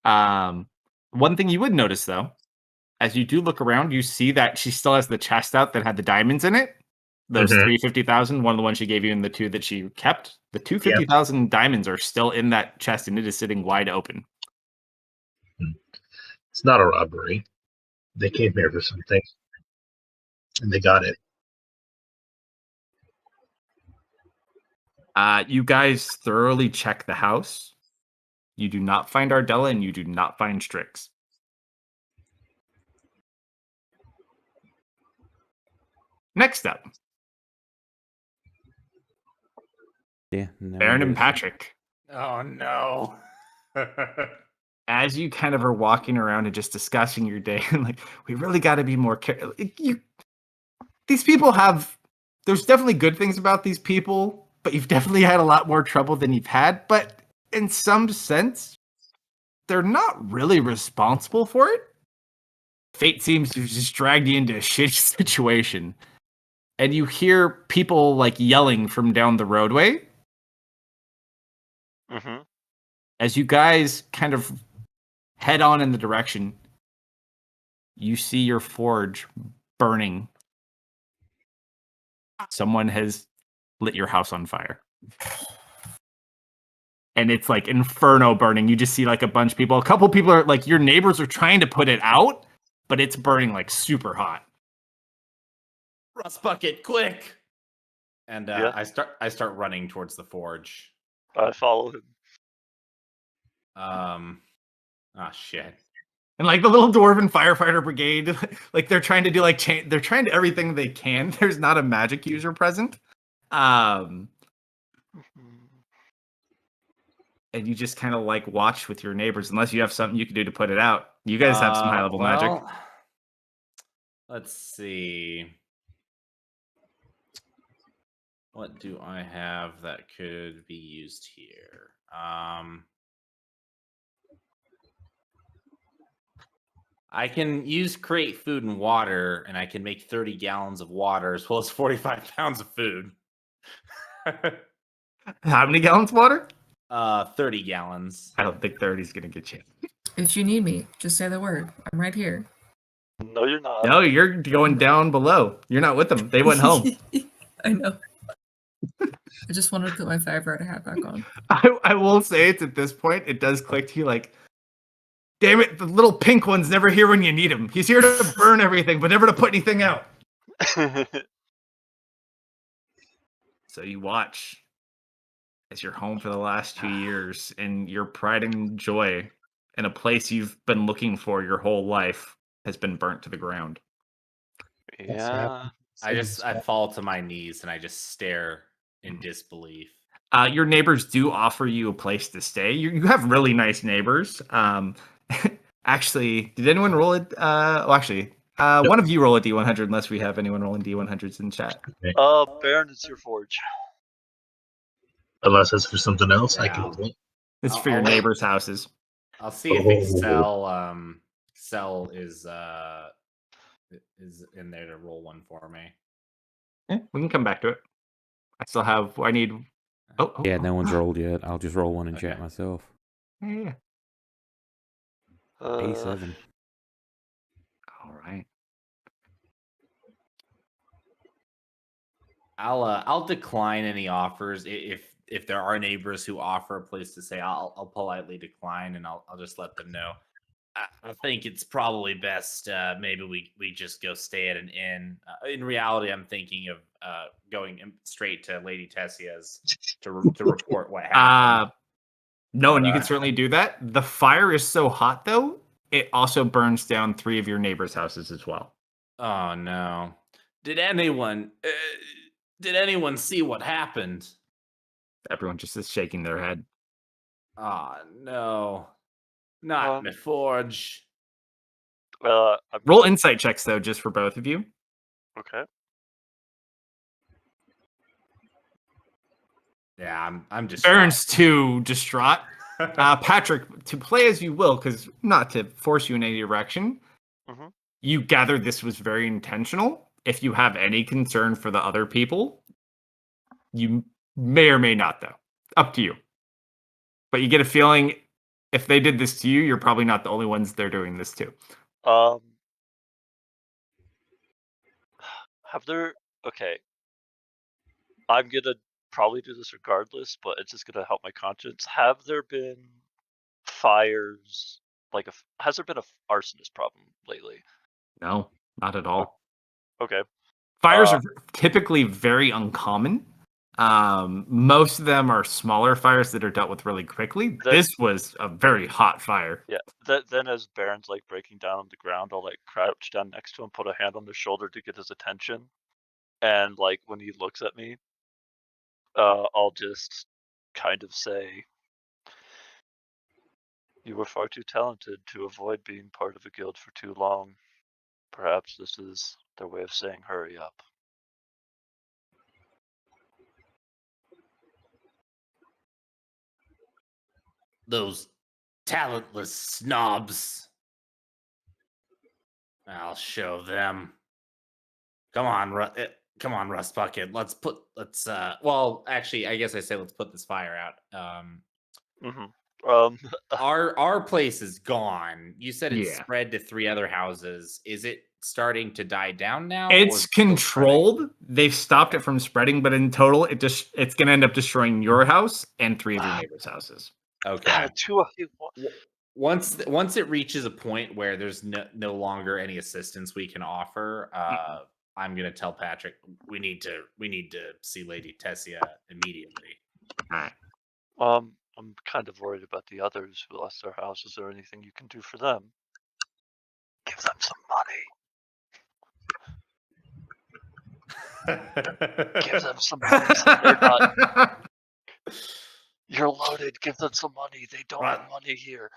One thing you would notice though, as you do look around, you see that she still has the chest out that had the diamonds in it. Those 350,000, one of the ones she gave you and the two that she kept. The 250,000 diamonds are still in that chest and it is sitting wide open. It's not a robbery. They came here for something, and they got it. You guys thoroughly check the house. You do not find Ardella and you do not find Strix. Next up. Yeah. Baron and Patrick. Oh no. As you kind of are walking around and just discussing your day, and like, we really got to be more careful. These people there's definitely good things about these people, but you've definitely had a lot more trouble than you've had. But in some sense, they're not really responsible for it. Fate seems to have just dragged you into a shitty situation. And you hear people like yelling from down the roadway. Mm-hmm. As you guys kind of head on in the direction, you see your forge burning. Someone has lit your house on fire. And it's like inferno burning. You just see like a bunch of people. A couple people are like, your neighbors are trying to put it out, but it's burning like super hot. Rust bucket, quick! And Yeah. I start running towards the forge. I follow him. Shit. And like the little dwarven firefighter brigade, like they're trying to do like they're trying to everything they can. There's not a magic user present. And you just kind of like watch with your neighbors, unless you have something you can do to put it out. You guys have some high level magic. Let's see. What do I have that could be used here? I can create food and water, and I can make 30 gallons of water as well as 45 pounds of food. How many gallons of water? 30 gallons. I don't think 30 is gonna get you. If you need me, just say the word. I'm right here. No, you're not. No, you're going down below. You're not with them. They went home. I know. I just wanted to put my firefighter hat back on. I will say it's at this point, it does click to you like, damn it, the little pink one's never here when you need him. He's here to burn everything, but never to put anything out. So you watch as you're home for the last 2 years, and your pride and joy in a place you've been looking for your whole life has been burnt to the ground. Yeah. I fall to my knees and I just stare in disbelief. Your neighbors do offer you a place to stay. You have really nice neighbors. Actually, did anyone roll it? Nope. One of you roll a D100 unless we have anyone rolling D100s in chat. Baron, it's your forge. Unless it's for something else, I Yeah. can roll. It's for your neighbors' houses. I'll see if Excel is in there to roll one for me. Yeah, we can come back to it. I need. Yeah, no one's rolled yet. I'll just roll one in chat Okay. myself. Yeah. 87. All right. I'll decline any offers if there are neighbors who offer a place to stay. I'll politely decline, and I'll just let them know. I think it's probably best. Maybe we just go stay at an inn. In reality, I'm thinking of going straight to Lady Tessia's to report what happened. No, and you But, can certainly do that. The fire is so hot, though, it also burns down 3 of your neighbors' houses as well. Oh no! Did anyone see what happened? Everyone just is shaking their head. Oh no! Not me forge. Roll insight checks, though, just for both of you. Okay. Yeah, I'm just Burns too distraught. Patrick, to play as you will, because not to force you in any direction, you gather this was very intentional. If you have any concern for the other people, you may or may not, though. Up to you. But you get a feeling if they did this to you, you're probably not the only ones they're doing this to. Okay. I'm gonna probably do this regardless, but it's just gonna help my conscience. Have there been fires? Has there been a arsonist problem lately? No, not at all. Okay. Fires are typically very uncommon. Most of them are smaller fires that are dealt with really quickly. This was a very hot fire. Yeah. Then as Baron's breaking down on the ground, I'll crouch down next to him, put a hand on his shoulder to get his attention, and when he looks at me, I'll just kind of say, "You were far too talented to avoid being part of a guild for too long. Perhaps this is their way of saying hurry up." Those talentless snobs. I'll show them. Come on, Rust Bucket. Well, actually, I guess I say let's put this fire out. Our place is gone. You said it's spread to 3 other houses. Is it starting to die down now? It's controlled. They've stopped it from spreading, but in total, it's going to end up destroying your house and 3 of your neighbors' houses. Okay. 2 of you. Once it reaches a point where there's no longer any assistance we can offer, I'm gonna tell Patrick we need to see Lady Tessia immediately. All right. I'm kind of worried about the others who lost their houses. Is there anything you can do for them? Give them some money. Give them some money. So they're not... You're loaded. Give them some money. They don't have money here.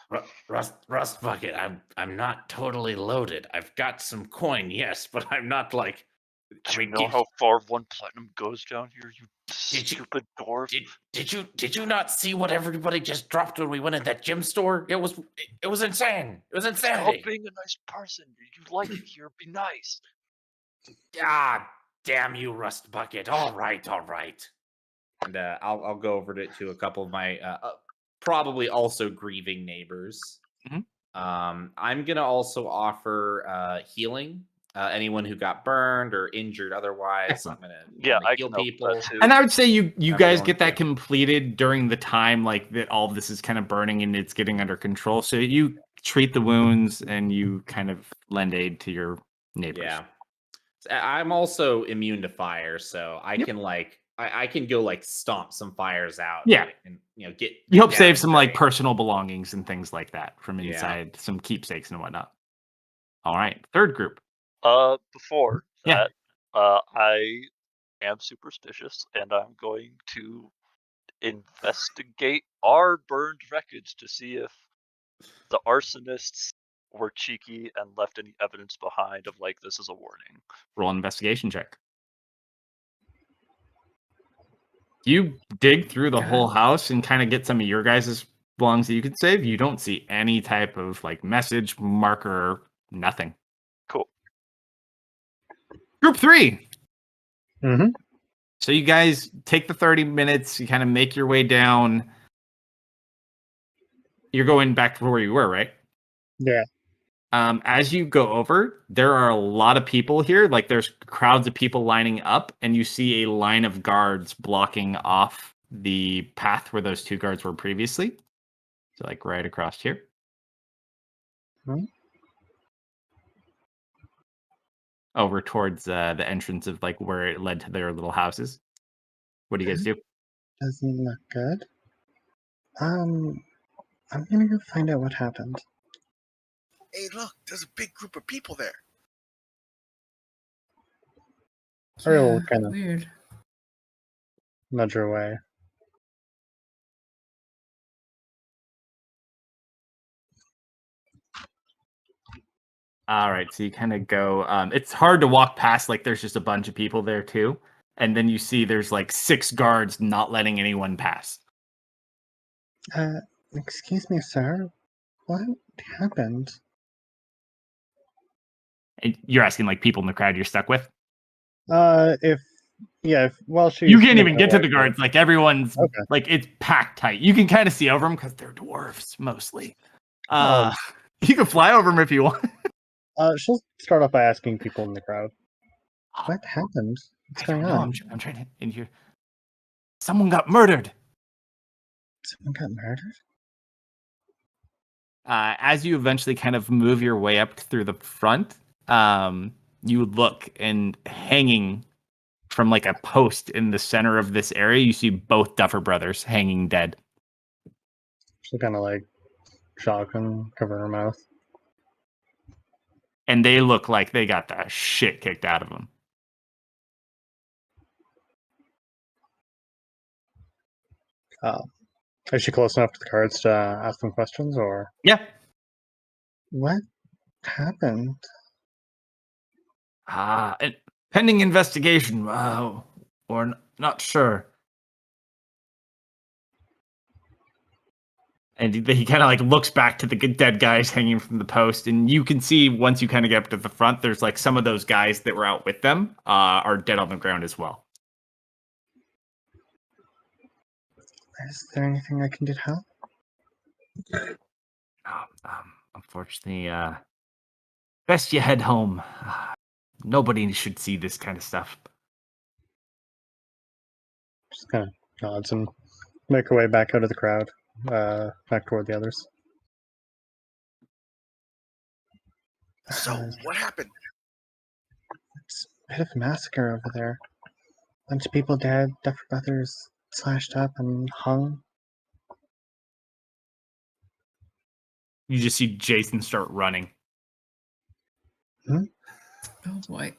Rust Bucket. I'm not totally loaded. I've got some coin, yes, but I'm not Do you know how far 1 platinum goes down here? You stupid dwarf. Did you not see what everybody just dropped when we went in that gym store? It was insane. It was insanity. Stop being a nice person. You like it here. Be nice. Ah, damn you, Rust Bucket. All right. And I'll go over to a couple of my probably also grieving neighbors. I'm gonna also offer healing. Anyone who got burned or injured otherwise, I'm gonna heal people. And I would say you guys get that completed during the time that all of this is kind of burning and it's getting under control. So you treat the wounds and you kind of lend aid to your neighbors. Yeah, I'm also immune to fire, so I can I can go stomp some fires out. Yeah, and you help save some personal belongings and things like that from inside, some keepsakes and whatnot. All right, third group. Before that, I am superstitious, and I'm going to investigate our burned wreckage to see if the arsonists were cheeky and left any evidence behind of this is a warning. Roll an investigation check. You dig through the whole house and kind of get some of your guys' belongings that you could save. You don't see any type of message, marker, nothing. Cool. Group 3. Mm-hmm. So you guys take the 30 minutes, you kind of make your way down. You're going back to where you were, right? Yeah. As you go over, there are a lot of people here. Like there's crowds of people lining up, and you see a line of guards blocking off the path where those 2 guards were previously. So like right across here. Hmm? Over towards the entrance of like where it led to their little houses. What do you guys do? Doesn't look good. I'm gonna go find out what happened. Hey, look, there's a big group of people there. Ari will kind of Weird. nudge her away. All right, so you kind of go. It's hard to walk past. Like there's just a bunch of people there too, and then you see there's like 6 guards not letting anyone pass. Excuse me, sir. What happened? And you're asking like people in the crowd you're stuck with. Well, she's You can't even making get to away the from guards. Like everyone's Okay. like it's packed tight. You can kind of see over them because they're dwarves mostly. You can fly over them if you want. She'll start off by asking people in the crowd, what happened? What's I don't going know. on? I'm trying to. And here, someone got murdered. Someone got murdered? As you eventually kind of move your way up through the front, you look, and hanging from like a post in the center of this area, you see both Duffer brothers hanging dead. She'll kind of like shock and cover her mouth. And they look like they got the shit kicked out of them. Is she close enough to the cards to ask them questions, or Yeah. what happened? And pending investigation. Not sure. And he kind of like looks back to the dead guys hanging from the post, and you can see once you kind of get up to the front, there's like some of those guys that were out with them are dead on the ground as well. Is there anything I can do to help? Unfortunately, best you head home. Nobody should see this kind of stuff. Just kind of nods and make her way back out of the crowd, back toward the others. So, what happened? It's a bit of a massacre over there. Bunch of people dead, Duffer brothers slashed up and hung. You just see Jason start running. Oh boy.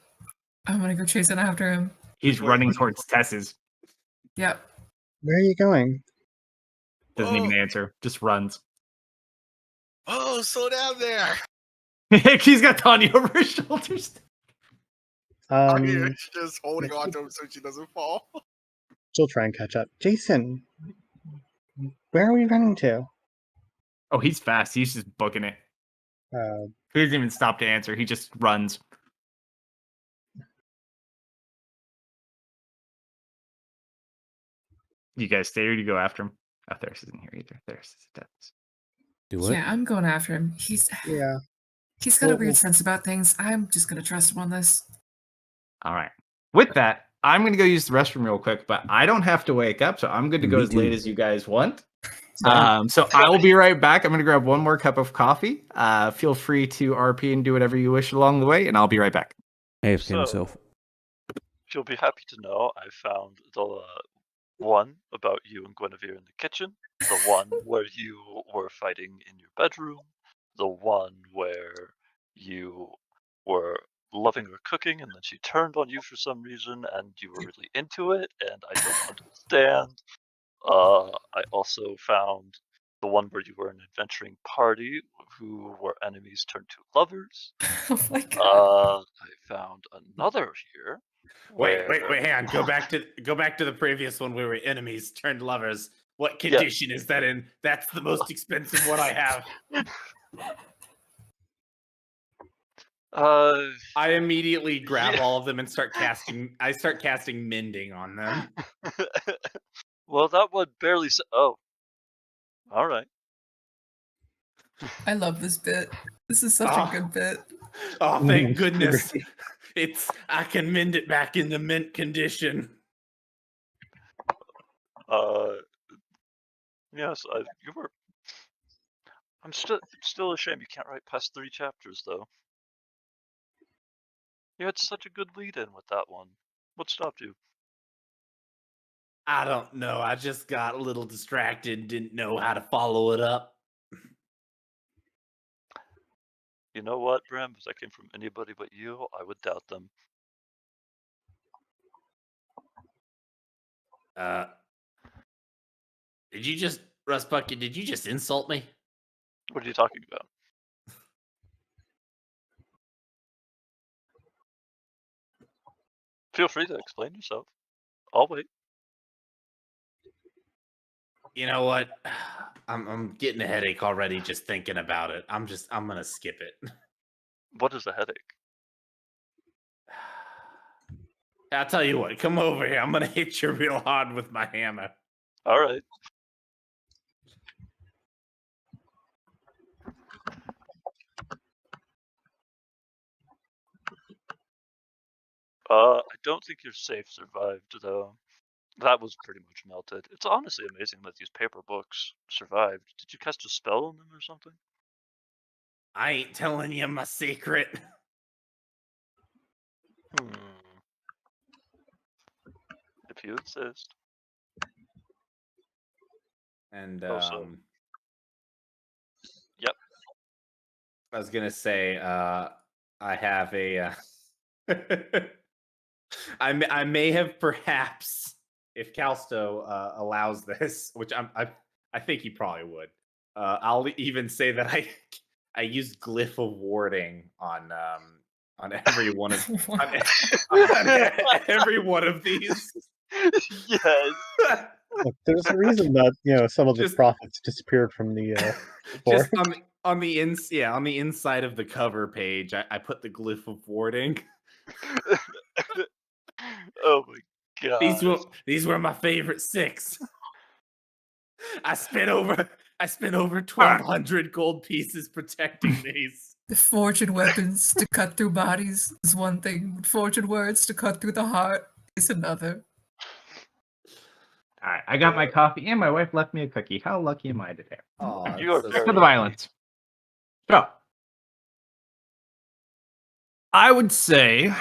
I'm gonna go chasing after him. He's running towards Tess's. Yep. Where are you going? Doesn't even answer. Just runs. Oh, slow down there. He's got Tanya over his shoulders. She's just holding on to him so she doesn't fall. She'll try and catch up. Jason, where are we running to? Oh, he's fast. He's just booking it. He doesn't even stop to answer. He just runs. You guys stay or do you go after him? Oh, Theris isn't here either. Theris is dead. Do what? Yeah, I'm going after him. He's got a weird sense about things. I'm just gonna trust him on this. All right. With that, I'm going to go use the restroom real quick, but I don't have to wake up, so I'm good to go Me as late too. as you guys want. So I will be right back. I'm going to grab one more cup of coffee. Feel free to RP and do whatever you wish along the way, and I'll be right back. AFK So- myself. You'll be happy to know I found the one about you and Guinevere in the kitchen, the one where you were fighting in your bedroom, the one where you were loving her cooking and then she turned on you for some reason and you were really into it and I don't understand. I also found the one where you were an adventuring party who were enemies turned to lovers. Oh my god. I found another here. Wait, where- hang on. Go back to the previous one where we were enemies turned lovers. What condition is that in? That's the most expensive one I have. I immediately grab all of them and start casting. I start casting mending on them. Well, that one barely. Oh, all right. I love this bit. This is such Ah. a good bit. Oh, thank goodness. I can mend it back into mint condition. Yes, you were. I'm still ashamed you can't write past 3 chapters though. You had such a good lead-in with that one. What stopped you? I don't know. I just got a little distracted, didn't know how to follow it up. You know what, Bram? If that came from anybody but you, I would doubt them. Did you just, Russ Bucket, did you just insult me? What are you talking about? Feel free to explain yourself. I'll wait. You know what? I'm getting a headache already just thinking about it. I'm gonna skip it. What is a headache? I'll tell you what, come over here. I'm gonna hit you real hard with my hammer. All right. I don't think your safe survived though. That was pretty much melted. It's honestly amazing that these paper books survived. Did you cast a spell on them or something? I ain't telling you my secret. If you insist. And So. Yep. I was gonna say, I have a. I may have perhaps, if Kalsto allows this, which I think he probably would. I'll even say that I used glyph of warding on every one of on every one of these. Yes. Look, there's a reason that some of the profits disappeared from the just on the inside of the cover page, I put the glyph of warding. Oh my god! These were my favorite 6. I spent over 1,200 gold pieces protecting these. The forged weapons to cut through bodies is one thing. Forged words to cut through the heart is another. All right, I got my coffee, and my wife left me a cookie. How lucky am I today? Oh, you are so very for the violence. So, I would say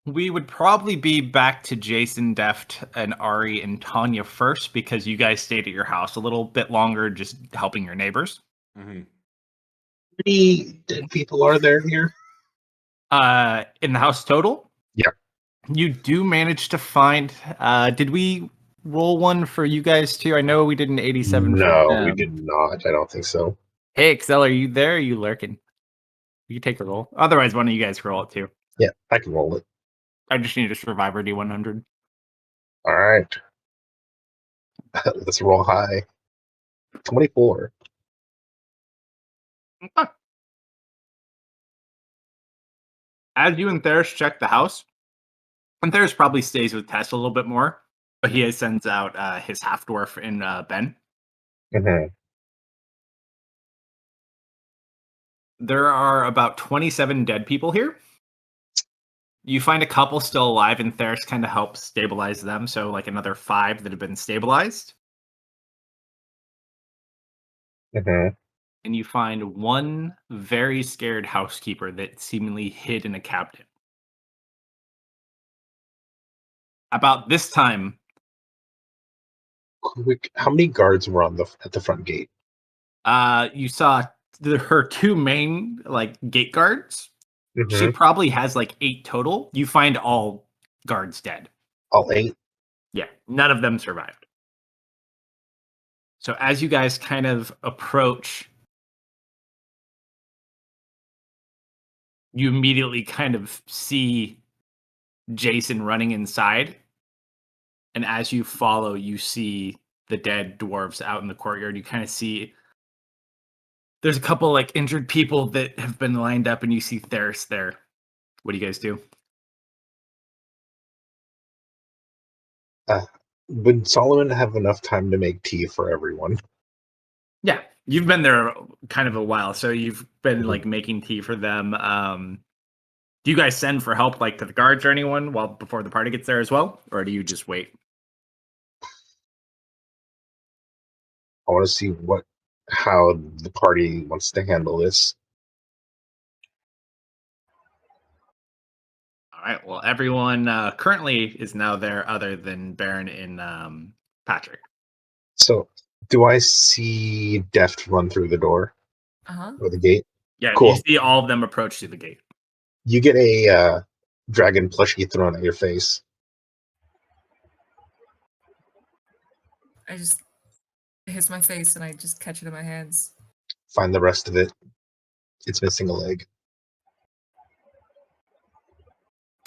we would probably be back to Jason, Deft, and Ari and Tanya first because you guys stayed at your house a little bit longer, just helping your neighbors. How many dead people are there here? In the house total? Yeah. You do manage to find. Did we roll one for you guys too? I know we did an 87. No, we did not. I don't think so. Hey, Excel, are you there? Or are you lurking? You can take a roll. Otherwise, one of you guys roll it too. Yeah, I can roll it. I just need a survivor D100. All right. Let's roll high. 24. As you and Theris check the house, and Theris probably stays with Tess a little bit more, but he sends out his half dwarf in Ben. Mm-hmm. There are about 27 dead people here. You find a couple still alive, and Theris kind of helps stabilize them, so like another 5 that have been stabilized. Mm-hmm. And you find one very scared housekeeper that seemingly hid in a cabinet. About this time, Quick, how many guards were at the front gate? you saw her 2 main gate guards. Mm-hmm. She probably has 8 total. You find all guards dead. All 8? Yeah, none of them survived. So as you guys kind of approach, you immediately kind of see Jason running inside. And as you follow, you see the dead dwarves out in the courtyard. You kind of see there's a couple injured people that have been lined up, and you see Theris there. What do you guys do? Would Solomon have enough time to make tea for everyone? Yeah, You've been there kind of a while, so you've been like making tea for them. Do you guys send for help, like to the guards or anyone, before the party gets there as well, or do you just wait? I want to see how the party wants to handle this. All right. Well, everyone currently is now there, other than Baron and Patrick. So, do I see Deft run through the door or the gate? Yeah, Cool. You see all of them approach through the gate. You get a dragon plushie thrown at your face. I just it hits my face and I just catch it in my hands. Find the rest of it. It's missing a leg.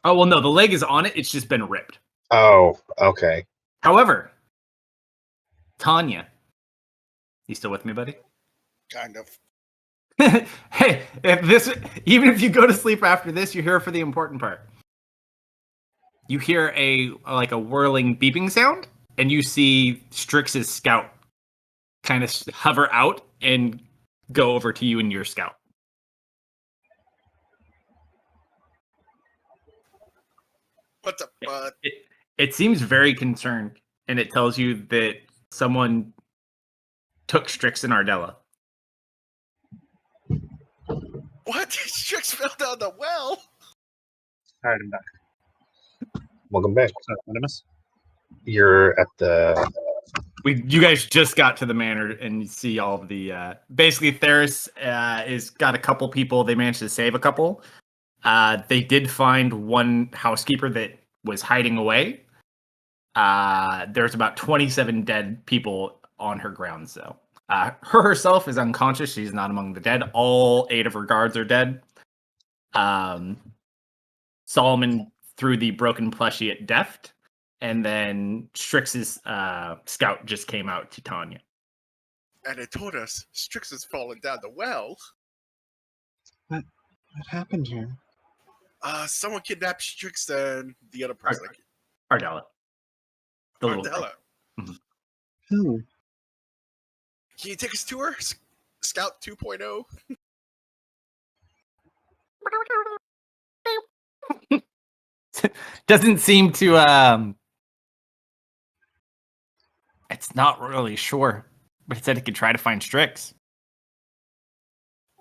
Oh well, no, the leg is on it. It's just been ripped. Oh, okay. However, Tanya, you still with me, buddy? Kind of. Hey, even if you go to sleep after this, you're here for the important part. You hear a whirling beeping sound, and you see Strix's scout kind of hover out and go over to you and your scout. What's up, bud? It seems very concerned, and it tells you that someone took Strix and Ardella. What? Strix fell down the well? Alright, I'm back. Welcome back. So, Minimus? You're at the. You guys just got to the manor and you see all of the basically Theris is got a couple people. They managed to save a couple. They did find one housekeeper that was hiding away. There's about 27 dead people on her grounds though. Her herself is unconscious. She's not among the dead. All 8 of her guards are dead. Solomon threw the broken plushie at Deft. And then Strix's scout just came out to Tanya. And it told us Strix has fallen down the well. What happened here? Someone kidnapped Strix and the other person. Ardella. The little girl. Ardella. Mhm. Who? Can you take us to her? Scout 2.0? Doesn't seem to it's not really sure, but it said it could try to find Strix.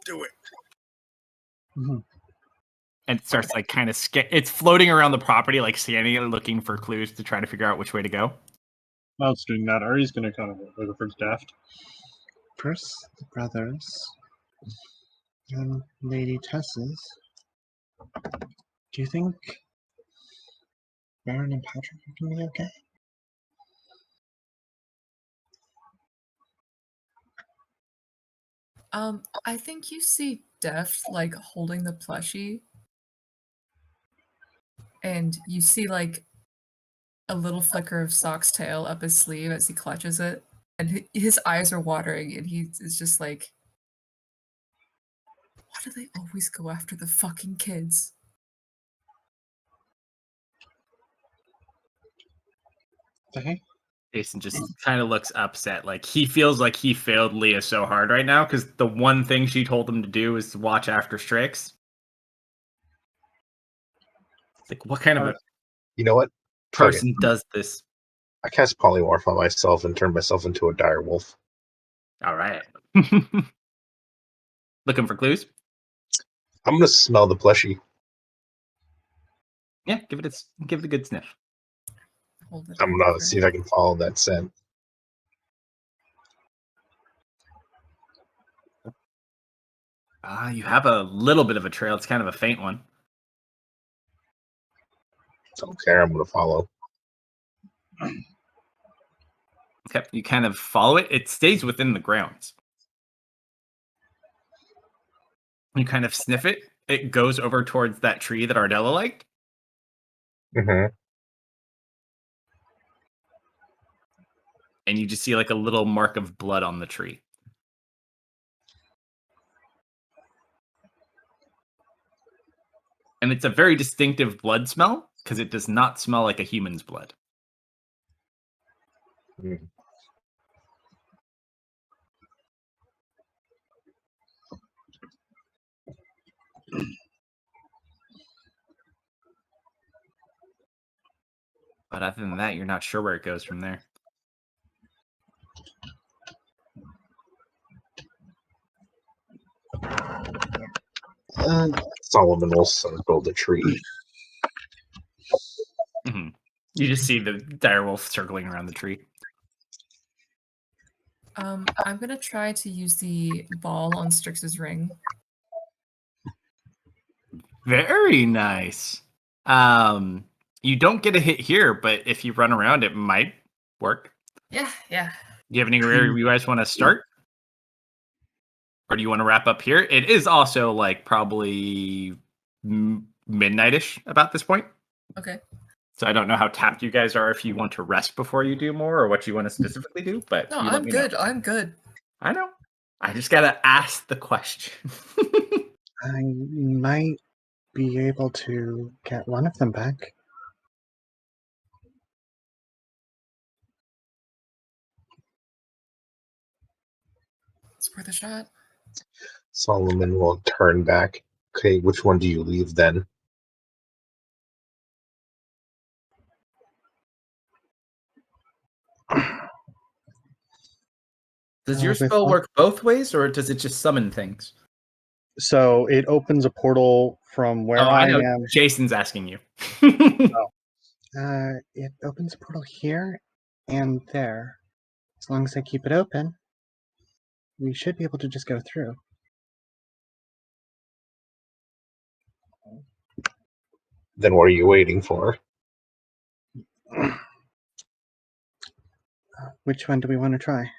Do it. Mhm. And it starts like kind of it's floating around the property, like scanning it, looking for clues to try to figure out which way to go. While it's doing that, Ari's gonna kind of go for Daft. First, the brothers, and Lady Tess's. Do you think Baron and Patrick are gonna be okay? I think you see Deft like holding the plushie, and you see like a little flicker of Sock's tail up his sleeve as he clutches it, and his eyes are watering, and he is just like, "Why do they always go after the fucking kids?" Okay. Jason just kind of looks upset. Like he feels like he failed Leah so hard right now because the one thing she told him to do is to watch after Strix. Like, what kind of a You know what? person does this? I cast polymorph on myself and turn myself into a dire wolf. All right. Looking for clues? I'm gonna smell the plushie. Yeah, give it a good sniff. Hold it I'm up gonna for- see if I can follow that scent. You have a little bit of a trail. It's kind of a faint one. Don't care. I'm gonna follow. Okay, you kind of follow it. It stays within the grounds. You kind of sniff it. It goes over towards that tree that Ardella liked. Mm-hmm. And you just see like a little mark of blood on the tree. And it's a very distinctive blood smell because it does not smell like a human's blood. Mm. But other than that, you're not sure where it goes from there. Solomon will circle the tree. Mm-hmm. You just see the direwolf circling around the tree. I'm gonna try to use the ball on Strix's ring. Very nice. You don't get a hit here, but if you run around, it might work. Yeah, yeah. Do you have anywhere you guys want to start? Or do you want to wrap up here? It is also like probably midnight-ish about this point. Okay. So I don't know how tapped you guys are if you want to rest before you do more or what you want to specifically do, but No, you let I'm me know. good. I'm good. I know. I just gotta ask the question. I might be able to get one of them back. It's worth a shot. Solomon will turn back. Okay, which one do you leave then? Does your with spell what? work both ways, or does it just summon things? So it opens a portal from where I know. am. Jason's asking you. It opens a portal here and there. As long as I keep it open, we should be able to just go through. Then what are you waiting for? Which one do we want to try?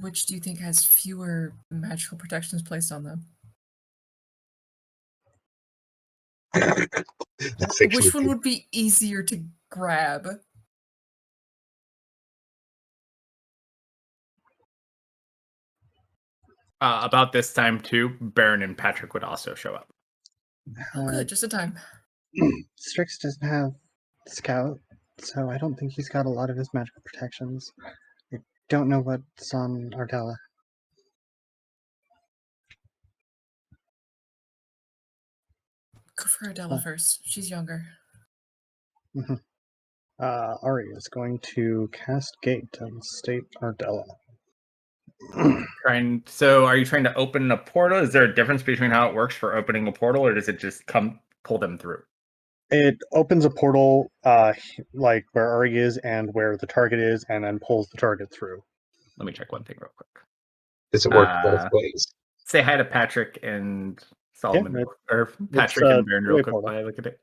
Which do you think has fewer magical protections placed on them? That's actually Which one would be easier to grab? About this time, too, Baron and Patrick would also show up. Oh, good, just in time. Strix doesn't have Scout, so I don't think he's got a lot of his magical protections. I don't know what's on Ardella. Go for Adela first. She's younger. Mm-hmm. Ari is going to cast Gate on State Ardella. So are you trying to open a portal? Is there a difference between how it works for opening a portal, or does it just pull them through? It opens a portal, like where Ari is and where the target is, and then pulls the target through. Let me check one thing real quick. Does it work both ways? Say hi to Patrick and Solomon, or Patrick and Baron real quick while I look at it.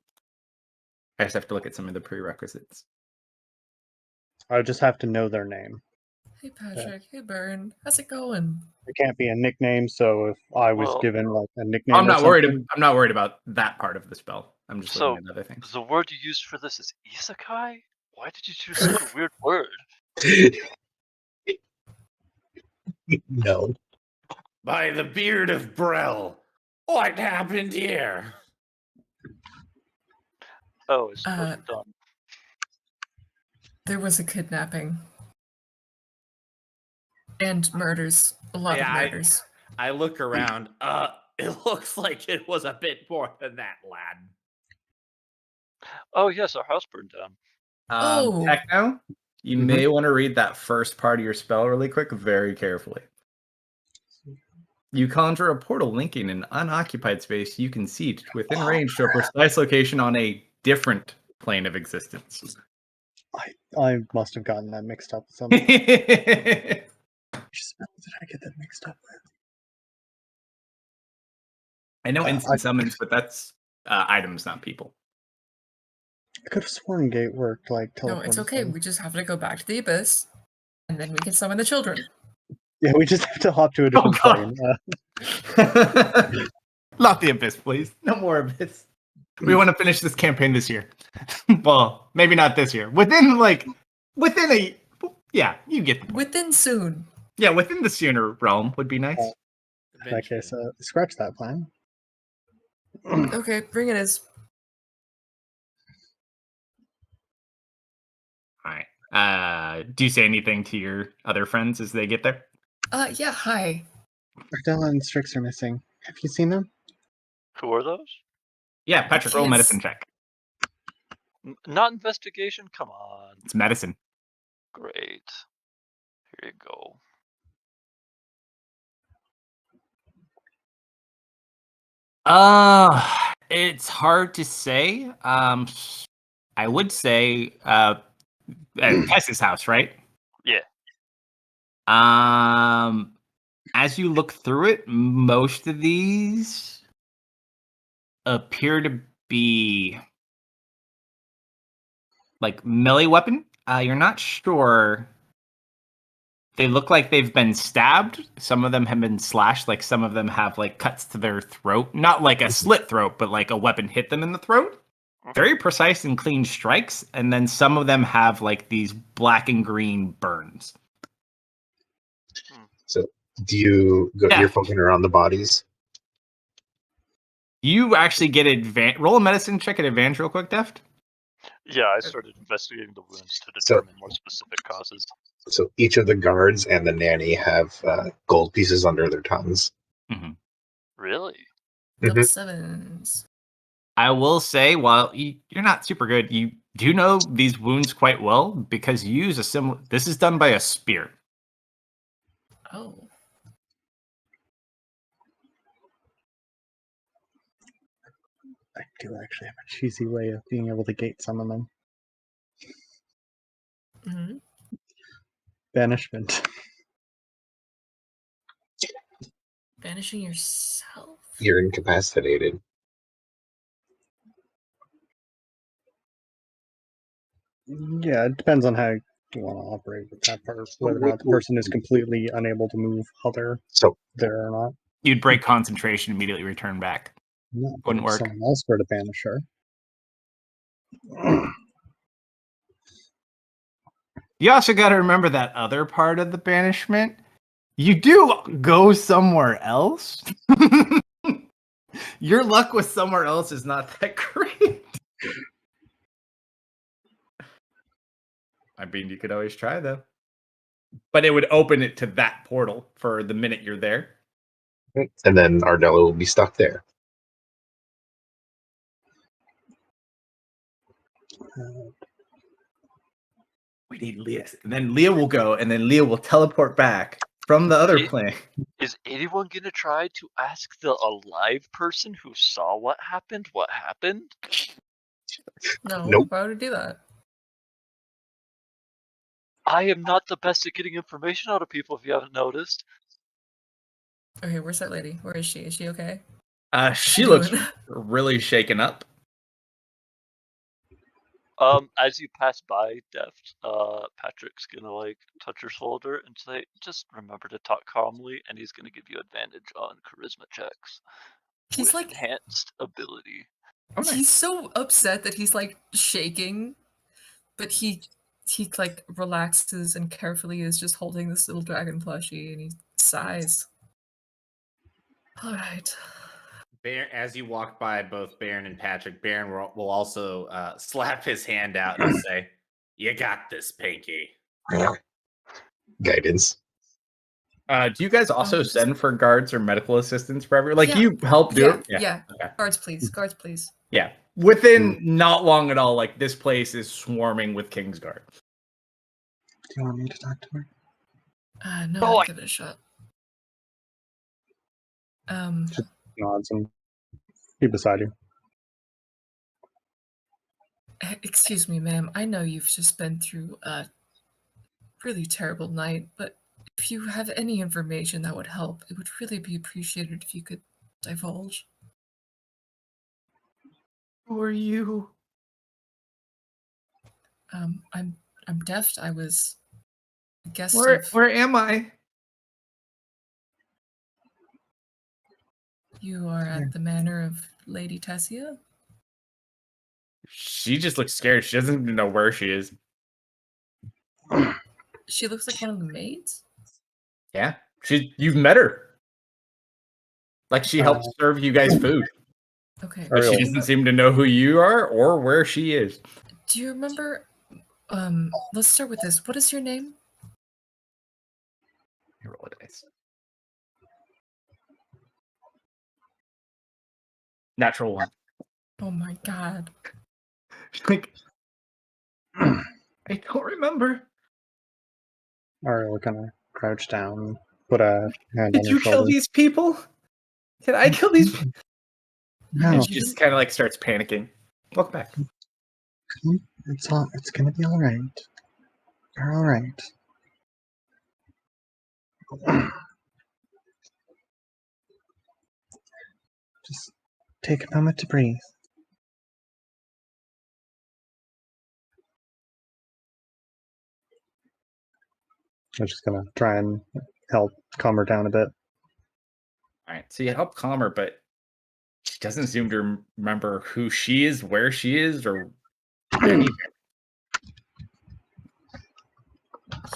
I just have to look at some of the prerequisites. I just have to know their name. Hey, Patrick. Hey, Baron. How's it going? It can't be a nickname, so if I was given like a nickname, I'm not worried. I'm not worried about that part of the spell. I'm just looking at other things. The word you used for this is isekai? Why did you choose such a weird word? No. By the beard of Brel, what happened here? Oh, I suppose we're done. There was a kidnapping. And murders. A lot of murders. I look around. It looks like it was a bit more than that, lad. Oh, yes, our house burned down. Techno, you may want to read that first part of your spell really quick, very carefully. You conjure a portal linking an unoccupied space you can see within range to a precise location on a different plane of existence. I must have gotten that mixed up with something. Which spell did I get that mixed up with? I know instant summons, but that's items, not people. I could have sworn Gate worked like No, teleport. it's okay. We just have to go back to the abyss, and then we can summon the children. Yeah, we just have to hop to a different plane. Not the abyss, please. No more abyss. We want to finish this campaign this year. Well, maybe not this year. Within a you get within soon. Yeah, within the sooner realm would be nice. In that case, scratch that plan. Okay, bring it is. All right. Do you say anything to your other friends as they get there? Yeah, hi. Ardella and Strix are missing. Have you seen them? Who are those? Yeah, Patrick, roll Yes. medicine check. Not investigation? Come on. It's medicine. Great. Here you go. It's hard to say. I would say at Tess's house, right? Yeah. As you look through it, most of these appear to be like melee weapon. You're not sure. They look like they've been stabbed. Some of them have been slashed. Like some of them have like cuts to their throat. Not like a slit throat, but like a weapon hit them in the throat. Very precise and clean strikes. And then some of them have like these black and green burns. So, do you go? Yeah. You're poking around the bodies. You actually get roll a medicine check at advantage real quick, Deft. Yeah, I started investigating the wounds to So- determine more specific causes. So each of the guards and the nanny have gold pieces under their tongues. Mm-hmm. Really? Level Mhm. 7s. I will say, while you're not super good, you do know these wounds quite well because you use a similar. This is done by a spear. Oh. I do actually have a cheesy way of being able to gate some of them. Hmm. Banishment. Banishing yourself? You're incapacitated. Yeah, it depends on how you want to operate with that part. Whether or not the person is completely unable to move while they're So there or not. You'd break concentration, immediately return back. No, Wouldn't if work. someone else were to banish her. You also got to remember that other part of the banishment. You do go somewhere else. Your luck with somewhere else is not that great. I mean, you could always try though. But it would open it to that portal for the minute you're there. and then Ardella will be stuck there. We need Leah. And then Leah will go, and then Leah will teleport back from the other It- plane. Is anyone gonna try to ask the alive person who saw what happened? No, Nope. why would I do that? I am not the best at getting information out of people, if you haven't noticed. Okay, where's that lady? Where is she? Is she okay? She Doing? looks really shaken up. As you pass by Deft, Patrick's gonna like touch her shoulder and say, "Just remember to talk calmly," and he's gonna give you advantage on charisma checks He's with like, enhanced ability. Oh, nice. he's so upset that he's like shaking, but he like relaxes and carefully is just holding this little dragon plushie and he sighs. All right. As you walk by both Baron and Patrick, Baron will also slap his hand out and say, "You got this, Pinky." Guidance. Do you guys also just- send for guards or medical assistance for everyone? Like, Yeah. you help do it? Yeah. Okay. Guards, please. Guards, please. Yeah. Within not long at all, like, this place is swarming with Kingsguard. Do you want me to talk to her? No, Oh, I'll give it a shot. Nods and be beside you. Excuse me, ma'am. I know you've just been through a really terrible night, but if you have any information that would help, it would really be appreciated if you could divulge. Who are you? I'm Deft. I was a guest Where of am I? you are at the manor of Lady Tessia. She just looks scared. She doesn't even know where she is. She looks like one of the maids. Yeah. You've met her. Like, she helped serve you guys food. Okay. But she Really? doesn't seem to know who you are or where she is. Do you remember? Let's start with this. What is your name? Roll a dice. Natural 1. Oh my god. Like, I don't remember. Ariel kind of crouch down, put a hand Did on her you kill shoulder. these people? Did I kill these people? No, And she just kind of like starts panicking. Welcome back. it's gonna be all right. You're all right. Just take a moment to breathe. I'm just gonna try and help calm her down a bit. All right, so you help calm her, but she doesn't seem to remember who she is, where she is, or anything.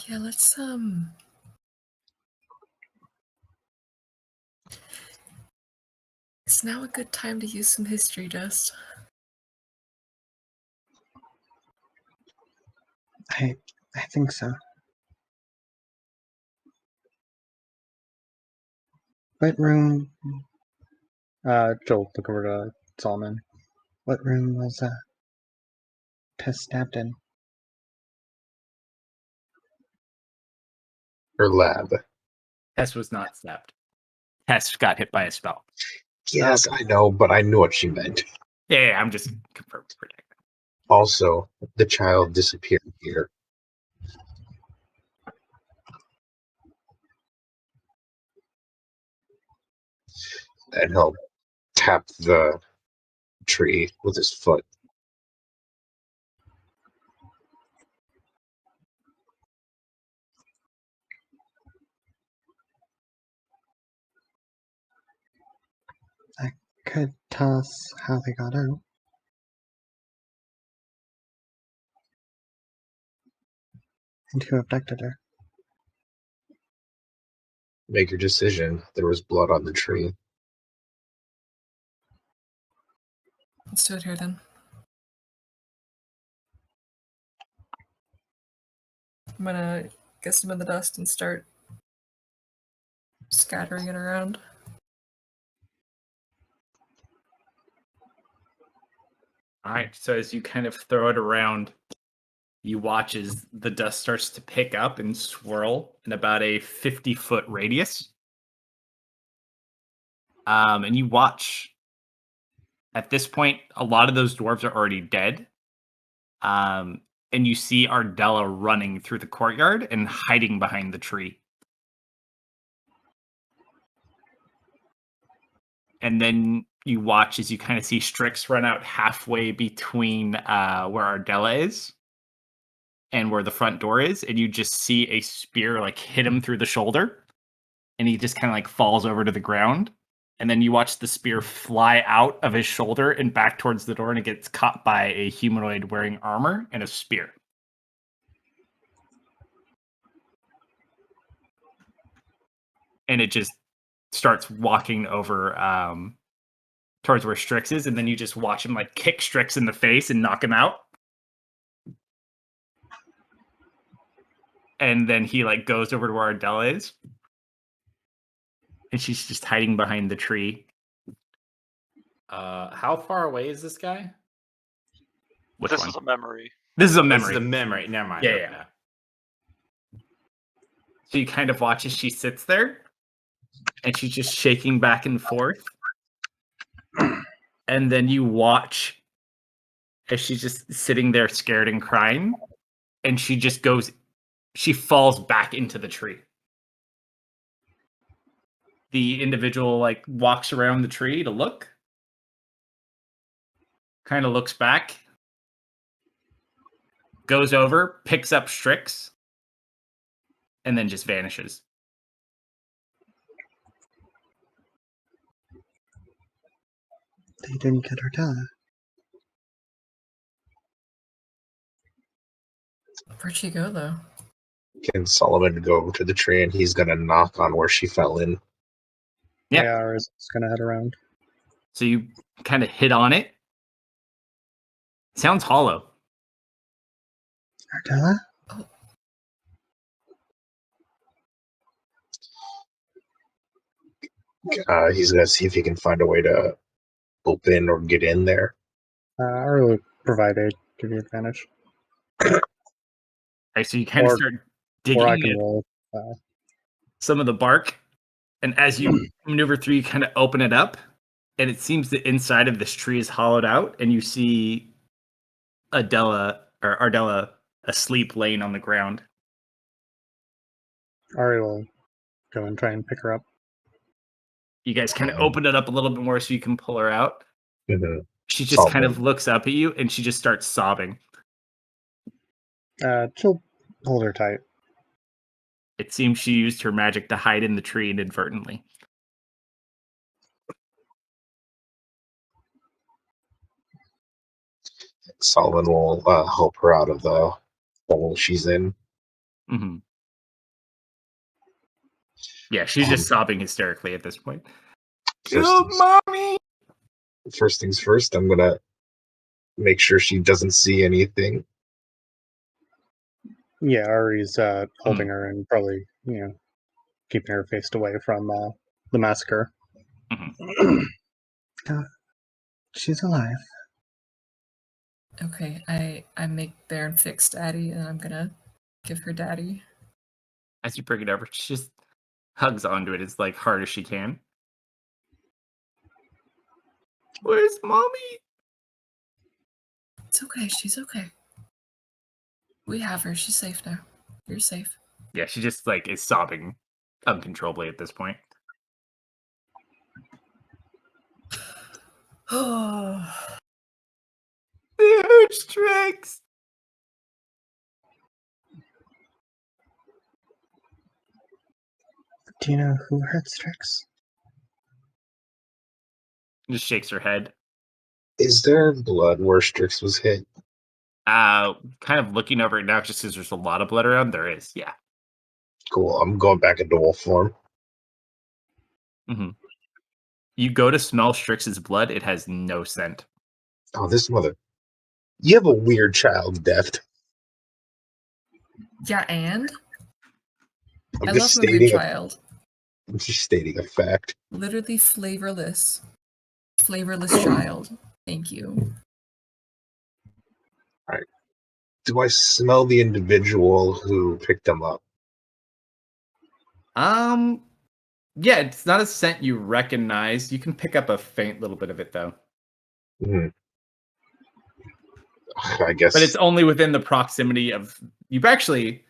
Yeah, let's It's now a good time to use some history dust. I think so. What room? Joel, look over to Solomon. What room was Tess stabbed in? Her lab. Tess was not stabbed. Tess got hit by a spell. Yes, I know, but I knew what she meant. Yeah, I'm just confirming. Also, the child disappeared here. And he'll tap the tree with his foot. That could tell us how they got out. And who abducted her. Make your decision. There was blood on the tree. Let's do it here then. I'm gonna get some of the dust and start scattering it around. All right, so as you kind of throw it around, you watch as the dust starts to pick up and swirl in about a 50-foot radius. And you watch, at this point, a lot of those dwarves are already dead. And you see Ardella running through the courtyard and hiding behind the tree. And then you watch as you kind of see Strix run out halfway between where Ardella is and where the front door is, and you just see a spear like hit him through the shoulder, and he just kind of like falls over to the ground. And then you watch the spear fly out of his shoulder and back towards the door, and it gets caught by a humanoid wearing armor and a spear. And it just starts walking over towards where Strix is, and then you just watch him like kick Strix in the face and knock him out. And then he like goes over to where Ardella is. And she's just hiding behind the tree. How far away is this guy? Which This one? is a memory. This is a This memory. is a memory. Never mind. Yeah, okay. yeah. So you kind of watch as she sits there, and she's just shaking back and forth. And then you watch as she's just sitting there scared and crying, and she just goes, she falls back into the tree. The individual like walks around the tree to look, kind of looks back, goes over, picks up Strix, and then just vanishes. They didn't get Ardella. Where'd she go though? Can Solomon go to the tree and he's gonna knock on where she fell in? Yeah. AR is gonna head around. So you kind of hit on it. Sounds hollow. Ardella? He's gonna see if he can find a way to open or get in there? Or will provide aid, give you advantage. Right, so you kind of Or- start Or I digging can at roll. some of the bark, and as you maneuver through, you kind of open it up, and it seems the inside of this tree is hollowed out, and you see Ardella asleep, laying on the ground. Ari will go and try and pick her up. You guys kind of open it up a little bit more so you can pull her out. Mhm. She just kind of Sobbing. looks up at you, and she just starts sobbing. She'll hold her tight. It seems she used her magic to hide in the tree inadvertently. Solomon will help her out of the hole she's in. Mm-hmm. Yeah, she's just sobbing hysterically at this point. First, Mommy! first things first, I'm gonna make sure she doesn't see anything. Yeah, Ari's holding her and probably, keeping her faced away from the massacre. She's alive. Okay, I make Baron fix Daddy, and I'm gonna give her Daddy. As you bring it over, she just hugs onto it as like hard as she can. Where's Mommy? It's okay. She's okay. We have her. She's safe now. You're safe. Yeah, she just like is sobbing uncontrollably at this point. Oh, Huge tricks. Do you know who hurt Strix? Just shakes her head. Is there blood where Strix was hit? Kind of looking over it now, just because there's a lot of blood around. There is, yeah. Cool. I'm going back into wolf form. Mm-hmm. You go to smell Strix's blood; it has no scent. Oh, this mother! You have a weird child death. yeah, and I'm I just love moving stating. child. I'm just stating a fact. Literally flavorless child. Thank you. Do I smell the individual who picked him up? Yeah, it's not a scent you recognize. You can pick up a faint little bit of it though, I guess. but it's only within the proximity of. You've actually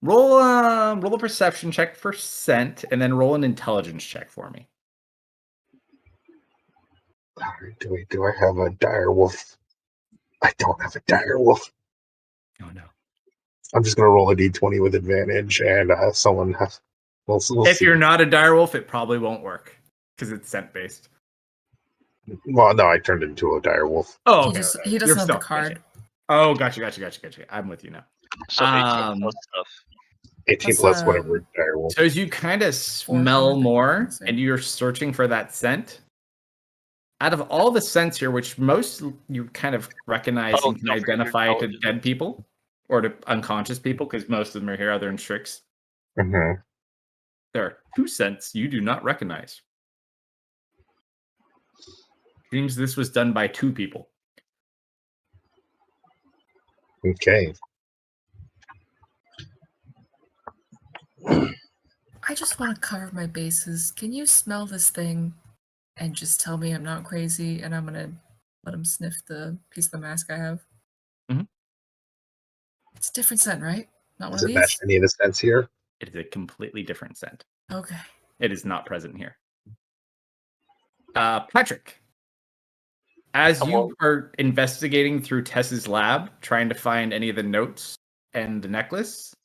roll a perception check for scent, and then roll an intelligence check for me. Do I have a dire wolf? I don't have a dire wolf. Oh no. I'm just gonna roll a d20 with advantage, and someone has. We'll If see. you're not a direwolf, it probably won't work because it's scent based. Well, no, I turned into a dire wolf. Oh, okay, He You're doesn't have the still- card. Oh, gotcha. I'm with you now. So 18 plus stuff. 18 That's, plus whatever dire wolf. So as you kind of smell 400, more so- and you're searching for that scent, out of all the scents here, which most you kind of recognize and can don't forget your identify to intelligence. dead people or to unconscious people, because most of them are here other than Strix, Mm-hmm. there are two scents you do not recognize. Seems this was done by two people. Okay. I just want to cover my bases. Can you smell this thing and just tell me I'm not crazy, and I'm gonna let him sniff the piece of the mask I have? Mhm. It's a different scent, right? Not one Does of it match these? any of the scents here? It is a completely different scent. Okay. It is not present here. Patrick, as Hello. you are investigating through Tess's lab, trying to find any of the notes and the necklace,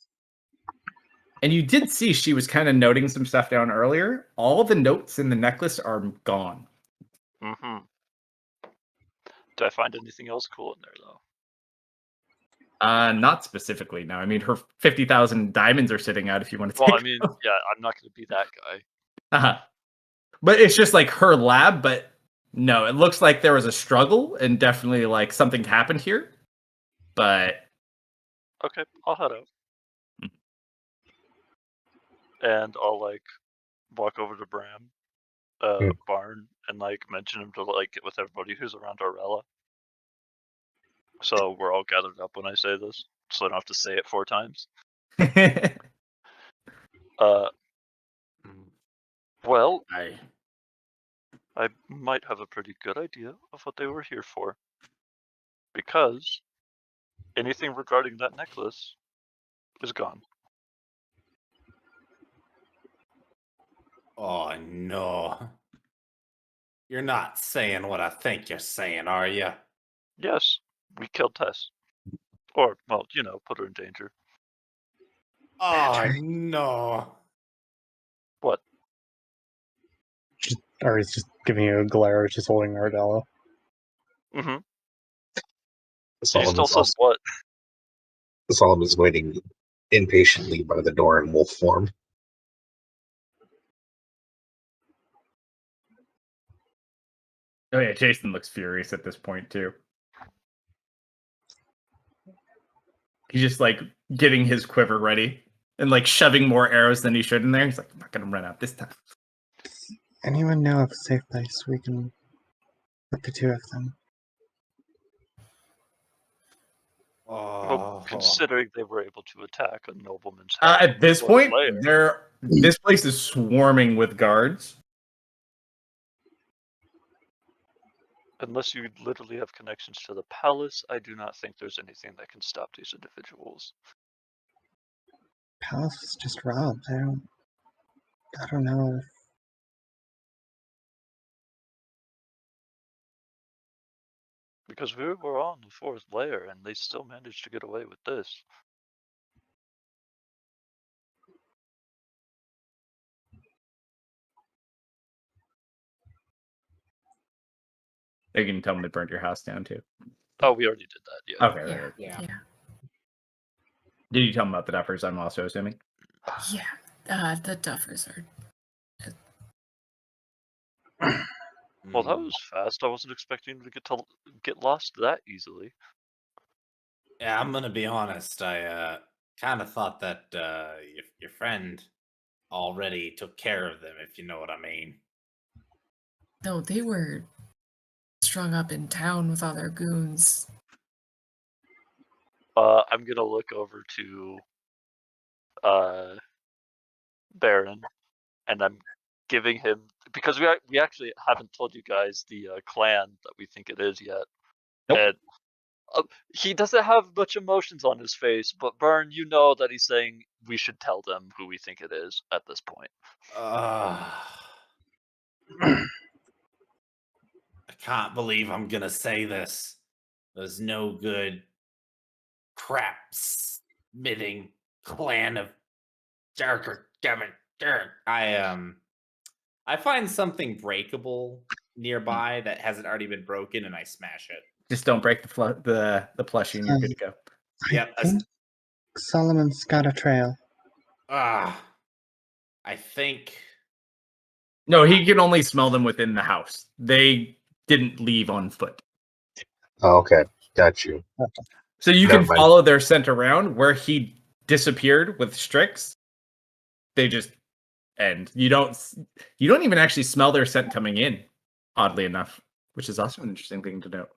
and you did see she was kind of noting some stuff down earlier. All the notes in the necklace are gone. Mm-hmm. Do I find anything else cool in there though? Not specifically. No, I mean her 50,000 diamonds are sitting out. If you want to. Well, take I mean, them. yeah, I'm not going to be that guy. Uh-huh. But it's just like her lab. But no, it looks like there was a struggle and definitely like something happened here. But Okay, I'll head out. And I'll like walk over to Bram, barn, and like mention him to like get with everybody who's around Arella. So we're all gathered up when I say this, so I don't have to say it 4 times. Well, I might have a pretty good idea of what they were here for. Because anything regarding that necklace is gone. Oh no. You're not saying what I think you're saying, are you? Yes, we killed Tess. Or, well, put her in danger. Oh Patrick. no. What? Or he's just giving you a glare, just holding Ardella. Mm-hmm. She Solomon still is says also what? Solomon is waiting impatiently by the door in wolf form. Oh yeah, Jason looks furious at this point too. He's just like getting his quiver ready and like shoving more arrows than he should in there. He's like, I'm not gonna run out this time. Anyone know of a safe place we can put the 2 of them? Well, Oh. considering they were able to attack a nobleman's house. At this before point, layer, this place is swarming with guards. unless you literally have connections to the palace, I do not think there's anything that can stop these individuals. Palace was just robbed. I don't know if Because we were on the 4th layer and they still managed to get away with this. They can tell them they burned your house down too. Oh, we already did that, yeah. Okay. Yeah. right. Yeah. Did you tell them about the duffers? I'm also assuming. Yeah. The Duffers are. Well, that was fast. I wasn't expecting to get lost that easily. Yeah, I'm gonna be honest. I kind of thought that your friend already took care of them, if you know what I mean. No, they were strung up in town with all their goons. I'm gonna look over to Baron, and I'm giving him, because we actually haven't told you guys the clan that we think it is yet. Nope. And he doesn't have much emotions on his face, but Bern, you know that he's saying we should tell them who we think it is at this point. I can't believe I'm gonna say this. There's no good crap smitting clan of darker Gavin. I find something breakable nearby that hasn't already been broken, and I smash it. Just don't break the plushie, and you're good to go. Yep. I think Solomon's got a trail. I think. No, he can only smell them within the house. They didn't leave on foot. Oh, okay, got you. So you Never can mind. follow their scent around where he disappeared with Strix. They just end. You don't even actually smell their scent coming in, oddly enough, which is also an interesting thing to note.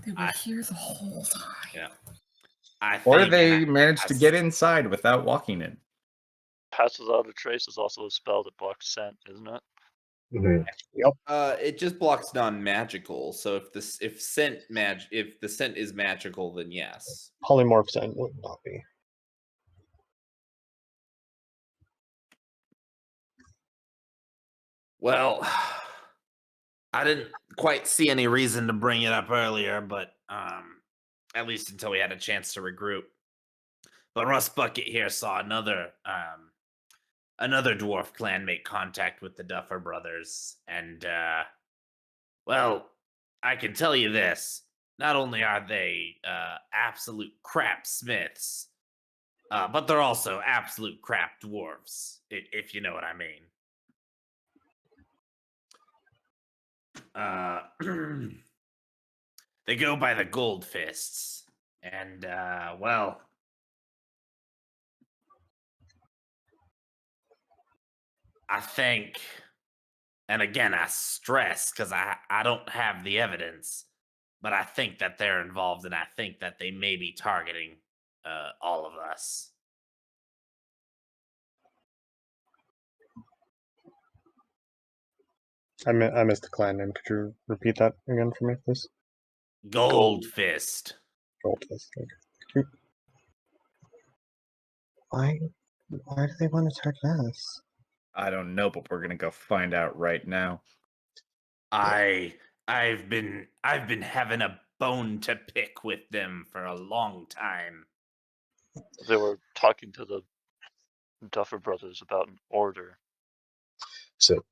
They were here the whole time. Yeah. Or they managed to get inside without walking in. Pass without a trace is also a spell that blocks scent, isn't it? Mhm. It just blocks non-magical. So if the scent is magical, then yes. Polymorph scent would not be. Well, I didn't quite see any reason to bring it up earlier, but at least until we had a chance to regroup. But Russ Bucket here saw another dwarf clan make contact with the Duffer brothers, and well, I can tell you this: not only are they absolute crap smiths, but they're also absolute crap dwarves, if you know what I mean. They go by the Gold Fists, and well, I think And again, I stress because I don't have the evidence, but I think that they're involved, and I think that they may be targeting all of us. I missed the clan name. Could you repeat that again for me, please? Gold Fist. Goldfist. Okay. Why do they want to target us? I don't know, but we're gonna go find out right now. I've been having a bone to pick with them for a long time. They were talking to the Duffer brothers about an order. So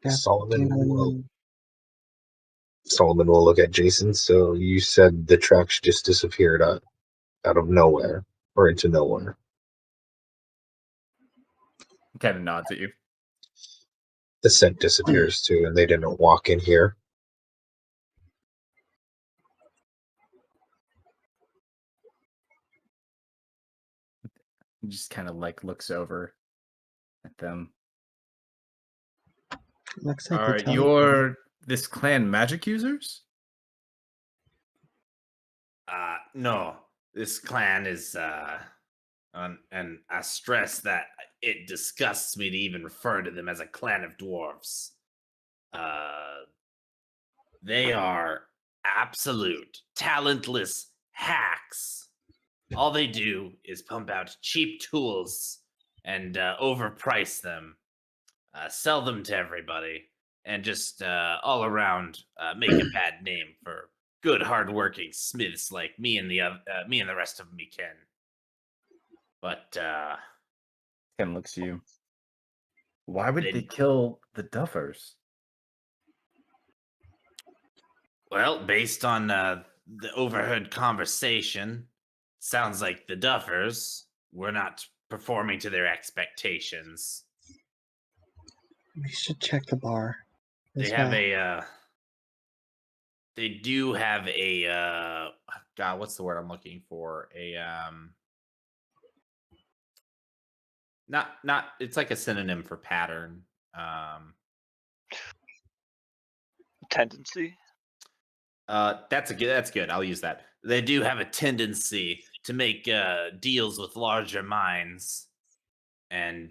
Yeah, Solomon you know, will Solomon will look at Jason. So you said the tracks just disappeared out of nowhere or into nowhere. Kind of nods at you. The scent disappears too, and they didn't walk in here. He just kind of like looks over at them. looks like Are they tell your this clan magic users? No, this clan is and I stress that it disgusts me to even refer to them as a clan of dwarves. They are absolute talentless hacks. All they do is pump out cheap tools and overprice them, sell them to everybody, and just all around make a bad name for good, hardworking smiths like me and the rest of me can. But Kind of looks at you. Why would they They- kill the Duffers? well, based on the overheard conversation, sounds like the Duffers were not performing to their expectations. We should check the bar. They as have well. they do have a God, what's the word I'm looking for? Not it's like a synonym for pattern. Tendency? That's good. I'll use that. They do have a tendency to make deals with larger minds, and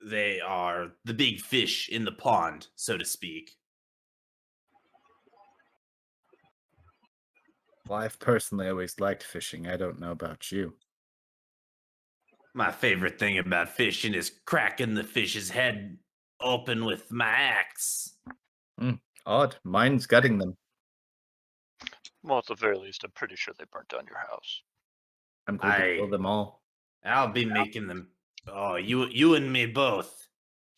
they are the big fish in the pond, so to speak. Well, I've personally always liked fishing. I don't know about you. My favorite thing about fishing is cracking the fish's head open with my axe. Odd. Mine's gutting them. Well, at the very least, I'm pretty sure they burnt down your house. I'm going to kill them all. I'll be making them. Oh, you and me both.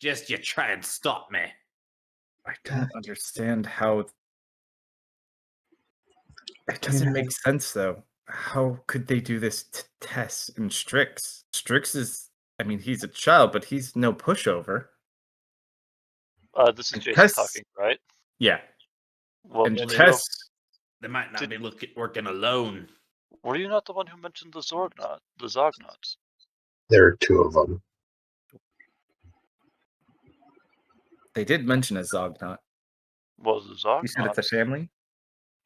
Just you try and stop me. I don't understand how. It doesn't make sense, though. How could they do this to Tess and Strix? Strix is, I mean, he's a child, but he's no pushover. This is And Jason Tess- talking, right? Yeah. Well, And Well, they Tess, They might not Did- be working alone. were you not the one who mentioned the Zognauts? There are two of them. they did mention a Zognot. Well, the You said it's a Zognauts, family?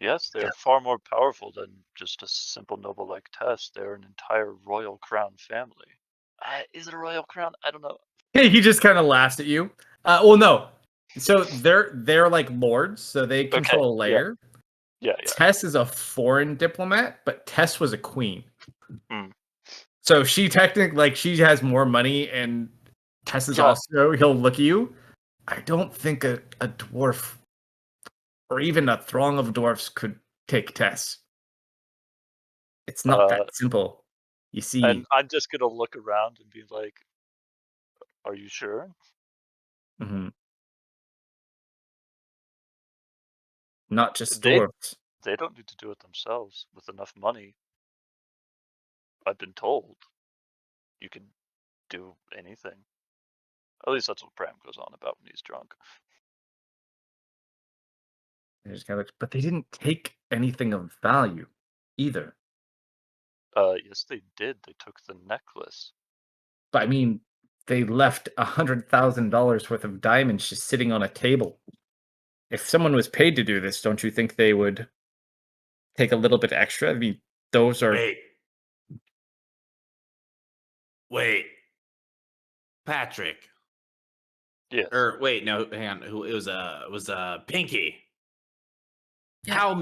yes, they are far more powerful than just a simple noble like Tess. They're an entire royal crown family. Is it a royal crown? I don't know. He just kind of laughs at you. Well, no. So they're like lords, so they control a yeah. layer. Yeah. Tess is a foreign diplomat, but Tess was a queen. Mm. So she technically, like, she has more money, and Tess is Yeah. also, he'll look at you. I don't think a dwarf or even a throng of dwarfs could take Tess. It's not that simple. You see, And I'm just gonna look around and be like, "Are you sure?" mhm. Not just They- dwarfs. They don't need to do it themselves with enough money. I've been told you can do anything. At least that's what Bram goes on about when he's drunk. They just kinda, but they didn't take anything of value either. Yes, they did. They took the necklace. But I mean, they left $100,000 worth of diamonds just sitting on a table. If someone was paid to do this, don't you think they would take a little bit extra? I mean, those are Wait. Patrick. Yes. Or wait, no, hang on. Who it was Pinky. Yeah.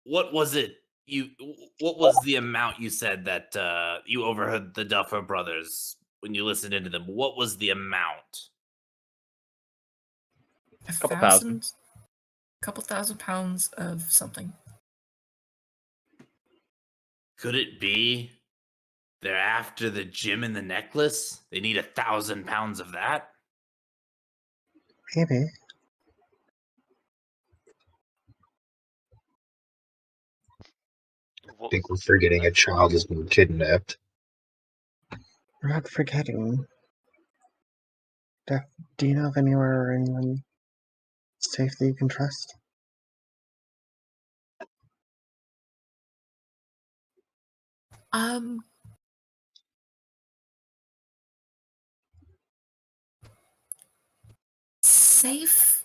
What was it? What was the amount you said that you overheard the Duffer brothers when you listened into them? What was the amount? Couple thousand. Couple £1,000 of something. Could it be they're after the gem and the necklace? They need 1,000 pounds of that? Maybe. I think we're forgetting a child has been kidnapped. We're not forgetting. Do you know of anywhere or anyone safe that you can trust? Safe?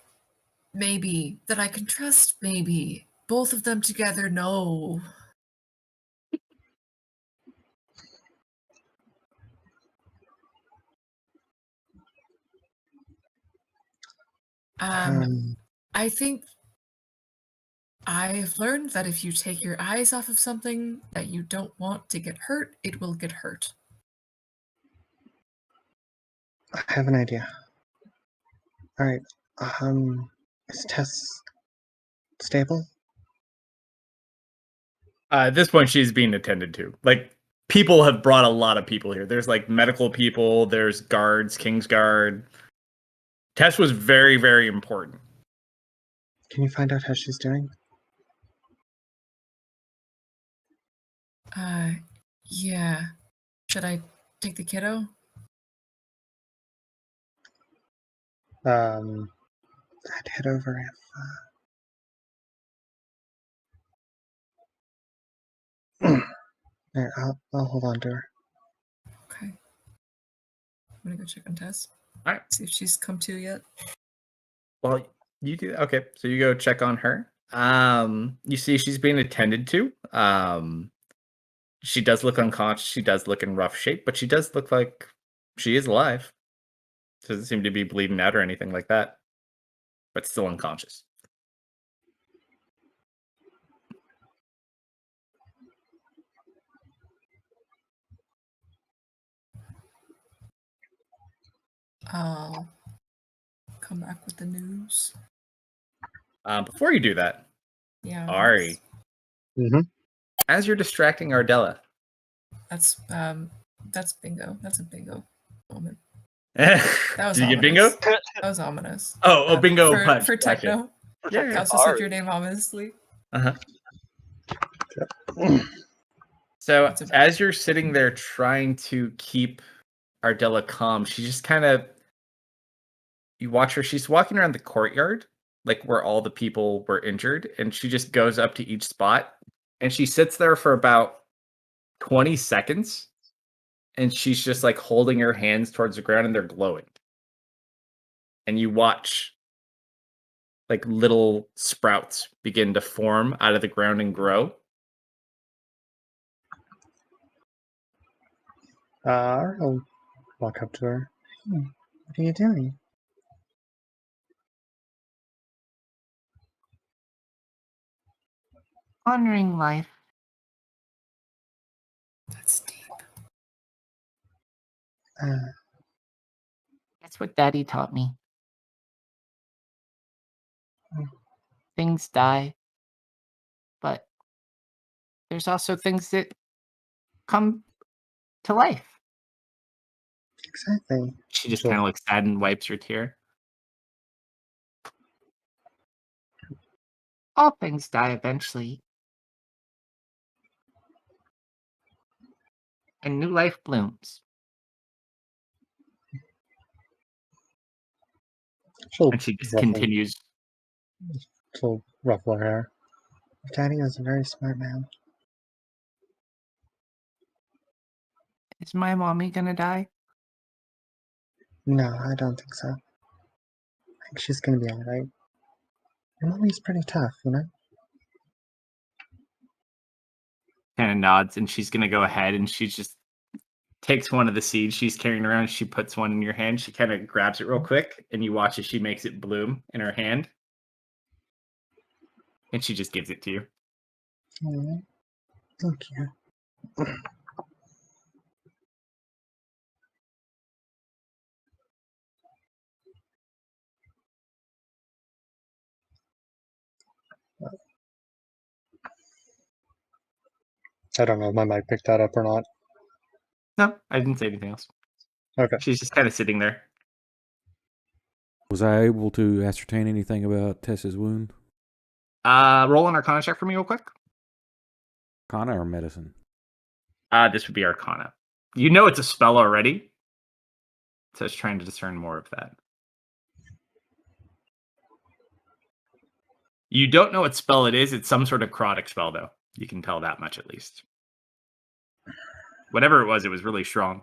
Maybe. That I can trust? Maybe. Both of them together? No. I think I've learned that if you take your eyes off of something that you don't want to get hurt, it will get hurt. I have an idea. Alright, is Tess stable? At this point, she's being attended to. Like, people have brought a lot of people here. There's like medical people, there's guards, King's Guard. Tess was very, very important. Can you find out how she's doing? Yeah. Should I take the kiddo? I'd head over if there, I'll hold on to her. Okay. I'm gonna go check on Tess. All right. See if she's come to yet. Well, you do. Okay, so you go check on her. You see she's being attended to. She does look unconscious. She does look in rough shape, but she does look like she is alive. Doesn't seem to be bleeding out or anything like that, but still unconscious. I'll come back with the news. Before you do that, Yeah. Ari, as you're distracting Ardella, That's bingo. That's a bingo moment. did That was you ominous. get bingo? That was ominous. Oh, bingo for, punch. for Gotcha. techno. Yeah. I also said your name ominously. So as you're sitting there trying to keep Ardella calm, she just kind of, you watch her, she's walking around the courtyard, like where all the people were injured, and she just goes up to each spot, and she sits there for about 20 seconds, and she's just like holding her hands towards the ground, and they're glowing. And you watch like little sprouts begin to form out of the ground and grow. I'll walk up to her. What are you doing? Honoring life. That's deep. That's what Daddy taught me. Things die, but there's also things that come to life. Exactly. She just kind of looks sad and wipes her tear. All things die eventually. And new life blooms. And she just continues. She'll ruffle her hair. Daddy was a very smart man. Is my mommy gonna die? No, I don't think so. I think she's gonna be alright. Your mommy's pretty tough, you know? Kind of nods, and she's gonna go ahead and she just takes one of the seeds she's carrying around. She puts one in your hand. She kind of grabs it real quick, and you watch as she makes it bloom in her hand. And she just gives it to you. Alright. Thank you. I don't know if my mic picked that up or not. No, I didn't say anything else. Okay. She's just kind of sitting there. Was I able to ascertain anything about Tessa's wound? Roll an Arcana check for me real quick. Arcana or medicine? This would be Arcana. You know it's a spell already. So it's trying to discern more of that. You don't know what spell it is. It's some sort of necrotic spell, though. You can tell that much at least. Whatever it was really strong.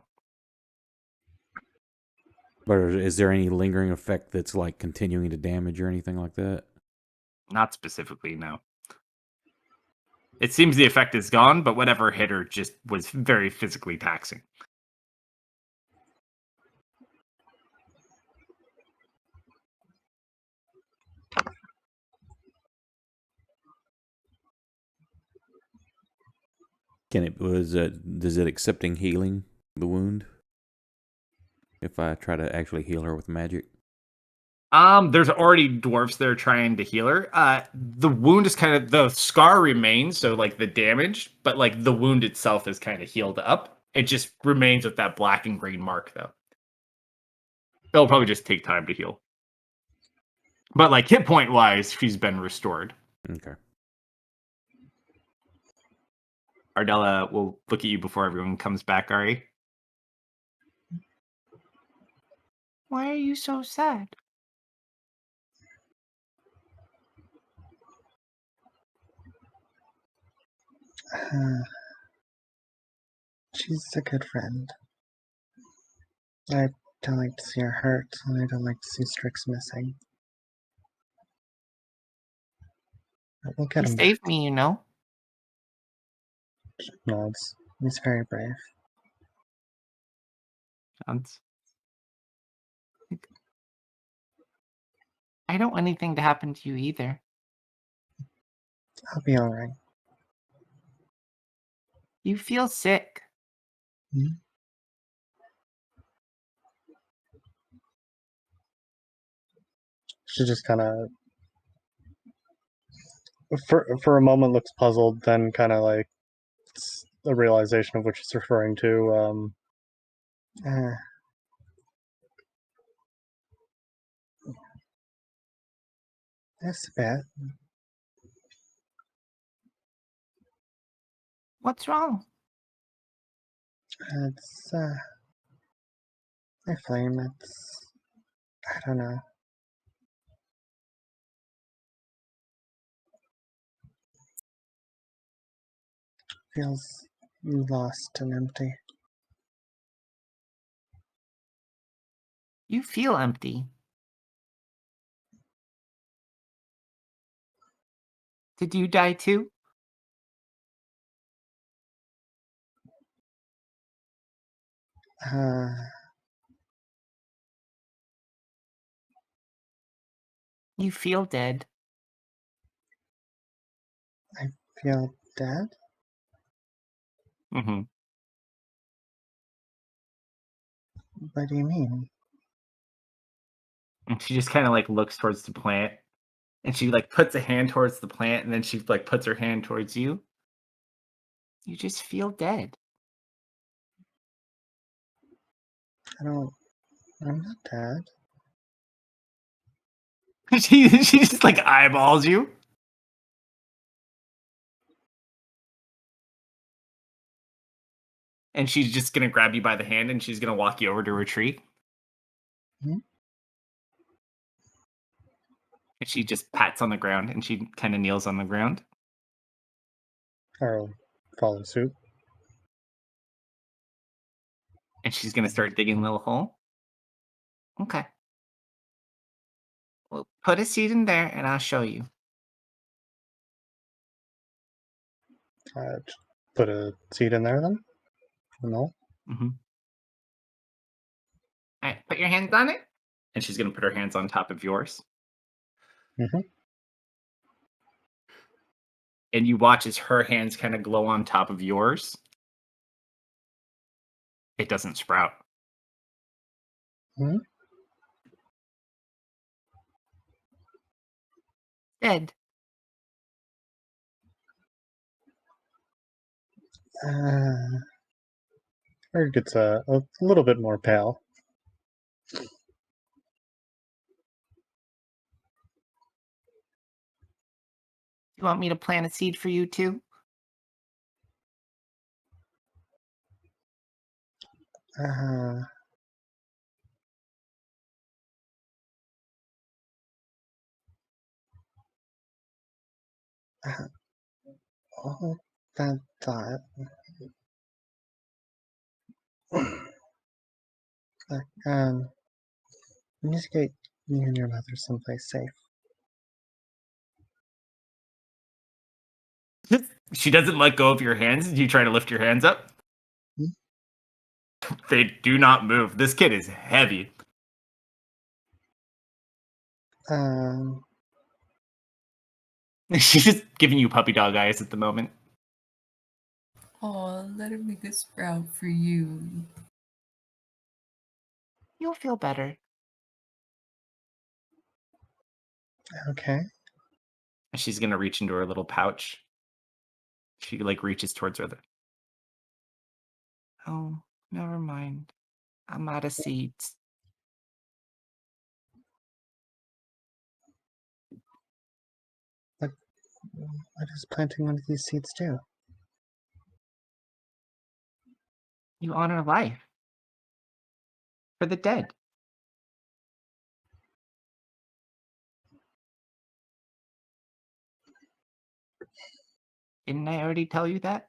But is there any lingering effect that's like continuing to damage or anything like that? Not specifically, no. It seems the effect is gone, but whatever hit her just was very physically taxing. Is it accepting healing the wound? If I try to actually heal her with magic? There's already dwarves that are trying to heal her. The wound is kind of, the scar remains, so like the damage, but like the wound itself is kind of healed up. It just remains with that black and green mark, though. It'll probably just take time to heal. But like hit point wise, she's been restored. Okay. Ardella will look at you before everyone comes back, Ari. Why are you so sad? She's a good friend. I don't like to see her hurt, and I don't like to see Strix missing. But we'll get He him saved back. me, you know. Nods. He's very brave. Chance. I don't want anything to happen to you either. I'll be alright. You feel sick. She just kind of, for a moment, looks puzzled, then kind of like a realization of what she's referring to. That's a bit. What's wrong? It's my flame. I don't know. Feels lost and empty. You feel empty. Did you die too? You feel dead. I feel dead? Mm-hmm. What do you mean? And she just kind of like looks towards the plant, and she like puts a hand towards the plant, and then she like puts her hand towards you. You just feel dead. I'm not dead. she just like eyeballs you. And she's just gonna grab you by the hand, and she's gonna walk you over to her tree. Mhm. And she just pats on the ground, and she kind of kneels on the ground. I'll follow suit. And she's gonna start digging a little hole. Okay. Well, put a seed in there and I'll show you. Just put a seed in there then. No. Mm-hmm. All right, put your hands on it. And she's going to put her hands on top of yours. Mm-hmm. And you watch as her hands kind of glow on top of yours. It doesn't sprout. Mm-hmm. Dead. Or gets a little bit more pale. You want me to plant a seed for you too? Uh, all that thought. Look, you need to get you and your mother someplace safe. She doesn't let go of your hands. You try to lift your hands up. Hmm? They do not move. This kid is heavy. She's just giving you puppy dog eyes at the moment. Oh, let her make a sprout for you. You'll feel better. Okay. She's going to reach into her little pouch. She like reaches towards her. Oh, never mind. I'm out of seeds. What does planting one of these seeds do? You honor life. For the dead. Didn't I already tell you that?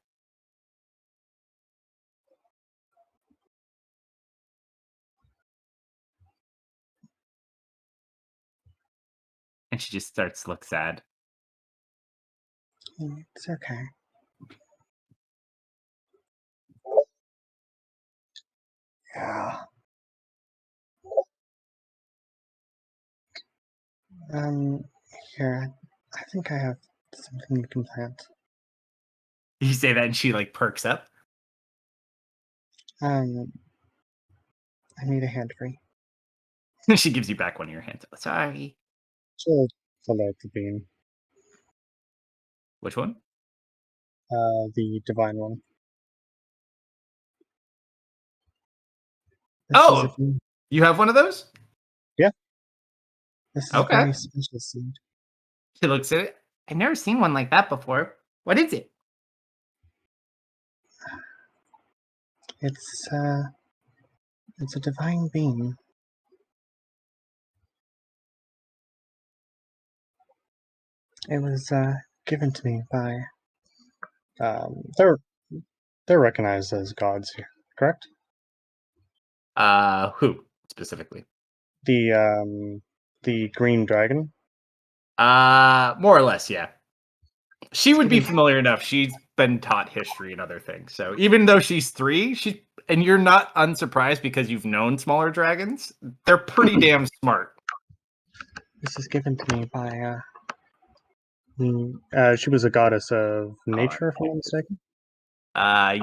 And she just starts to look sad. It's okay. Yeah. Here, I think I have something you can plant. You say that and she like perks up. I need a hand free. She gives you back one of your hands. Sorry. She'll pull out the bean. Which one? The divine one. This is a Oh, bean. you have one of those? This is Okay. a very special seed. She looks at it. I've never seen one like that before. What is it? It's a divine bean. It was given to me by they're recognized as gods here, correct? Who specifically? The green dragon. More or less, yeah. She would be Given- familiar enough. She's been taught history and other things. So even though she's 3, and you're not unsurprised because you've known smaller dragons, they're pretty damn smart. This is given to me by she was a goddess of nature, if I'm not mistaken.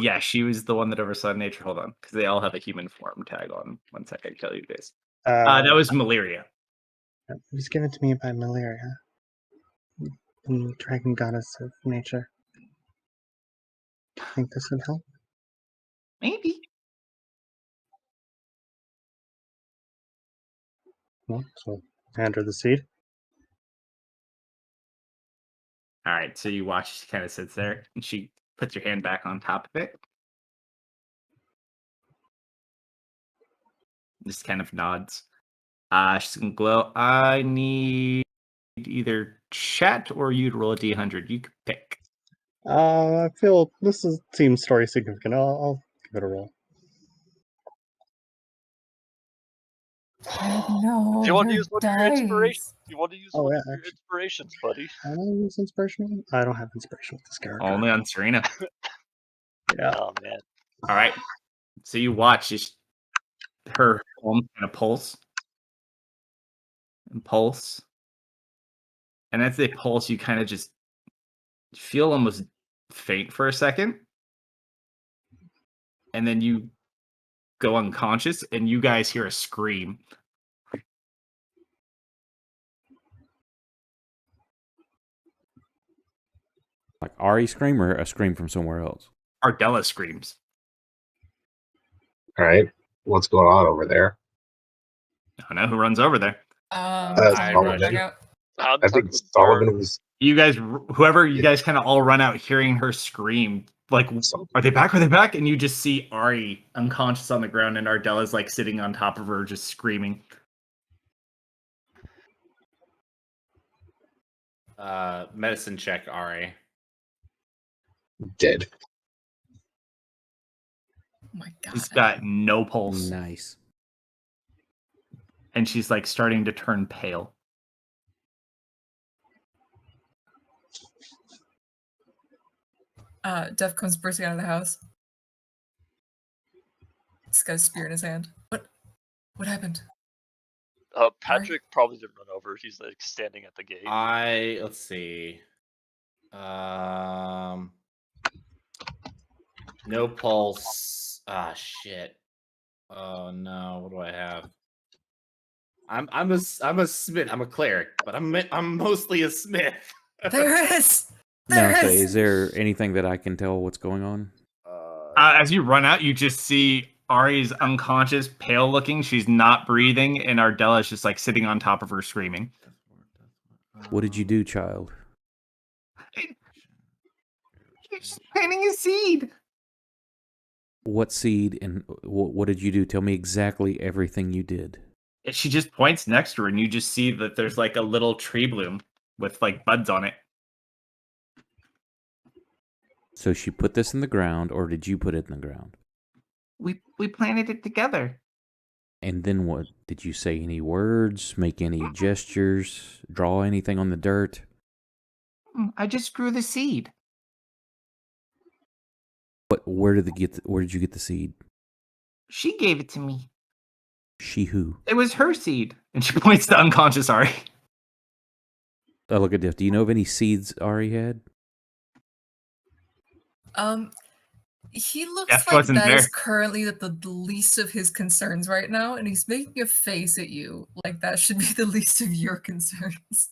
Yeah, she was the one that oversaw nature. Hold on, because they all have a human form tag on. 1 second, I can tell you this. That was Malaria. It was given to me by Malaria, the dragon goddess of nature. Think this would help? Maybe. Well, so hand her the seed. All right, so you watch. She kind of sits there, and she puts your hand back on top of it. Just kind of nods. She's gonna glow. I need either chat or you to roll a d100. You could pick. I feel seems story significant. I'll give it a roll. No, Do you want to your use one of your inspirations? dice. You want to use Oh, one yeah, of your actually. inspirations, buddy? I don't use inspiration. I don't have inspiration with this character. Only on Serena. Yeah. Oh man. All right. So you watch her home kind of pulse and pulse. And as they pulse, you kind of just feel almost faint for a second. And then you go unconscious, and you guys hear a scream. Like Ari scream or a scream from somewhere else? Ardella screams. All right, what's going on over there? I don't know who runs over there. I Someone rushed. back out. I think Solomon was. You guys, whoever you guys kind of all run out hearing her scream. Like, are they back? Are they back? And you just see Ari unconscious on the ground, and Ardella's like sitting on top of her, just screaming. Medicine check, Ari. Dead. Oh my god. She's got no pulse. Nice. And she's like starting to turn pale. Dev comes bursting out of the house. He's got a spear in his hand. What happened? Patrick probably didn't run over. He's like standing at the gate. Let's see. No pulse. Ah, shit. Oh no, what do I have? I'm a smith. I'm a cleric, but I'm mostly a smith. There is. No, so is there anything that I can tell what's going on? As you run out, you just see Ari's unconscious, pale looking. She's not breathing, and Ardella's just like sitting on top of her, screaming. What did you do, child? She's planting a seed. What seed and what did you do? Tell me exactly everything you did. She just points next to her, and you just see that there's like a little tree bloom with like buds on it. So she put this in the ground, or did you put it in the ground? We planted it together. And then what? Did you say any words, make any gestures, draw anything on the dirt? I just grew the seed. Where did you get the seed? She gave it to me. She who? It was her seed. And she points to unconscious Ari. Oh, look at this. Do you know of any seeds Ari had? He looks Death like wasn't that is there. currently the least of his concerns right now, and he's making a face at you like that should be the least of your concerns.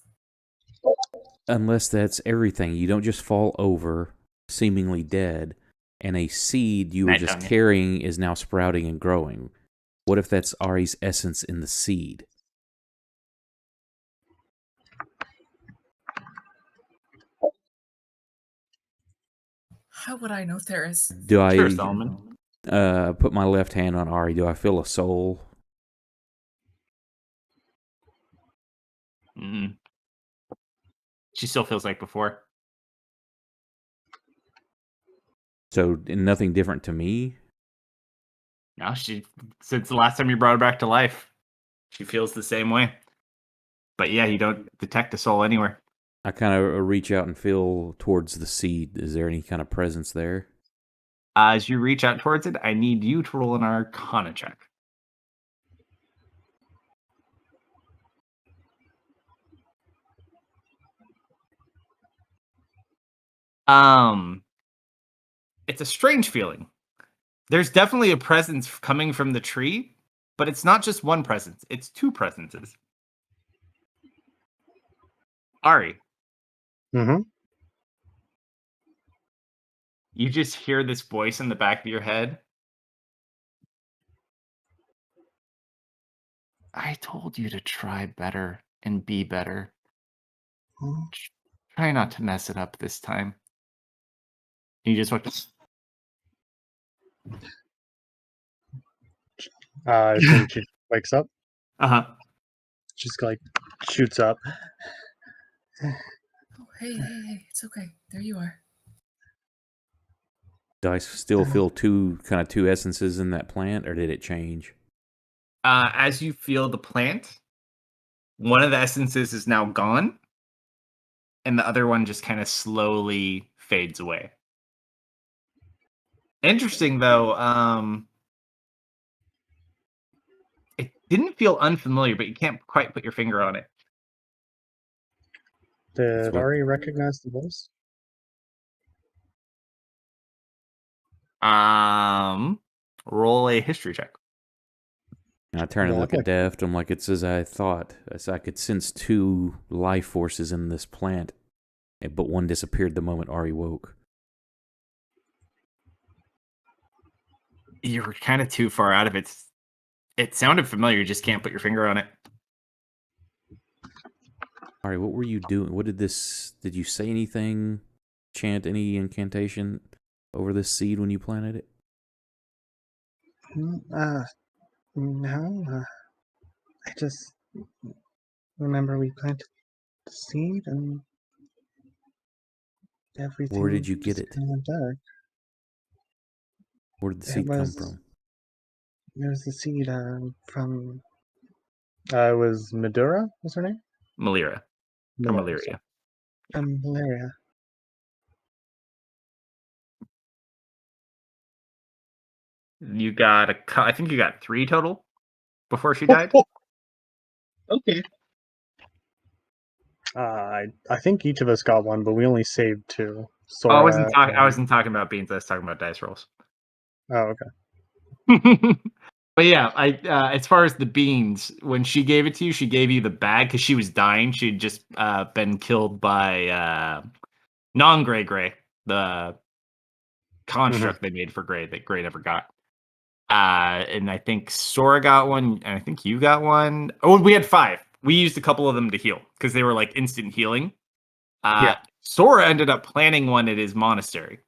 Unless that's everything. You don't just fall over, seemingly dead, and a seed you were just carrying is now sprouting and growing. What if that's Ari's essence in the seed? How would I know, Theris? Do I Sure, Solomon. put my left hand on Ari? Do I feel a soul? Mm. She still feels like before. So nothing different to me? No, since the last time you brought her back to life, she feels the same way. But yeah, you don't detect a soul anywhere. I kind of reach out and feel towards the seed. Is there any kind of presence there? As you reach out towards it, I need you to roll an Arcana check. It's a strange feeling. There's definitely a presence coming from the tree, but it's not just one presence, it's two presences. Ari. Mm-hmm. You just hear this voice in the back of your head. I told you to try better and be better. Try not to mess it up this time. You just look. I think she wakes up. Uh-huh. Just like shoots up. Oh, hey, it's okay. There you are. Do I still feel two essences in that plant, or did it change? As you feel the plant, one of the essences is now gone, and the other one just kind of slowly fades away. Interesting, though. It didn't feel unfamiliar, but you can't quite put your finger on it. Did what- Ari recognize the voice? Roll a history check. And I turn and Yeah, look I'd at like- Deft. I'm like, it's as I thought. As I could sense two life forces in this plant, but one disappeared the moment Ari woke. You were kind of too far out of it. It sounded familiar, you just can't put your finger on it. Ari, what were you doing? What did this? Did you say anything? Chant any incantation over this seed when you planted it? No. I just remember we planted the seed and everything. Where did you get just it? kinda went dark. Where did the It seed come was- from? There was the seed from. It was Medura. Was her name? Malira. Or Malaria. Malaria. From malaria. You got I think you got 3 total before she died. Okay. I think each of us got one, but we only saved 2. So I wasn't talking about beans. I was talking about dice rolls. Oh, okay. But yeah, as far as the beans, when she gave it to you, she gave you the bag because she was dying. She'd just been killed by non-Gray, the construct they made for Gray that Gray never got. And I think Sora got one, and I think you got one. Oh, we had 5. We used a couple of them to heal because they were like instant healing. Yeah. Sora ended up planting one at his monastery.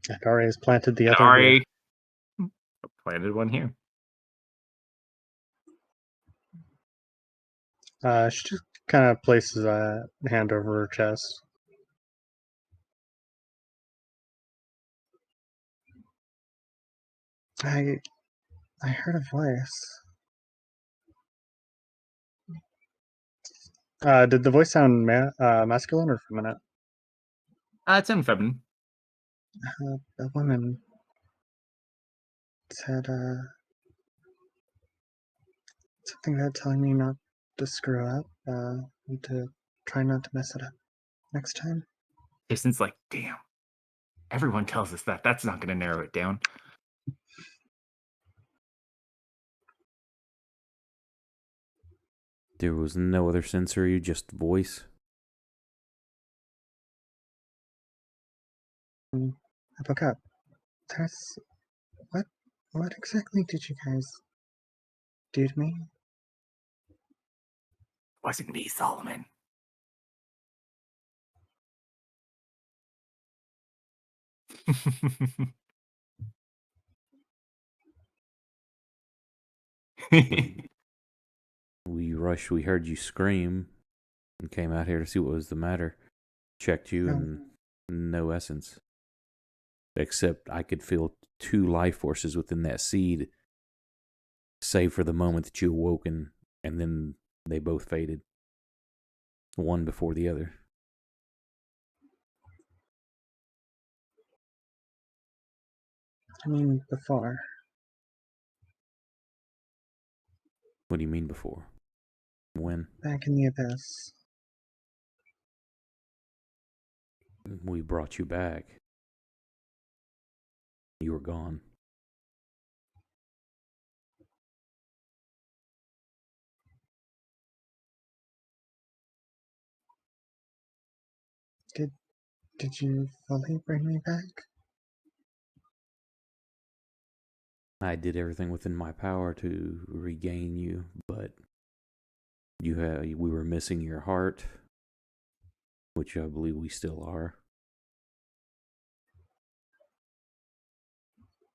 And Ari has planted the And other. here. Ari planted one here. She just kind of places a hand over her chest. I heard a voice. Did the voice sound masculine or feminine? It's in feminine. A woman said something about telling me not to screw up and to try not to mess it up next time. Jason's like, damn. Everyone tells us that. That's not going to narrow it down. There was no other sensory, just voice. I woke up. There's what exactly did you guys do to me? Wasn't me, Solomon. We rushed. We heard you scream, and came out here to see what was the matter. Checked you, and no essence. Except I could feel 2 life forces within that seed, save for the moment that you awoke, and then they both faded. One before the other. I mean, before. What do you mean before? When? Back in the abyss. We brought you back. You were gone. Did you fully bring me back? I did everything within my power to regain you, but we were missing your heart, which I believe we still are.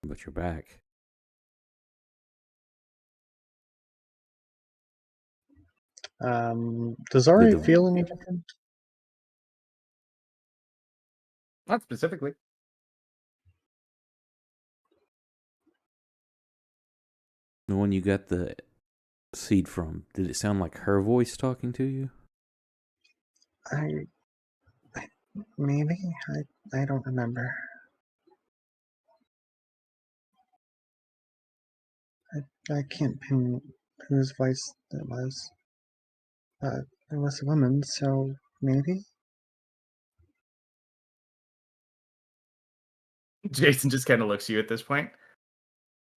But you're back. Does Ari Did the- feel any different? Not specifically. The one you got the seed from. Did it sound like her voice talking to you? Maybe I don't remember. I can't pin whose voice it was. It was a woman, so maybe. Jason just kind of looks at you at this point.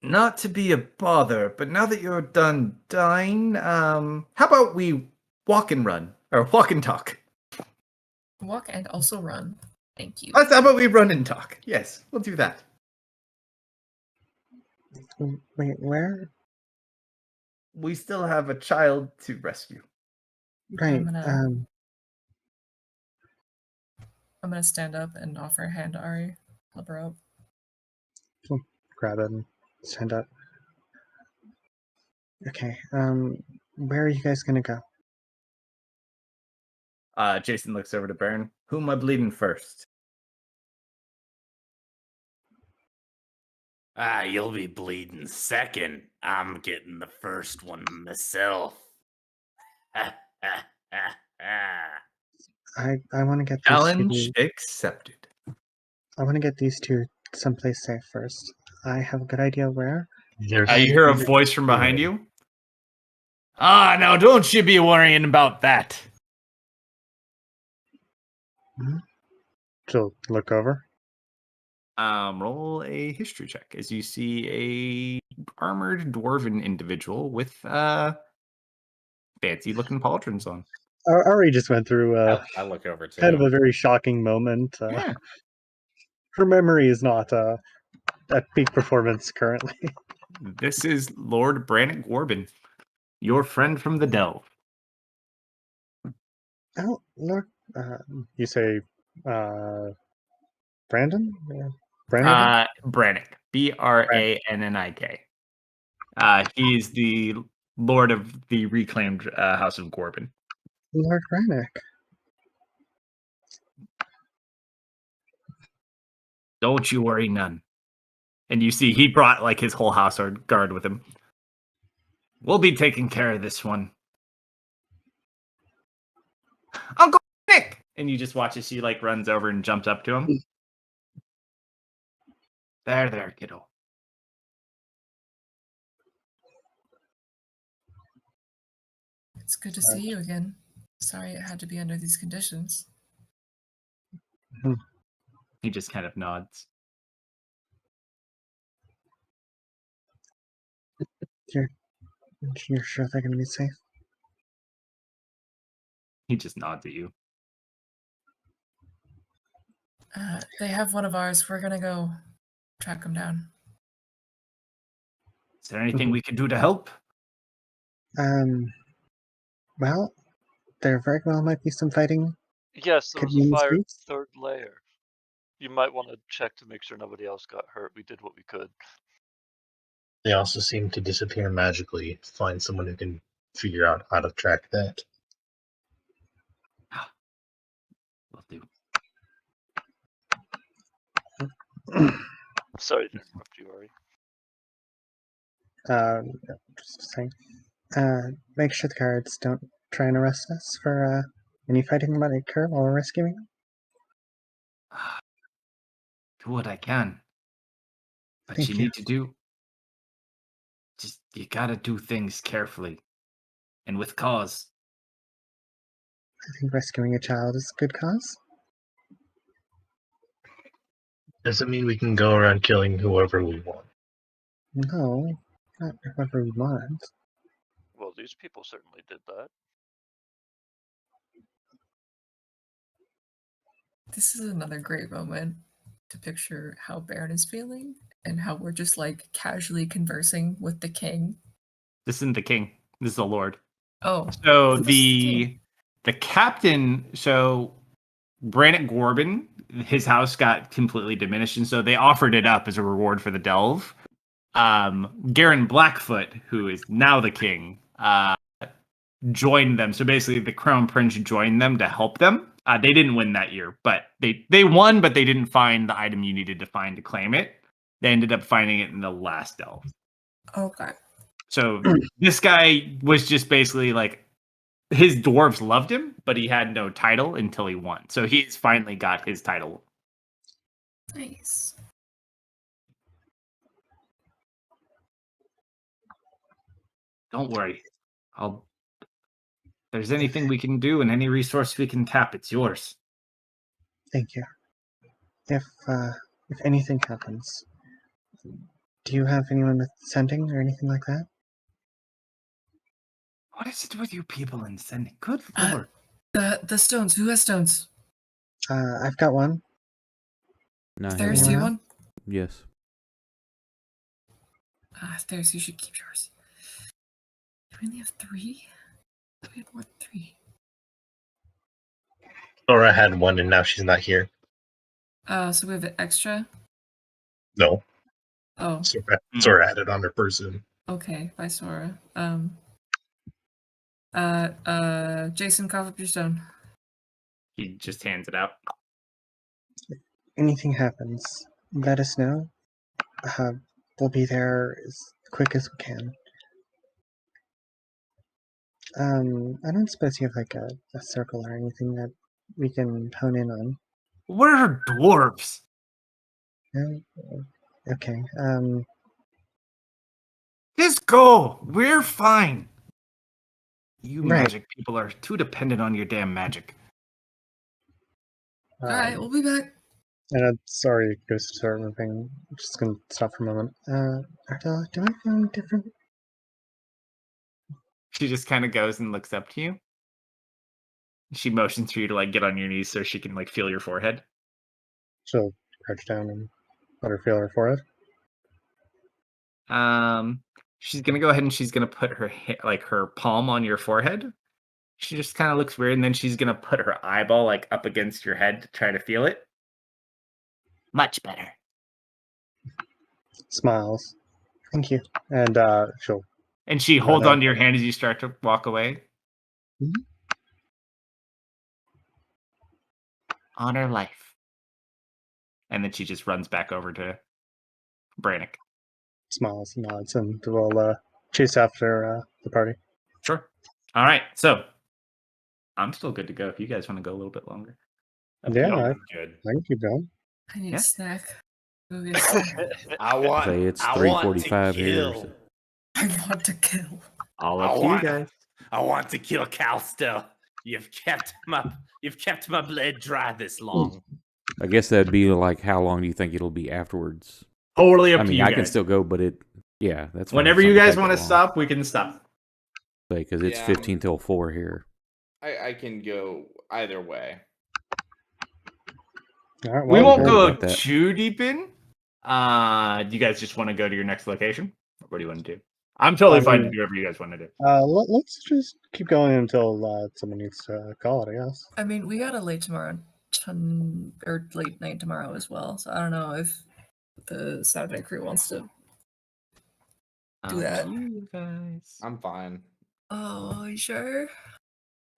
Not to be a bother, but now that you're done dying, how about we walk and run? Or walk and talk? Walk and also run. Thank you. How about we run and talk? Yes, we'll do that. Wait, where? We still have a child to rescue. Right. I'm gonna stand up and offer a hand to Ari. Help her up. Grab it and stand up. Okay. Where are you guys gonna go? Jason looks over to Baron. Who am I bleeding first? You'll be bleeding second. I'm getting the first one myself. I want to get Challenge these two. accepted. I want to get these two someplace safe first. I have a good idea where. You hear a voice from behind you. Now don't you be worrying about that. She'll look over. Roll a history check as you see a armored dwarven individual with fancy looking pauldrons on. Ari just went through I look over too. kind of a very shocking moment. Yeah. Her memory is not at peak performance currently. This is Lord Brannick Gorbin, your friend from the Delve. Oh, look. You say Brandon? Brannick? Brannick. Brannik. He's the Lord of the reclaimed House of Gorbin. Lord Brannick. Don't you worry none. And you see he brought like his whole house guard with him. We'll be taking care of this one. Uncle Nick! And you just watch as she like runs over and jumps up to him. There, kiddo. It's good to see you again. Sorry it had to be under these conditions. He just kind of nods. You're sure they're going to be safe? He just nods at you. They have one of ours. We're gonna go track them down. Is there anything we can do to help? Well, there very well might be some fighting. Yes, there Could was be in a the fire in the streets? third layer. You might want to check to make sure nobody else got hurt. We did what we could. They also seem to disappear magically. Find someone who can figure out how to track that. Will do. Sorry to interrupt you, Ari. Just saying. Make sure the guards don't try and arrest us for any fighting that might occur while we're rescuing them. Do what I can. But Thank you you. need to do. You gotta do things carefully. And with cause. I think rescuing a child is a good cause. Doesn't mean we can go around killing whoever we want. No, not whoever we want. Well, these people certainly did that. This is another great moment to picture how Baron is feeling and how we're just like casually conversing with the king. This isn't the king. This is the lord. Oh. So this is the the captain, so Brannick Gorbin, his house got completely diminished, and so they offered it up as a reward for the delve. Garen Blackfoot, who is now the king, joined them. So basically the crown prince joined them to help them. They didn't win that year, but they won, but they didn't find the item you needed to find to claim it. They ended up finding it in the last delve. Okay. So this guy was just basically like his dwarves loved him, but he had no title until he won. So he's finally got his title. Nice. Don't worry. If there's anything we can do and any resource we can tap, it's yours. Thank you. If anything happens, do you have anyone with sending or anything like that? What is it with you people and sending? Good Uh, lord. The stones. Who has stones? I've got one. No, I have There's one. you Anyone one? Yes. There's, you should keep yours. We only have 3? We had more than 3. Laura had one and now she's not here. So we have an extra? No. Oh, Sora had it on her person. okay. Bye, Sora. Jason, cough up your stone. He just hands it out. Anything happens, let us know. We'll be there as quick as we can. I don't suppose you have like a circle or anything that we can hone in on. We're dwarves. No? Okay. Just go. We're fine. You Right. magic people are too dependent on your damn magic. Alright, we'll be back. And I'm sorry, Ghost to start moving. I'm just gonna stop for a moment. Ardella, do I feel any different? She just kind of goes and looks up to you. She motions for you to like get on your knees so she can like feel your forehead. She'll crouch down and let her feel her forehead. She's gonna go ahead and she's gonna put her her palm on your forehead. She just kind of looks weird, and then she's gonna put her eyeball like up against your head to try to feel it. Much better. Smiles. Thank you. And she'll. And she holds onto your hand as you start to walk away. Mhm. Honor life. And then she just runs back over to Brannick. Smiles and nods, and we'll chase after the party. Sure. All right. So I'm still good to go if you guys want to go a little bit longer. Yeah, I Good. can keep going. I need Yeah. a snack. Go get a snack. I want. Say it's I want to 3:45 here. kill. So. I want to kill. All I up to you want- guys. I want to kill Kalsto. You've kept my blade dry this long. I guess that'd be like, how long do you think it'll be afterwards? Totally up I to mean, you I guys. can still go, but yeah, that's fine. Whenever It's you not gonna guys take want to that long. stop, we can stop. Because it's Yeah. 15 till 4 here. I can go either way. All right, We well, won't worry go about that. too deep in. Do you guys just want to go to your next location? Or what do you want to do? I'm totally fine to do whatever you guys want to do. Let's just keep going until someone needs to call it, I guess. I mean, we got a late tomorrow, or late night tomorrow as well. So I don't know if the Saturday crew wants to do that. You guys. I'm fine. Oh, you sure?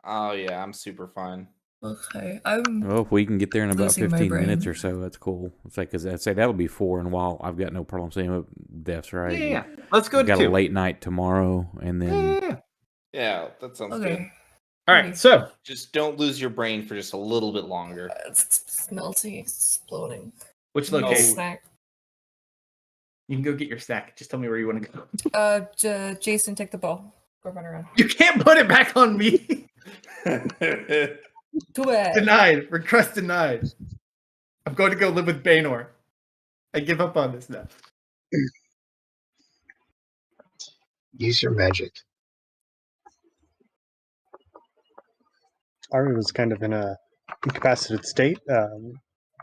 Oh yeah, I'm super fine. Okay, I'm. Well, if we can get there in about Losing my 15 minutes brain. or so, that's cool. It's like, because I'd say that'll be 4, and while I've got no problem saying up deaths, right? Yeah. Let's go We've to got 2. a late night tomorrow, and then Yeah. Yeah, that sounds good. Okay. All right. So Just don't lose your brain for just a little bit longer. It's melting, it's exploding. which Need a location? snack. You can go get your snack. Just tell me where you want to go. Jason, take the ball. Go run around. You can't put it back on me. Too bad. Denied. Request denied. I'm going to go live with Baynor. I give up on this now. Use your magic. Ari was kind of in a incapacitated state,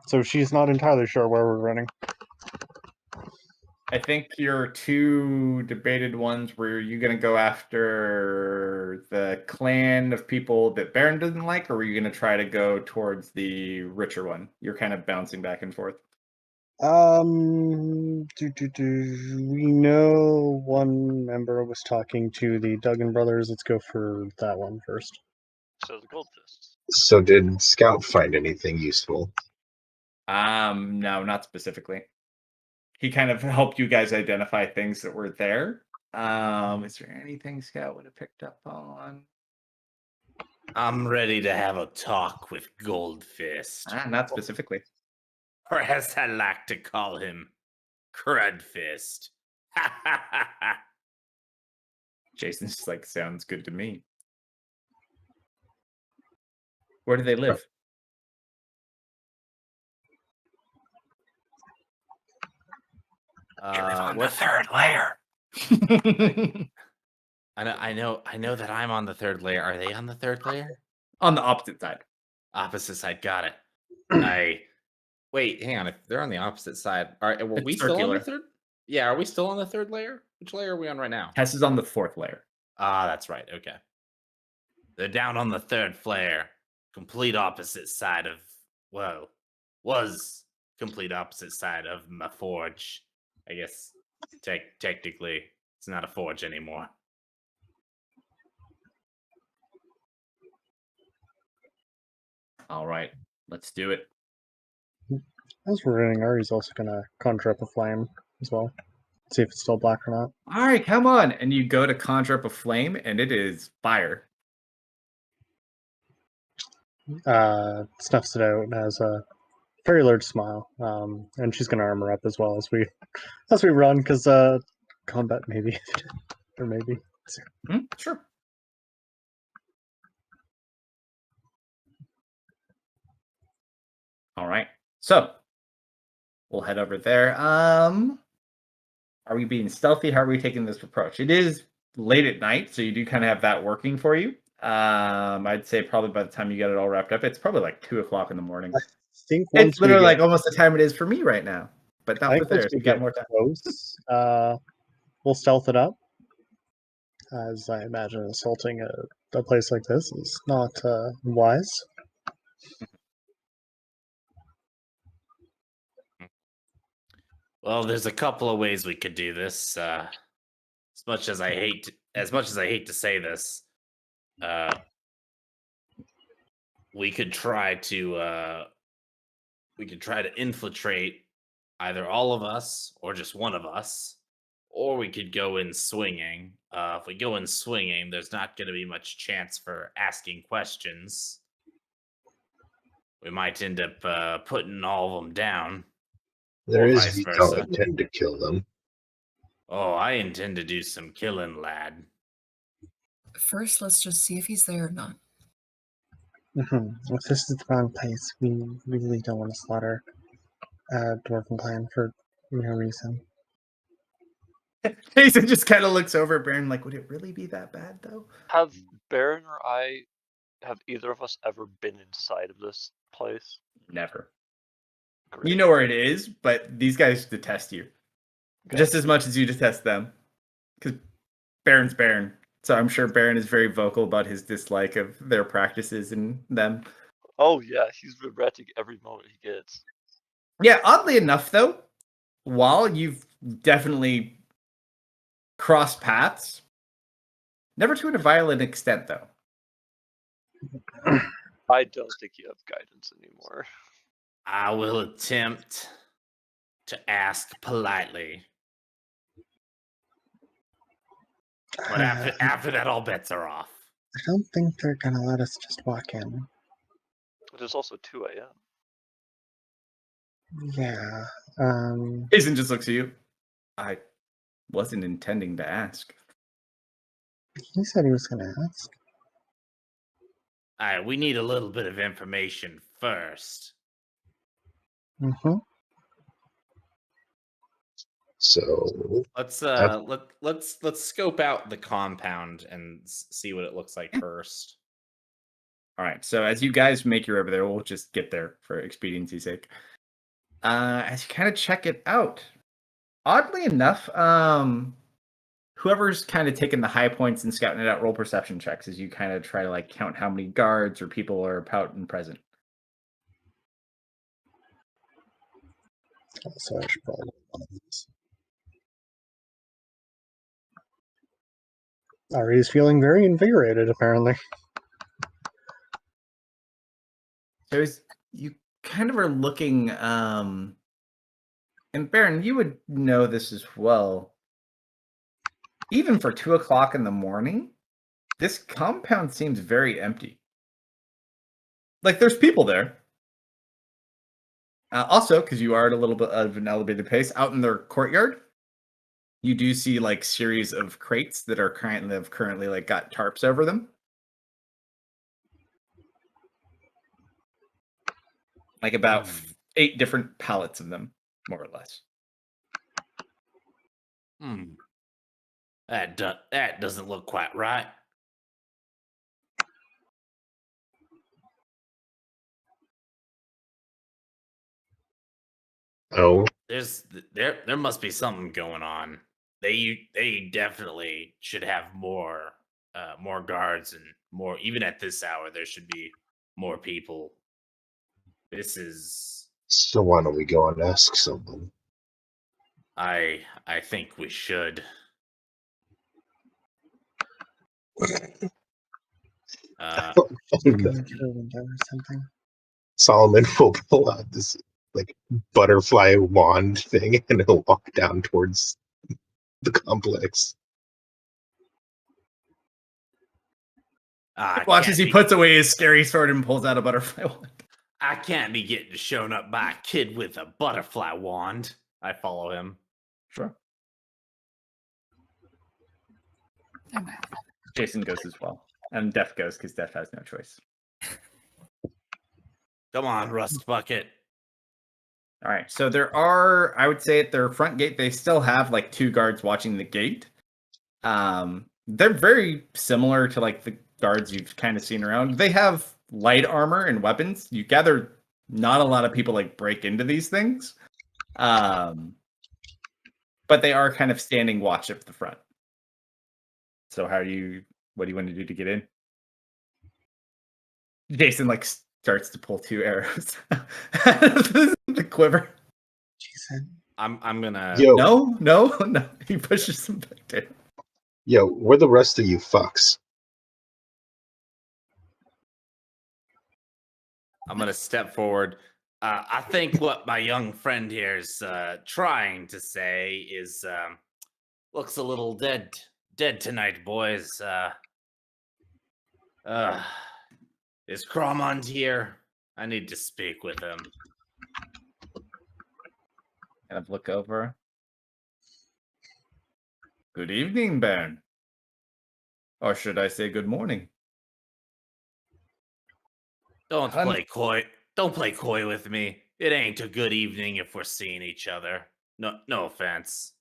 so she's not entirely sure where we're running. I think your 2 debated ones were you going to go after the clan of people that Baron doesn't like, or were you going to try to go towards the richer one? You're kind of bouncing back and forth. We know one member was talking to the Duggan brothers. Let's go for that one first. So the gold fists. So did Scout find anything useful? No, not specifically. He kind of helped you guys identify things that were there, Is there anything Scout would have picked up on? I'm ready to have a talk with Goldfist. Not specifically. Or as I like to call him, Crudfist. Ha ha ha ha. Jason's just like, sounds good to me. Where do they live? On the third layer. I know that I'm on the third layer. Are they on the third layer? On the opposite side. Opposite side. Got it. Wait, hang on. If they're on the opposite side, are were It's we still on the circular. third? Yeah, are we still on the third layer? Which layer are we on right now? Tess is on the fourth layer. Ah, that's right. Okay. They're down on the third flare. Complete opposite side of, well, was complete opposite side of my forge. I guess technically it's not a forge anymore. All right, let's do it. As we're running, Ari's also gonna conjure up a flame as well. See if it's still black or not. All right, come on. And you go to conjure up a flame, and it is fire. Snuffs it out and has a very large smile. And she's gonna armor up as well as we run, because combat maybe or maybe. Sure. All right, so we'll head over there. Are we being stealthy? How are we taking this approach? It is late at night, so you do kind of have that working for you. I'd say probably by the time you get it all wrapped up, it's probably like 2 o'clock in the morning. I think It's literally like almost the time it is for me right now, but not for theirs. we We got get more time. close, we'll stealth it up. As I imagine assaulting a place like this is not wise. Well, there's a couple of ways we could do this. As much as I hate to say this, we could try to infiltrate either all of us or just one of us, or we could go in swinging. If we go in swinging, there's not going to be much chance for asking questions. We might end up putting all of them down. There Or is vice you don't versa. intend to kill them. Oh, I intend to do some killing, lad. First, let's just see if he's there or not. If this is the wrong place, we really don't want to slaughter Dwarven clan for no reason. Jason just kind of looks over at Baron like, would it really be that bad, though? Have Baron or have either of us ever been inside of this place? Never. Great. You know where it is, but these guys detest you. Okay. Just as much as you detest them. Because Baron's Baron. So I'm sure Baron is very vocal about his dislike of their practices and them. Oh yeah, he's regretting every moment he gets. Yeah, oddly enough, though, while you've definitely crossed paths, never to a violent extent, though. I don't think you have guidance anymore. I will attempt to ask politely. But after that, all bets are off. I don't think they're gonna let us just walk in. It is also 2 a.m. Yeah. Jason just looks at you. I wasn't intending to ask. He said he was gonna ask. All right, we need a little bit of information first. Mm-hmm. So Let's scope out the compound and see what it looks like first. All right, so as you guys make your way over there, we'll just get there for expediency's sake. As you kind of check it out, oddly enough, whoever's kind of taking the high points and scouting it out, roll perception checks as you kind of try to like count how many guards or people are out and present. So I should probably one of these. Ari is feeling very invigorated, apparently. So as you kind of are looking, and Baron, you would know this as well. even for 2 o'clock in the morning, this compound seems very empty. Like, there's people there. Also, because you are at a little bit of an elevated pace, out in their courtyard, you do see like series of crates that are currently like got tarps over them. Like about 8 different pallets of them, more or less. That doesn't look quite right. Oh, There must be something going on. They definitely should have more guards and more. Even at this hour, there should be more people. This is. so why don't we go and ask someone? I think we should. Open a window or something. Solomon will pull out this like butterfly wand thing and he'll walk down towards the complex. Watch as he puts away his scary sword and pulls out a butterfly wand. I can't be getting shown up by a kid with a butterfly wand. I follow him. Sure. Jason goes as well. And Def goes because Def has no choice. Come on, Rust Bucket. All right. So there are, I would say at their front gate, they still have like 2 guards watching the gate. They're very similar to like the guards you've kind of seen around. They have light armor and weapons. You gather not a lot of people like break into these things. But they are kind of standing watch at the front. So what do you want to do to get in? Jason like starts to pull 2 arrows out of the quiver. Jason. I'm gonna. Yo, No. He pushes him back down. yo, where the rest of you fucks? I'm gonna step forward. I think what my young friend here is trying to say is looks a little dead tonight, boys. Is Cromond here? I need to speak with him. Kind of look over. Good evening, Baron. Or should I say good morning? Don't play coy. Don't play coy with me. It ain't a good evening if we're seeing each other. No offense.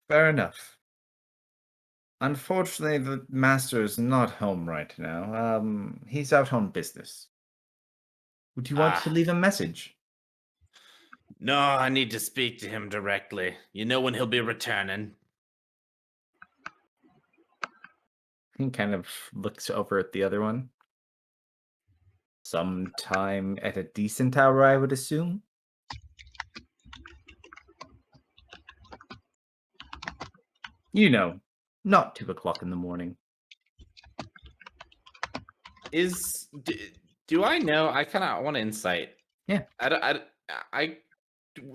Fair enough. Unfortunately, the master is not home right now. He's out on business. Would you want to leave a message? No, I need to speak to him directly. You know when he'll be returning? He kind of looks over at the other one. Sometime at a decent hour, I would assume. You know, not 2 o'clock in the morning. Do I know? I kind of want insight. Yeah.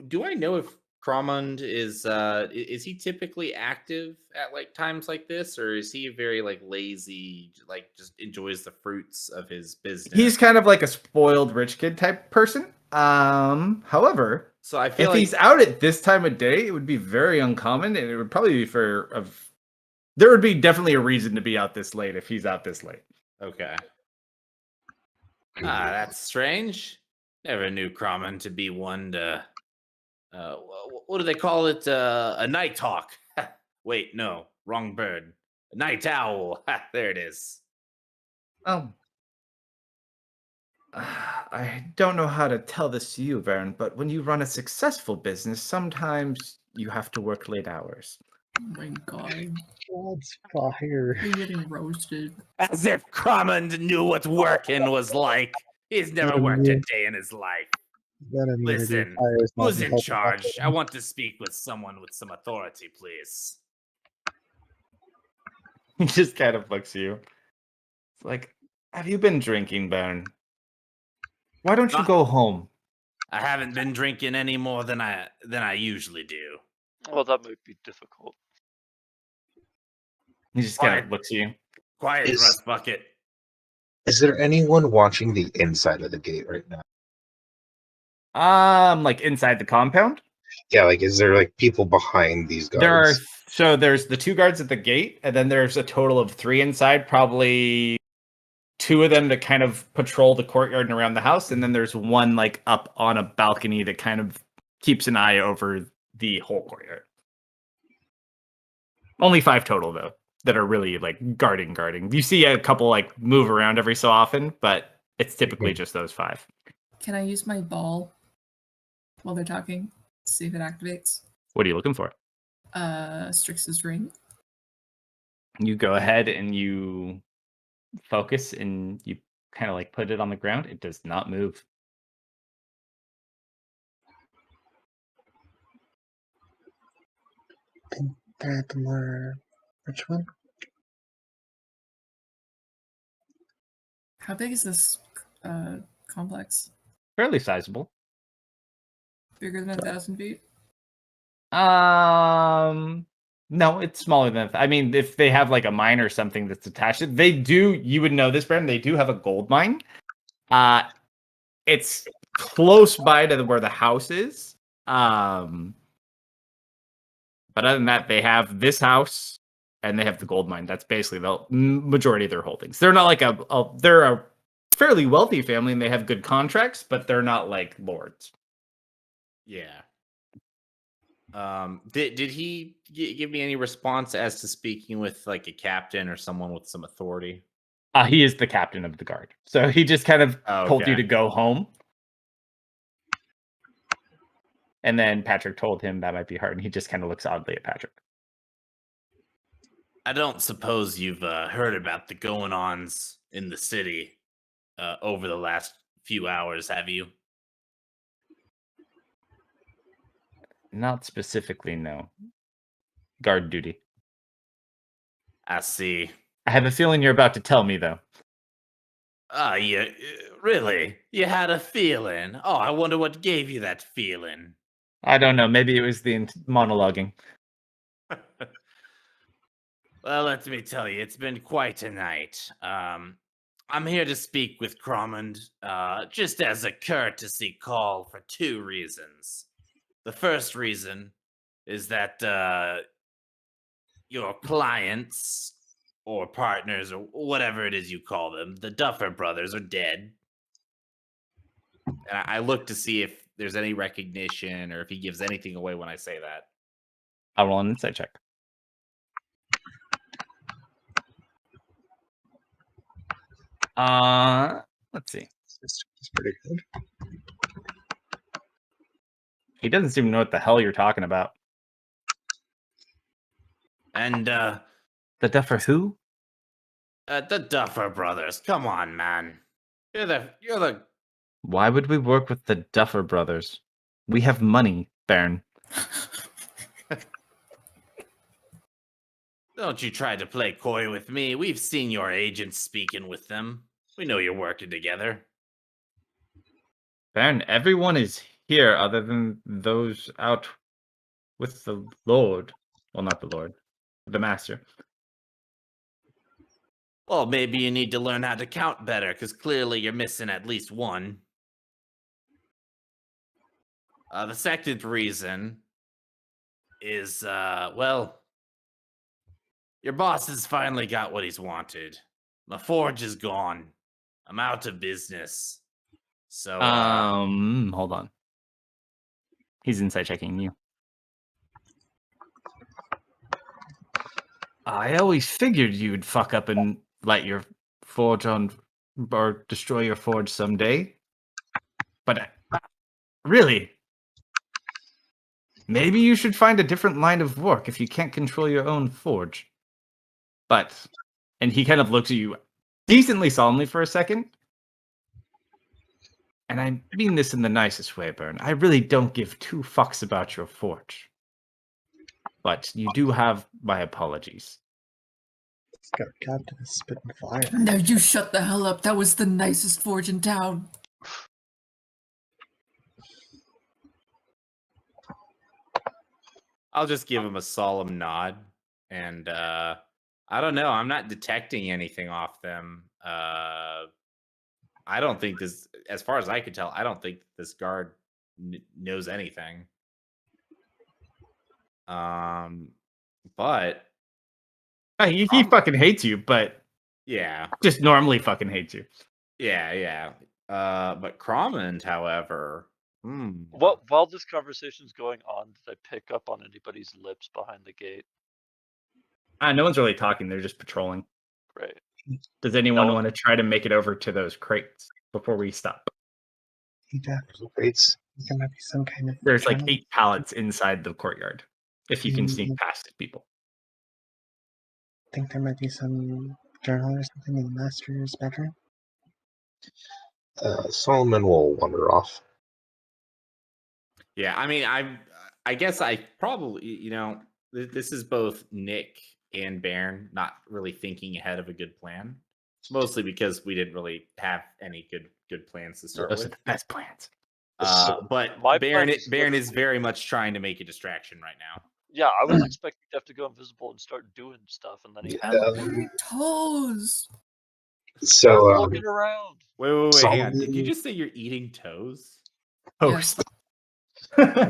Do I know if Cromond is he typically active at like times like this, or is he very like lazy, like just enjoys the fruits of his business? He's kind of like a spoiled rich kid type person. However, so I feel if like he's out at this time of day, it would be very uncommon, and it would probably be there would be definitely a reason to be out this late if he's out this late. Okay. That's strange. Never knew Cromond to be one to what do they call it? A night hawk. Wait, no, wrong bird. A night owl. There it is. Oh. I don't know how to tell this to you, Baron, but when you run a successful business, sometimes you have to work late hours. Oh my god. That's fire. You're getting roasted. As if Cromond knew what working was like. He's never worked a day in his life. Listen, who's in charge? I want to speak with someone with some authority, please. He just kind of looks at you. It's like, have you been drinking, Baron? Why don't you go home? I haven't been drinking any more than I usually do. Well, that might be difficult. He just kind of looks at you. Quiet, Rust Bucket. Is there anyone watching the inside of the gate right now? Like inside the compound? Yeah, like is there like people behind these guards? There's the 2 guards at the gate, and then there's a total of 3 inside, probably 2 of them to kind of patrol the courtyard and around the house, and then there's 1 like up on a balcony that kind of keeps an eye over the whole courtyard. Only 5 total though, that are really like guarding. You see a couple like move around every so often, but it's typically just those 5. Can I use my ball while they're talking? See if it activates. What are you looking for? Strix's ring. You go ahead and you focus and you kind of like put it on the ground. It does not move. That more. Which one? How big is this complex? Fairly sizable. Bigger than 1,000 feet? No, it's smaller than. I mean, if they have like a mine or something that's attached, they do. You would know this, Brandon. They do have a gold mine. It's close by to where the house is. But other than that, they have this house and they have the gold mine. That's basically the majority of their holdings. They're not like they're a fairly wealthy family and they have good contracts, but they're not like lords. Yeah. Did he give me any response as to speaking with like a captain or someone with some authority? He is the captain of the guard, so he just kind of told you to go home. And then Patrick told him that might be hard, and he just kind of looks oddly at Patrick. I don't suppose you've heard about the going-ons in the city over the last few hours, have you? Not specifically, no. Guard duty. I see. I have a feeling you're about to tell me, though. Yeah, really? You had a feeling? Oh, I wonder what gave you that feeling. I don't know. Maybe it was the monologuing. Well, let me tell you, it's been quite a night. I'm here to speak with Cromond, just as a courtesy call for 2 reasons. The first reason is that your clients or partners or whatever it is you call them, the Duffer brothers, are dead. And I look to see if there's any recognition or if he gives anything away when I say that. I'll roll an insight check. Let's see. It's pretty good. He doesn't seem to know what the hell you're talking about. And the Duffer who? The Duffer brothers. Come on, man. You're the Why would we work with the Duffer brothers? We have money, Baron. Don't you try to play coy with me. We've seen your agents speaking with them. We know you're working together. Baron, everyone is here other than those out with the Lord. Well, not the Lord. The Master. Well, maybe you need to learn how to count better, because clearly you're missing at least one. The second reason is, well, your boss has finally got what he's wanted. My forge is gone. I'm out of business. So, hold on. He's inside checking you. I always figured you'd fuck up and light your forge on, or destroy your forge someday. But really, maybe you should find a different line of work if you can't control your own forge. But, and he kind of looks at you decently solemnly for a second. And I mean this in the nicest way, Bern. I really don't give 2 fucks about your forge. But you do have my apologies. It's got a captain spitting fire. No, you shut the hell up. That was the nicest forge in town. I'll just give him a solemn nod and I don't know. I'm not detecting anything off them. I don't think this, as far as I could tell, I don't think this guard knows anything. But he fucking hates you, but yeah, just normally fucking hates you. yeah. But Cromand, however, While this conversation's going on, did I pick up on anybody's lips behind the gate? No one's really talking. They're just patrolling. Right. Does anyone want to try to make it over to those crates before we stop? Crates. There might be some kind of. There's like tunnel. 8 pallets inside the courtyard. If you can sneak past people. I think there might be some journal or something in the master's bedroom. Solomon will wander off. yeah. I mean, I guess I probably, this is both Nick and Baron not really thinking ahead of a good plan. Mostly because we didn't really have any good plans to start Those are with. the best plans. But My Baron, plan is Baron is very much trying to make a distraction right now. Yeah, I was expecting to have to go invisible and start doing stuff, and then he had My toes. So looking around. Wait, hang on. Solomon- Did you just say you're eating toes? Toast.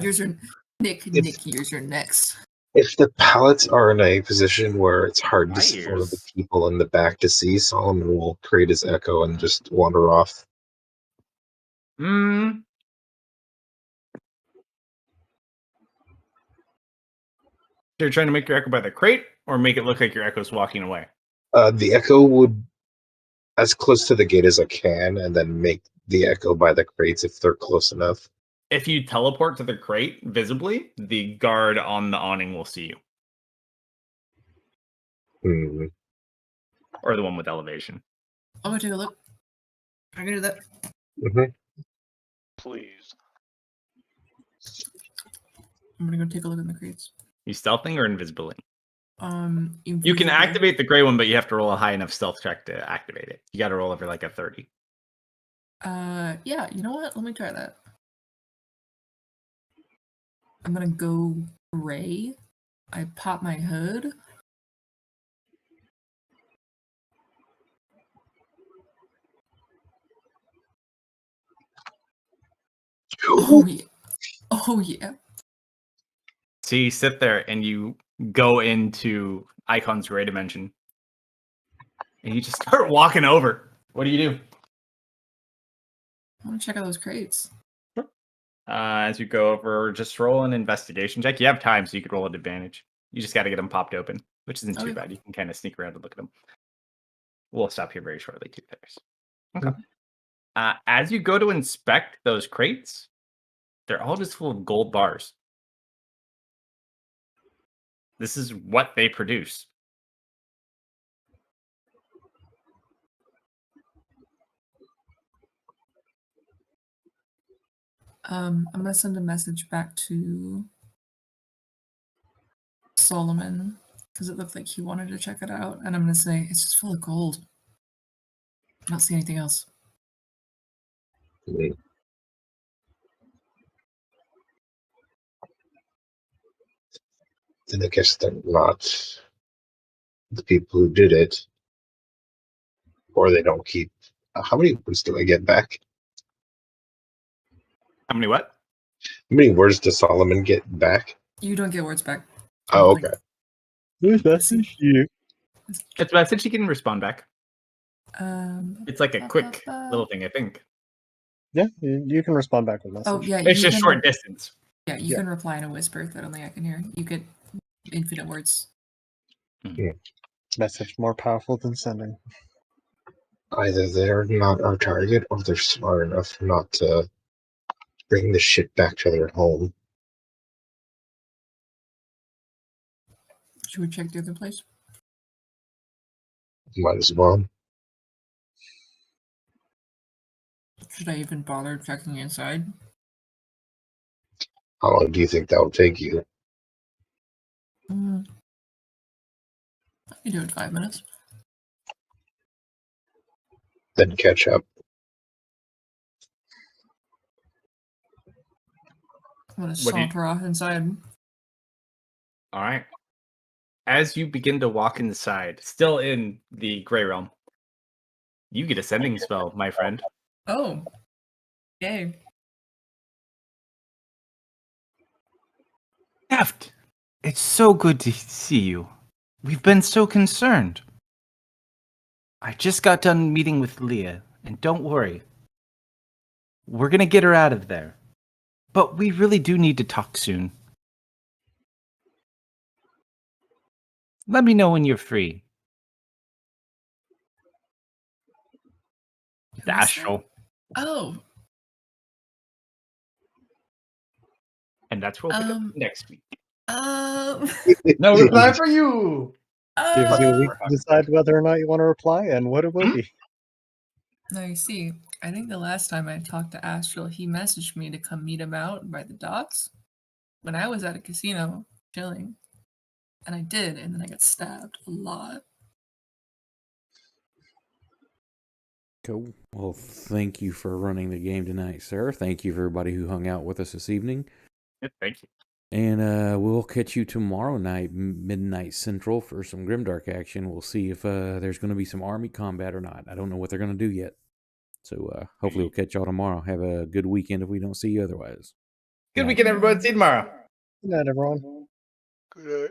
Yours are Nick. Yours are next. if the pallets are in a position where it's hard My for the ears. people in the back to see, Solomon will create his echo and just wander off. You're trying to make your echo by the crate, or make it look like your echo's walking away? The echo would as close to the gate as I can, and then make the echo by the crates if they're close enough. If you teleport to the crate visibly, the guard on the awning will see you. Or the one with elevation. I'm gonna take a look. I'm gonna do that. Mm-hmm. Please. I'm gonna go take a look in the crates. You stealthing or invisibility? You can Invisible. activate the gray one, but you have to roll a high enough stealth check to activate it. You got to roll over like a 30. Yeah. You know what? Let me try that. I'm gonna go gray. I pop my hood. Oh yeah. Oh yeah. So you sit there and you go into Icon's gray dimension. And you just start walking over. What do you do? I want to check out those crates. As you go over, just roll an investigation check. You have time, so you could roll at advantage. You just got to get them popped open, which isn't too bad. You can kind of sneak around and look at them. We'll stop here very shortly, too. Okay. As you go to inspect those crates, they're all just full of gold bars. This is what they produce. I'm gonna send a message back to Solomon because it looked like he wanted to check it out, and I'm gonna say it's just full of gold. I don't see anything else. Then I guess they're not the people who did it, or they don't keep. How many words do I get back? How many what? How many words does Solomon get back? You don't get words back. Oh, okay. Who's message you? It's a message you can respond back. It's like a ba, quick ba, ba. little thing, I think. Yeah, you can respond back with message. Oh yeah, It's you just can- short distance. Yeah, you can reply in a whisper that only I can hear. You get infinite words. Message more powerful than sending. Either they're not our target, or they're smart enough not to bring the shit back to their home. Should we check the other place? Might as well. Should I even bother checking inside? How long do you think that will take you? I can do it in 5 minutes. Then catch up. I'm gonna What do you- saunter off inside. All right. as you begin to walk inside, still in the Grey Realm, you get a sending spell, my friend. Oh. Yay. Heft, it's so good to see you. We've been so concerned. I just got done meeting with Leah, and don't worry. We're gonna get her out of there. But we really do need to talk soon. Let me know when you're free. Who is The that? Astral. Oh. And that's what we'll pick up next week. No reply for you. Gives you a week to decide whether or not you want to reply and what it will be. No, you see, I think the last time I talked to Astral, he messaged me to come meet him out by the docks when I was at a casino chilling. And I did, and then I got stabbed a lot. Cool. Well, thank you for running the game tonight, sir. Thank you for everybody who hung out with us this evening. Yeah, thank you. And we'll catch you tomorrow night, midnight central, for some Grimdark action. We'll see if there's going to be some army combat or not. I don't know what they're going to do yet. So hopefully we'll catch y'all tomorrow. Have a good weekend if we don't see you otherwise. Good weekend, everybody. See you tomorrow. Good night, everyone. Good night.